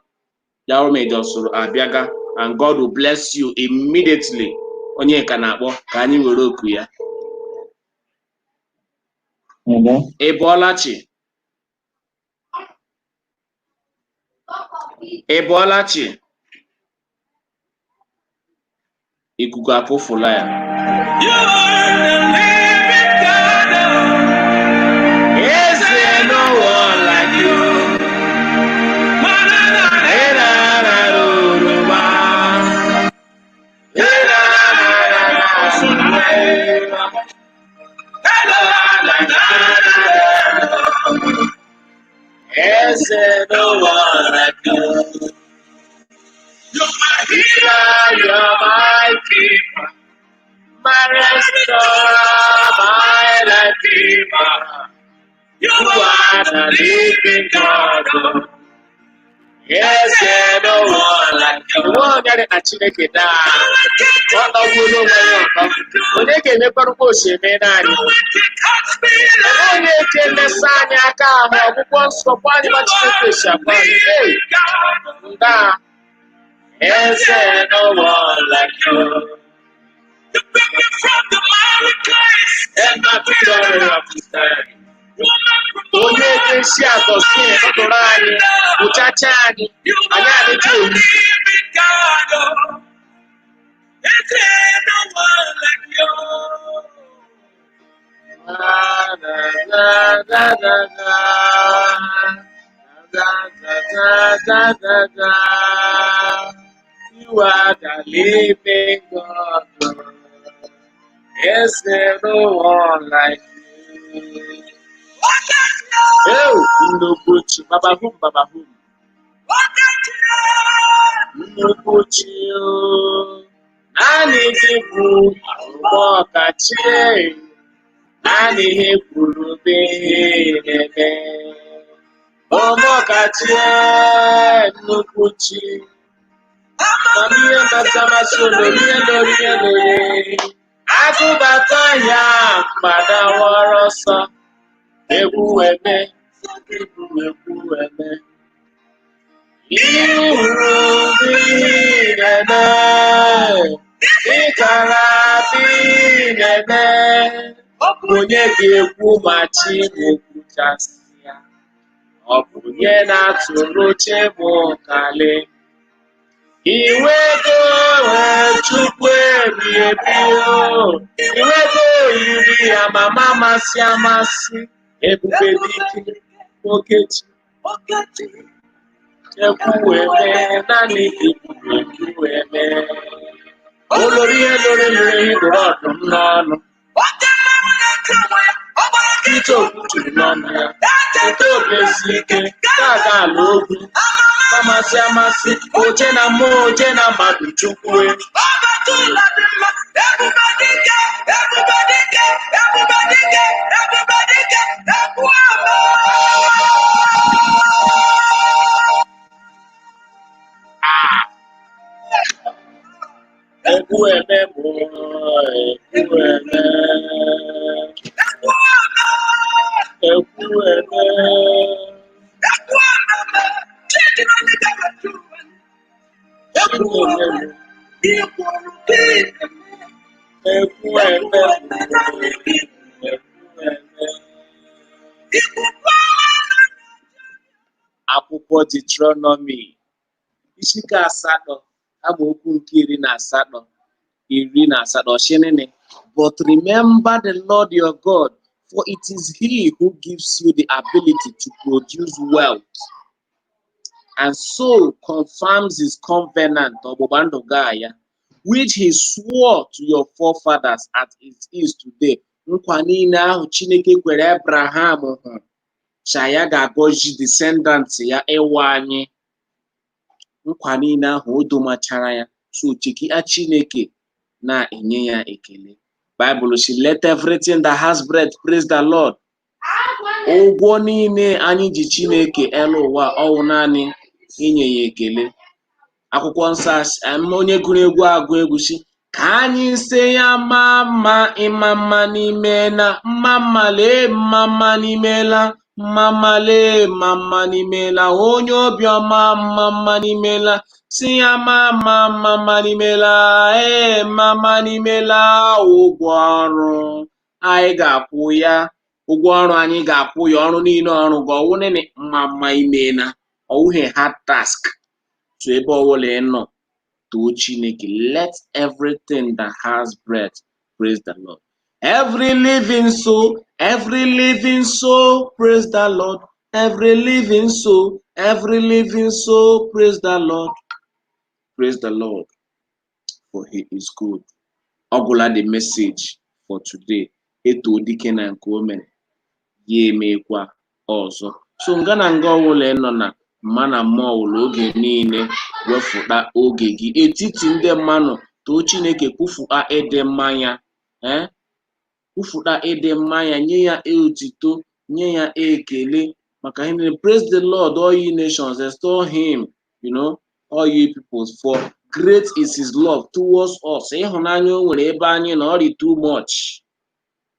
Yaro Major Surabiaga, and God will bless you immediately. Onye kanakpo ka anyị were oku ya. Ebolachi. Ikuku apụfụla ya. You are the living God. Is there no one like you? Is there no one like you? You're my healer, You're my keeper, my restorer, my redeemer. you You are the living God. Yes, there no one like you. One that is Chineke daa. Ọ tọgburu onwe ya ọtọ. Onye ga-emekwarụ ka osimiri naanị. Onye eke mmesa anyị aka ahụ ọgwụgwọ nsogbu anyị ma Chineke si agwa anyị. Ndaa. Yes, there no one like you. You bring me from the miry clay. And my victory of the stand. Onye eke si agọzi ọdụrụ anyị. Ụchacha anyị. Anyị adịghị oyi. Living God. Is there no one like you? You are the living God. Is there no one like you? Oh, Nnobuchi, Babahum. Nnobuchi, naanị gị bụ ọkachie. Naanị ihe kwuru bụ ihe na-eme. Ọmọkachie Nnobuchi. Amamihe matamasị olorihe lorihe. Agụbata ya mgbadawara ọsọ. Egwu eme. Ihuru binene, ịkara binene. Onye ga-ekwu ma chi na-ekwuchasị ya. Ọ bụ onye na-atụrụ chebụ nkali. Iwego Chukwu ebi o. Iwego yiri ya mama amasị. Ebube dike Okechi. Ekwu eme naanị ekwu eme. Olori ihe lori hibụrụ ọdụm n'ọnụ. Ite okwu juru n'ọnụ ya. Ite obesi ike ga-aga ala ogwu. Amasị oje na mmụọ oje na mmadụ Chukwu. Ekwu eme bụ ekwu eme. Akwụkwọ Deuteronomy isi nke 8 amaokwu nke 18 shinini. But remember the Lord your God, for it is He who gives you the ability to produce wealth, and so confirms His covenant ọgbụgba Gaia, which He swore to your forefathers as it is today. Nkwa niile ahụ Chineke kwere Abraham hụ ya ga-agọzi descendants ya ịwa anyị. Nkwa niile ahụ o domachara ya, so chekia Chineke na-enye ya ekele. Bible says, let everything that has breath praise the Lord. ụgwọ niile anyị ji Chineke elu ụwa ọwụ naanị inye ya ekele. Akwụkwọ nsọ onye gụrụ egwu agụ egwu si ka anyị se ya maa mma ịma mma n'ime na mma mma lee mma mma n'imela mma mma lee mma mma n'imela onye obiọma mma mma n'imela si ya maa mma mma mma n'imela mma mma n'imela ụgwọ ọrụ anyị ga-akwụ ya. Ụgwọ ọrụ anyị ga-akwụ ya ọrụ niile ọrụ gị ọwụ nene mma mma imena ọwụghị hard task. So ebe ọbụla ị nọ too Chineke. Let everything that has breath praise the Lord. Every living soul praise the Lord. Every living soul praise the Lord. Praise the Lord, for he is good. Ọgwụla the message for today. Eto dike na nke o mere ya emekwa ọzọ. So nga na nga ọbụla ị nọ na mma na mmụọ wụrụ oge niile wefụta oge gị etiti ndị mmanụ too Chineke kwufuta ịdị mma ya, kwufuta ịdị mma ya, nye ya otito, nye ya ekele maka ihe niile. Praise the Lord, all ye nations, extol him, all ye peoples, for great is his love towards us. Ịhụnanya o nwere ebe anyị na ọrị too much,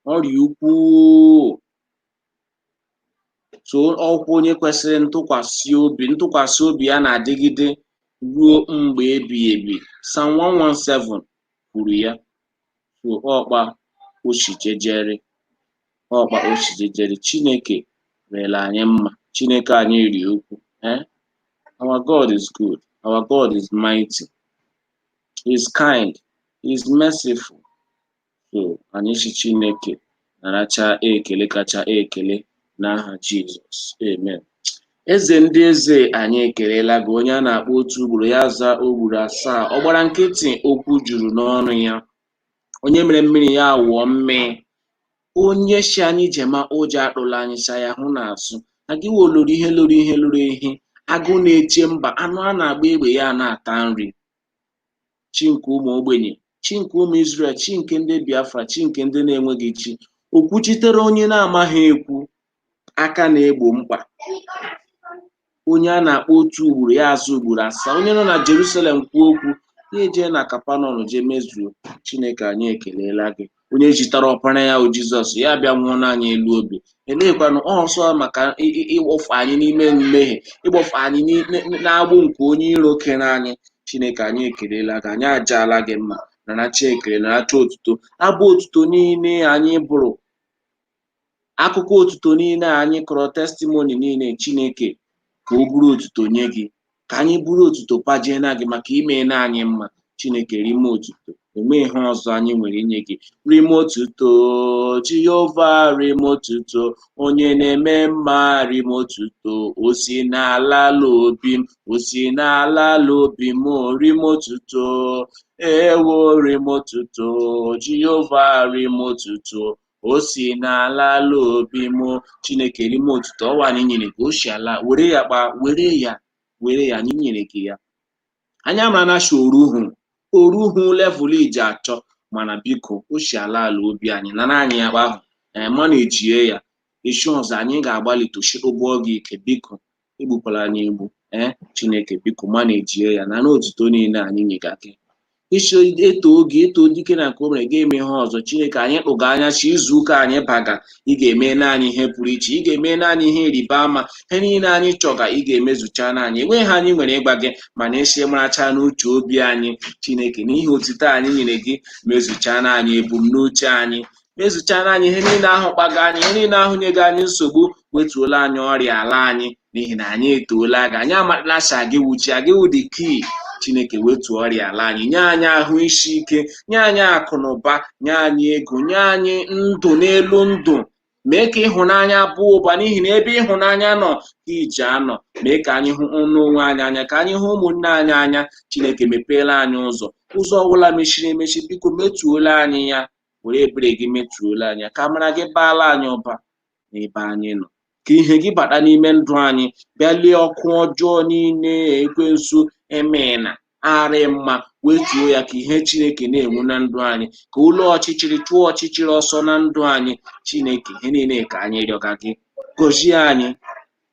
ọrị ukwuu. So ọkwa onye kwesịrị ntụkwasị obi ya na-adịgide ruo mgbe ebighị ebi. Psalm 117 kwuru ya. So ọkpa ochijejere Chineke rere anyị mma, Chineke anyị ri okwu. Our God is good, our God is mighty, he is kind, he is merciful. So anyị si Chineke naracha ekele kacha ekele n'aha Jizọs, amen. Eze ndị eze anyị ekelela gị, onye a na-akpọ otu ugboro ya zaa ugboro asaa, ọ gbara nkịtị okwu juru n'ọnụ ya, onye mere mmiri ya wụọ mmiri, onye si anyị jema ụjọ akpụla anyị sa ya hụ n'azụ, agịwo lụrụ ihe agụ na-eche mba, anụ a na-agba egbe ya na-ata nri. Chi nke ụmụ ogbenye, chi nke ụmụ Israel, chi nke ndị Biafra, chi nke ndị na-enweghị chi, okwuchitere onye na-amaghị ekwu, aka na-egbo mkpa, onye a na-akpọ otu ugboro ya azụ ugboro asaa, onye nọ na Jerusalem kwuo okwu ya eje na Kapanọm jee mezuo. Chineke anyị ekelela gị, onye jitara ọpara ya o Jizọs ya bịa nwụọ n'anya elu obi. Elekwanụ ọsọ maka ịkpọfu anyị n'ime mmehie, ịkpọfu anyị n'agbụ nke onye iro kere anyị. Chineke anyị ekelela gị, anyị ajaala gị mma, naracha ekele, naracha otuto. Abụ otuto niile anyị bụrụ, akụkọ otuto niile anyị kọrọ, testimoni niile, Chineke ka o buru otuto nye gị, ka anyị buru otuto pajee na gị maka ime na anyị mma. Chineke rime otuto, enwe ihe ọzọ anyị nwere inye gị. Rime otuto Jehova, rime otuto onye na-eme mma, rime otuto o si n'ala obi m, o si n'ala obi m, rime otuto ewo, rime otuto Jehova, rime otuto o si n'ala obi m. Chineke rime otuto ọwa anyị nyere gị, o si ala, were ya anyị nyere gị ya. Anyị amara na shi oruhu level iji achọ, mana biko o si ala obi anyị na anyị ya ahụ mana ejie ya echi ọzọ anyị ga-agbalị toshikpụbụọ gị ike. Biko egbukwala anyị egbu, Chineke biko mana ejie ya na otuto niile anyị nyega gị. Isi eto dike na nke o mere ga-eme ihe ọzọ. Chineke anyị kpụga anya chi izu ụka anyị baga, ị ga-eme naanị ihe pụrụ iche, ị ga-eme naanị ihe ịrịba ama, ihe niile anyị chọga ị ga-emezucha n'anyị. Enweghị ha anyị nwere ịgba gị, mana esi maracha n'uche obi anyị. Chineke n'ihi otito anyị nyere gị, mezucha n'anyị ebumnuche anyị, mezucha n'anyị ihe niile ahụ kpaga anyị, ihe niile ahụ nye gị anyị nsogbu, wetuola anyị ọrịa ala anyị, n'ihi na anyị etoola gị. Anyị amatalacha gị wuchi agịwụ dị kii. Chineke wetuo ọrịa ala anyị, nye anyị ahụ isi ike, nye anyị akụ na ụba, nye anyị ego, nye anyị ndụ n'elu ndụ. Mee ka ịhụnanya bụọ ụba, n'ihi na ebe ịhụnanya nọ ka ije anọ. Mee ka anyị hụ n'onwe anyị anya, ka anyị hụ ụmụnne anyị anya. Chineke mepeela anyị ụzọ ọbụla mechiri emechi, biko metuola anyị ya, were ebere gị metuola anyị ya, ka amara gị baala anyị ụba n'ebe anyị nọ. Ka ihe gị bata n'ime ndụ anyị, bịa lie ọkụ ọjọọ niile ekwensu emena arị mma, wetuo ya, ka ihe Chineke na-enwu na ndụ anyị, ka ụlọ ọchịchịrị chụọ ọchịchịrị ọsọ na ndụ anyị. Chineke ihe niile ka anyị rịọga gị gọzie anyị,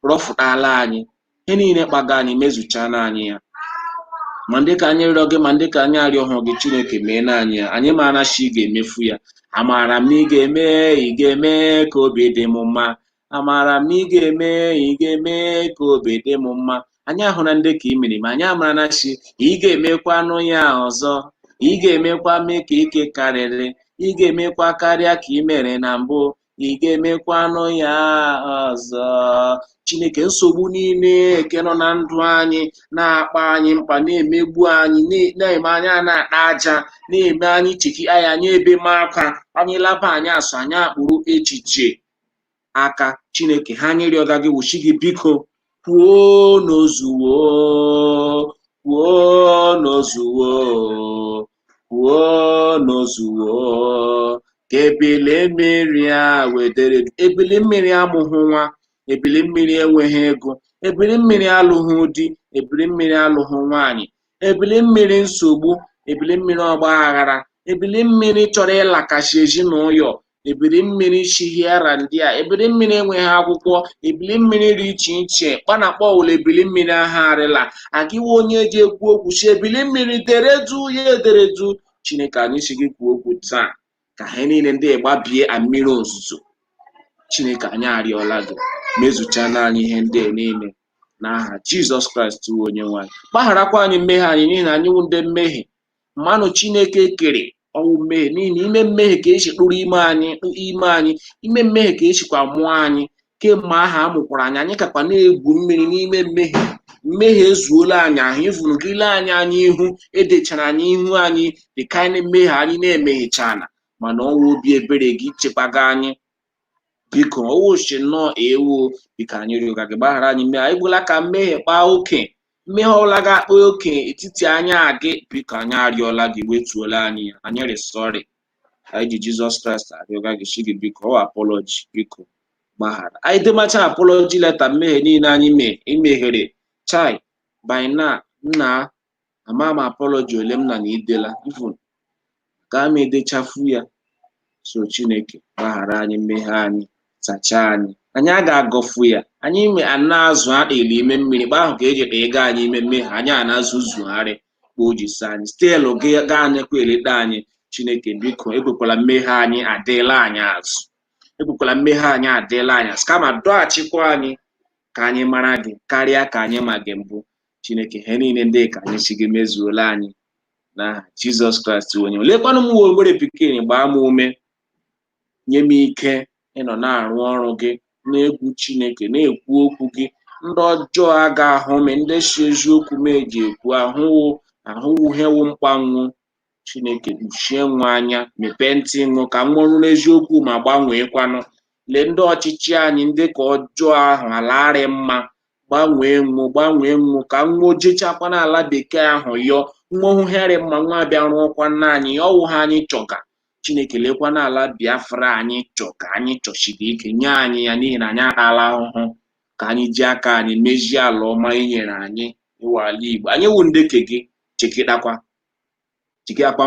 rọfụtala anyị, ihe niile kpaga anyị mezuchana anyị ya. Ma ndị ka anyị rịọ gị, ma ndị ka anyị arịọghọ gị, Chineke mee na anyị ya. Anyị maara na ị ga-emefu ya. Amaara m na ị ga-eme ka obi dị m mma. Amaara m na ị ga-eme ka obi dị m mma. Anyị ahụ na ndị ka ị mere, ma anyị amara na ị ga-emekwanụ ya ọzọ. Ị ga-emekwa mee ka ike karịrị. Ị ga-emekwa karịa ka ị mere na mbụ. Ị ga-emekwanụ ya ọzọ. Chineke, nsogbu niile nke nọ na ndụ anyị na-akpa anyị mkpa, na-emegbu anyị, na-eme anyị na-akpa aja, na-eme anyị chiki anya, anyị ebe ma akwa, anyị laba anyị asụ, anyị akpụrụ echiche aka. Chineke, ha anyị rịọga gị wuchi gị, biko kwuo n'ozuwo, kwuo n'ozuwo, kwuo n'ozuwo, ka ebili mmiri a wedere, ebili mmiri amụghị nwa, ebili mmiri enweghị ego, ebili mmiri alụghị di, ebili mmiri alụghị nwaanyị, ebili mmiri nsogbu, ebili mmiri ọgba aghara, ebili mmiri chọrọ ịlakachi ezinụlọ, ebili mmiri shihiara ndị a, ebili mmiri enweghị akwụkwọ, ebili mmiri dị iche iche kpanakpọwụla ebili mmiri ahụ arịla. Agịwa onye ji ekwu okwu si ebili mmiri deredu ya ederedu. Chineke, anyị si gị kwuo okwu taa ka ha niile ndị gbabie a mmiri ozuzo. Chineke, anyị arịọla gị, mezuchana anyị ihe ndị niile n'aha Jizọs Kraịst onye nwanyị. Gbagharakwa anyị mmehie anyị, n'ihi na anyị wụ ndị mmehie. Mmanụ Chineke kere ọwụ mmehie, n'ihi na ime mmehie ka esi kpụrụ ime anyị, ime mmehie ka esikwa mụọ anyị. Kemgbe aha a mụkwara anyị, anyị kakwa na-egwu mmiri n'ime mmehie. Mmehie ezuola anyị ahụ, ivurugile anyị ihu, edechara anyị ihu anyị dịka anyị mmehie anyị na-emeghechana. Mana ọnwụ obi ebere gị chekwaga anyị. Biko ọwụchi nnọọ ewu, biko anyị rịọga gị gbaghara anyị mmehie. Anyị gwela ka mmehie kpaa oke, mmehie ọbụla ga-akpa oke etiti anya gị, biko anyị arịọla gị, wetuola anyị ya. Anyị rịsọrị, anyị ji Jizọs Kraịst arịọga gị, chi gị biko ọ apọlọji, biko gbaghara anyị. Demacha apọlọji leta mmehie niile anyị imeghere chai by na nna ama m apọlọji ole m na idela ifun ka m edechafu ya. So Chineke, gbaghara anyị mmehie anyị, sachaa anyị, anyị a ga-agọfu ya. Anyị na-azụ akpịrị ime mmiri, mgbe ahụ ka eji kpa ego anyị ime mmehie, anyị a na-azụ zugharị kpa o ji sa anyị stelu gị gaa anyakwa eleta anyị. Chineke, biko ekwekwala mmehie anyị adịla anyị azụ, ekwekwala mmehie anyị adịla anyị azụ, kama dọghachikwa anyị ka anyị mara gị karịa ka anyị ma gị mbụ. Chineke, ihe niile ndị ka anyị si gị mezuola anyị n'aha Jizọs Kraịst onye. Lekwanụ m nwa ogbere pikin, gbaa m ume, nye m ike ịnọ na-arụ ọrụ gị, na-egwu Chineke, na-ekwu okwu gị. Ndị ọjọọ a ga-ahụ m, ndị si eziokwu m eji ekwu ahụwuhewu mkpanwu. Chineke, kpuchie nwa anya, mepee ntị ṅụ ka m nwụrụ n'eziokwu ma gbanweekwanụ. Lee ndị ọchịchị anyị ndị ka ọjọọ ahụ alarị mma, gbanwee nwụ ka nwa ojechakwa n'ala bekee ahụ yọọ nwa ohuhere mma, nwa bịa rụọkwa nna anyị ọwụ ha anyị chọga. Chineke, lekwa n'ala Biafra anyị chọga, anyị chọchiri ike, nye anyị ya, n'ihi na anyị akpala ahụhụ. Ka anyị ji aka anyị mezie ala ọma inyere anyị iwe ala Igbo. Anyị wụ ndị ke gị, chekidakwa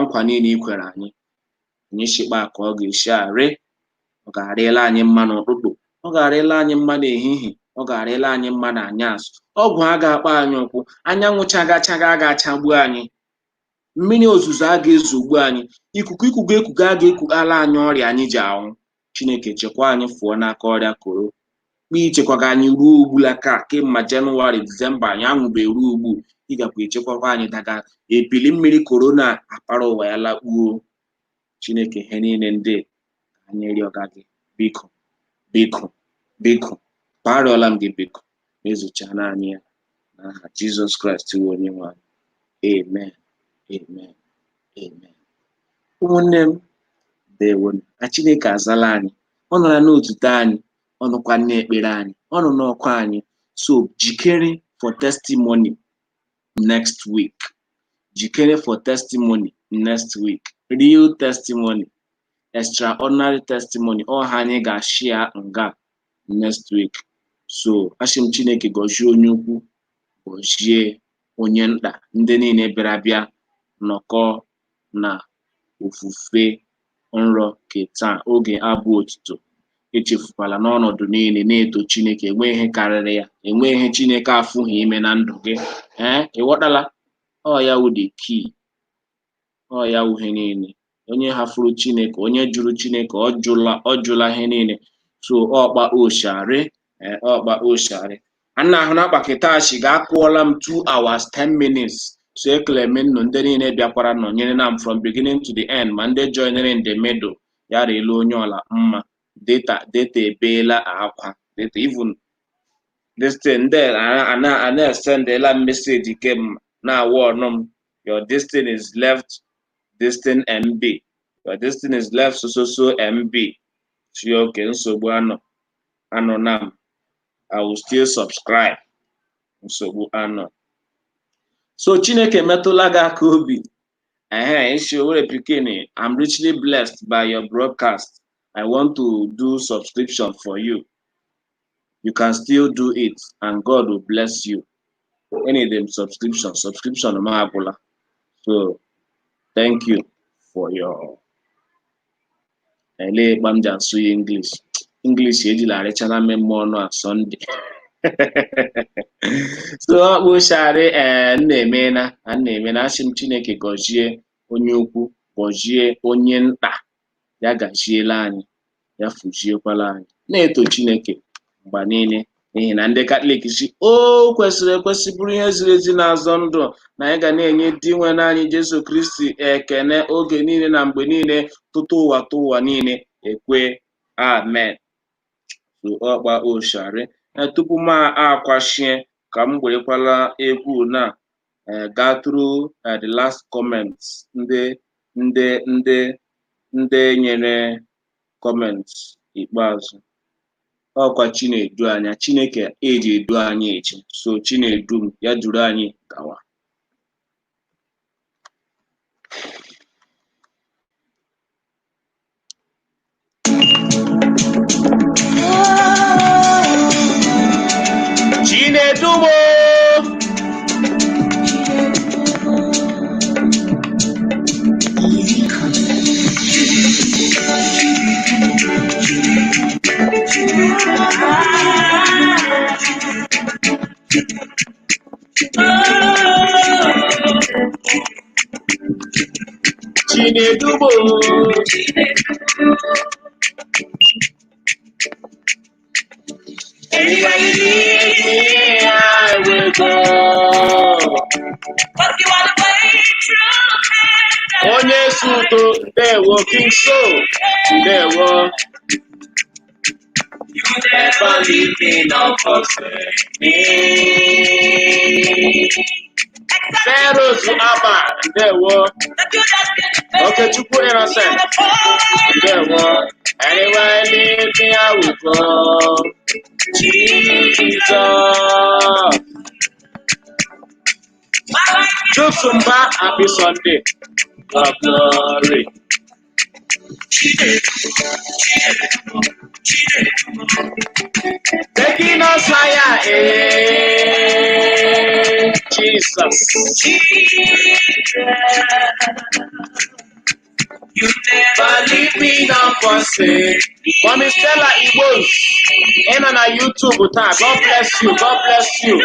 nkwa niile ikwere anyị. Anyị shikpa ka ọ ga-esi arị, ọ ga-arịla anyị mma n'ụtụtụ, ọ ga-arịla anyị mma n'ehihie, ọ ga-arịla anyị mma n'anyasụ. Ọgwụ a ga-akpa anyị ụkwụ, anyanwụ chagachaga a ga-achagbu anyị, mmiri ozuzo a ga-ezogbu anyị, ikuku ekuga a ga-ekughala anyị ọrịa anyị ji anwụ. Chineke, chekwa anyị fụọ n'aka ọrịa koro, kpa ichekwaga anyị ruo ugbula ka kemgbe Jenụwarị Disemba anyị anwụbe ruo ugbu. Ị gakwa echekwakwa anyị daga ebili mmiri korona akpara ụwa ya lakpuo. Chineke, ihe niile ndị anyị rịọga gị, biko biko biko parịọla m gị, biko mezuchana anyị ya n'aha Jizọs Kraịst onye nwe anyị. Amen, amen, amen. Ụmụnne m, dewo na Chineke azala anyị, ọ nọra n'otuto anyị, ọ nọkwa n'ekpere anyị, ọ nọ n'ọkwa anyị. So jikere for testimony next week, jikere for testimony next week, real testimony, extraordinary testimony, ọha anyị ga-ashia nga next week. So asị m Chineke gọzie onye ukwu, gọzie onye nta, ndị niile bịara bịa nnọkọ na ofufe nrọ ke taa, oge abụ otito. echefukwala n'ọnọdụ niile na-eto Chineke. Enwe ihe karịrị ya, enwe ihe Chineke afụghị ime na ndụ gị. Ịghọtala? Ọ ya wụ the key. Ọ ya wụ ihe niile. Onye hafuru Chineke, onye jụrụ Chineke, ọ jụla ihe niile. So ọkpa oshari, ọkpa oshari. Ana ahụ na akpakịtachi ga-akụọla m 2 hours 10 minutes. So ekele m nnụ ndị niile bịakwara nọnyere na m from beginning to the end, ma ndị joinere in the middle. Ya relu onye ọla mma. Data ebeela akwa. Data even this thing there, I send a message came now warn them. Your destiny is left destin MB. Your destiny is left so MB. So okay, so bueno. Anonam. I will still subscribe. So ano. So Chineke metulaga kobi. I'm richly blessed by your broadcast. I want to do subscription for you. You can still do it, and God will bless you. Any of them subscription Mahabula. So thank you for your English. English on Sunday. So we share Nemena and Nemena Shim Chineke Gojie Onyuku Gojie Onyenta Yaga Lani Yafuji Palani Neto Chineke Banini n'ihi na ndị Katọlik si kwesịrị ekwesị bụrụ ihe ziri ezi n'azọ ndụ na anyị ga na-enye di nwe naanị Jesu Kristi ekene oge niile na mgbe niile tụtụ ụwa niile ekwe amen. So ọkpa oshari tupu m akwashie ka m gwerekwala egwu na ga through the last comments ndị nyere comments ikpeazụ. Ọkwa Chinedu anya Chineke eji edu anyị echi. So Chinedu m ya duru anyị gawa. Chinedu mo Chinedubo. Anywhere you lead me, I will go. But you are the way, truth, Onye suto, there were King Soul, there were. You never leave me, no forsake me. Pharaoh to Abba, there were. Okay, Chukwu innocent, there were. Anywhere I leave me, I will go. Jesus. Chusumba, happy Sunday. Of glory. Taking us higher, Jesus. You never leave me, nor forsake. Mommy Stella Igbos, and on our YouTube tab. God bless you. God bless you.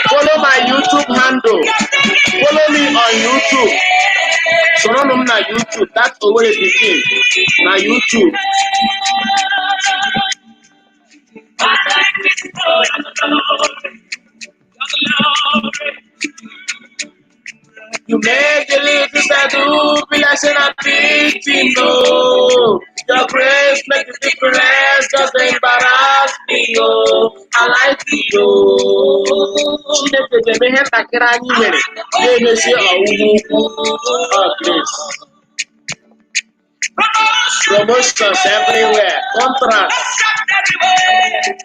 Follow my YouTube handle. Follow me on YouTube. So no na YouTube. That's the way it begins. Na YouTube. You make the little I do be like a victim, no. Your grace make the difference, just embarrass me, oh. I like you, oh. She did the hand like it, I knew it. They say, oh, grace. Promotions everywhere, contracts.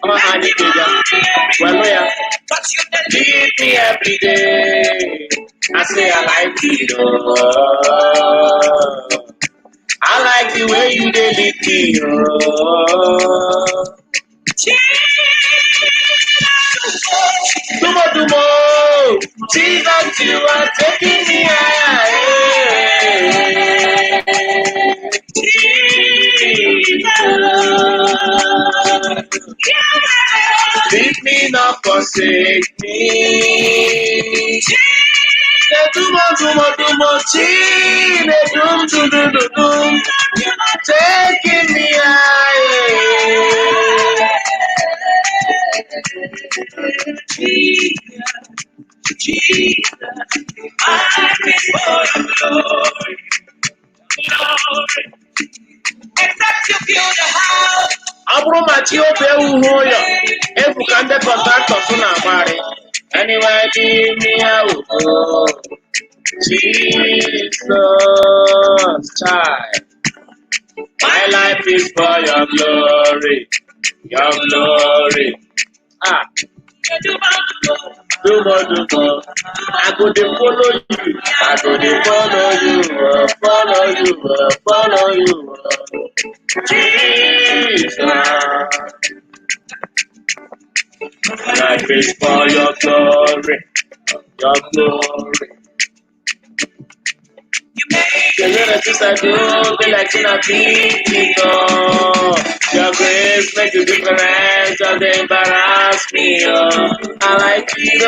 Oh, honey, well, yeah. Leave me every day. I say I like it, oh. I like the way you did it, oh. Tumo, Jesus, you are taking me higher. Leave me, not forsake me. Taking me higher. Jesus, I for your glory. Except you build a house. Abro Matio Bewuhoya. Every kind of contractor soon amari. Anyway, give me out. Jesus, child. My life is for your glory. Your glory. Ah. Do more. I go to follow you. I go to follow you. Jesus, life is for your glory. Your glory. The little things I do, be like in a people. Your grace makes a difference, and they embarrass me. Oh. I like it, oh.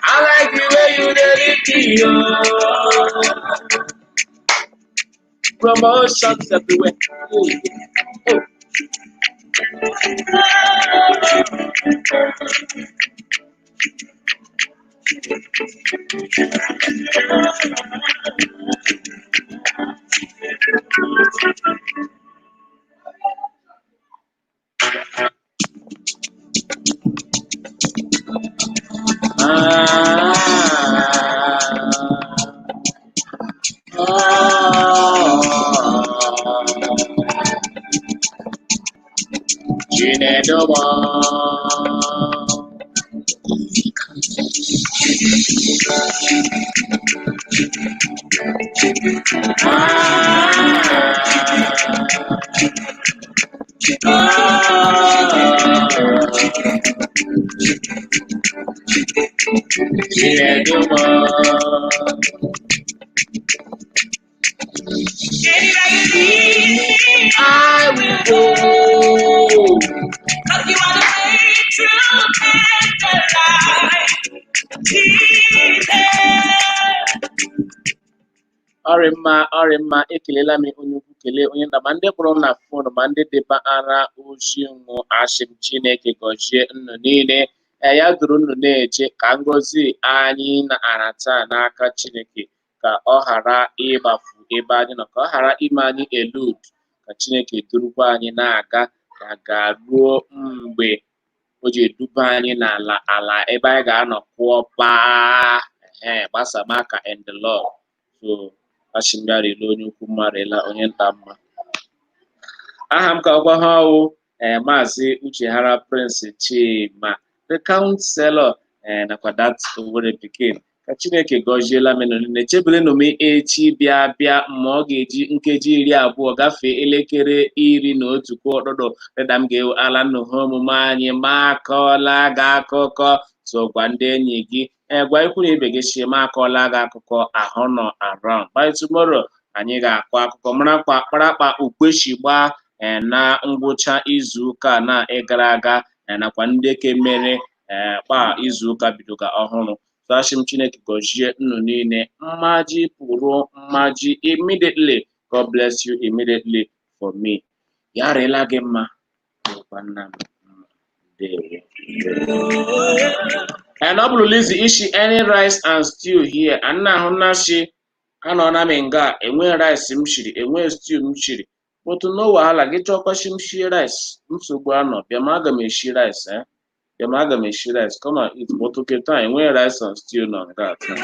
I like the way you did it, oh. Promotions everywhere. Oh. I will go. Cause you are the way, truth, and the life. Ọrịmma ekelela m onye ukwu kelee onye nta ma ndị kpọrọ m na fon ma ndị deba ara ozi nwụ asị m Chineke gọzie nnụ niile ya duru nnụ na-eche ka ngọzi anyị na-ara taa n'aka Chineke ka ọ ghara ịgbafu ebe anyị nọ ka ọ ghara ime anyị elud ka Chineke durukwa anyị na-aga ga ruo mgbe o ji eduba anyị n'ala ebe anyị ga-anọ kwụọ baa gbasama aka in the Lord. So ashimgarịla onye ukwu mmarịla onye nta mma. Aha m ka ọgwa ha ọwụ Mazi Uchehara Prince Chima the counselor nakwa that Owerri pikin ka Chineke gọziela m niile echebelenu m echi bịa ma ọ ga-eji nkeji 20 gafee elekere 11 kwa ọdụdụ rịda m ga-ewe ala nnụha omume anyị ma akọọla gị akụkọ so gwa ndị enyi gị gwa ikwu na ibe gị si ma akọọla gị akụkọ ahụ nọ around by tomorrow anyị ga-akọ akụkọ marakpa ukwechi gbaa na ngwụcha izuụka na ịgara aga nakwa ndị ke mere kpa izuụka bidoga ọhụrụ. So ashị m Chineke gọzie nnụ niile mmaji pụrụ mmaji immediately. God bless you immediately for me. Ya rịla gị mma nna m and ọ bụrụ Lizzy ishi any rice and stew here and ahụ na shi anọ na nga enwe rice m shiri enwe stew m shiri but no wahala gị chọkwashi m shie rice nsogbu anọ bịa ma aga m eshi rice come and eat but okay taa enwe rice and stew nọ nga taa.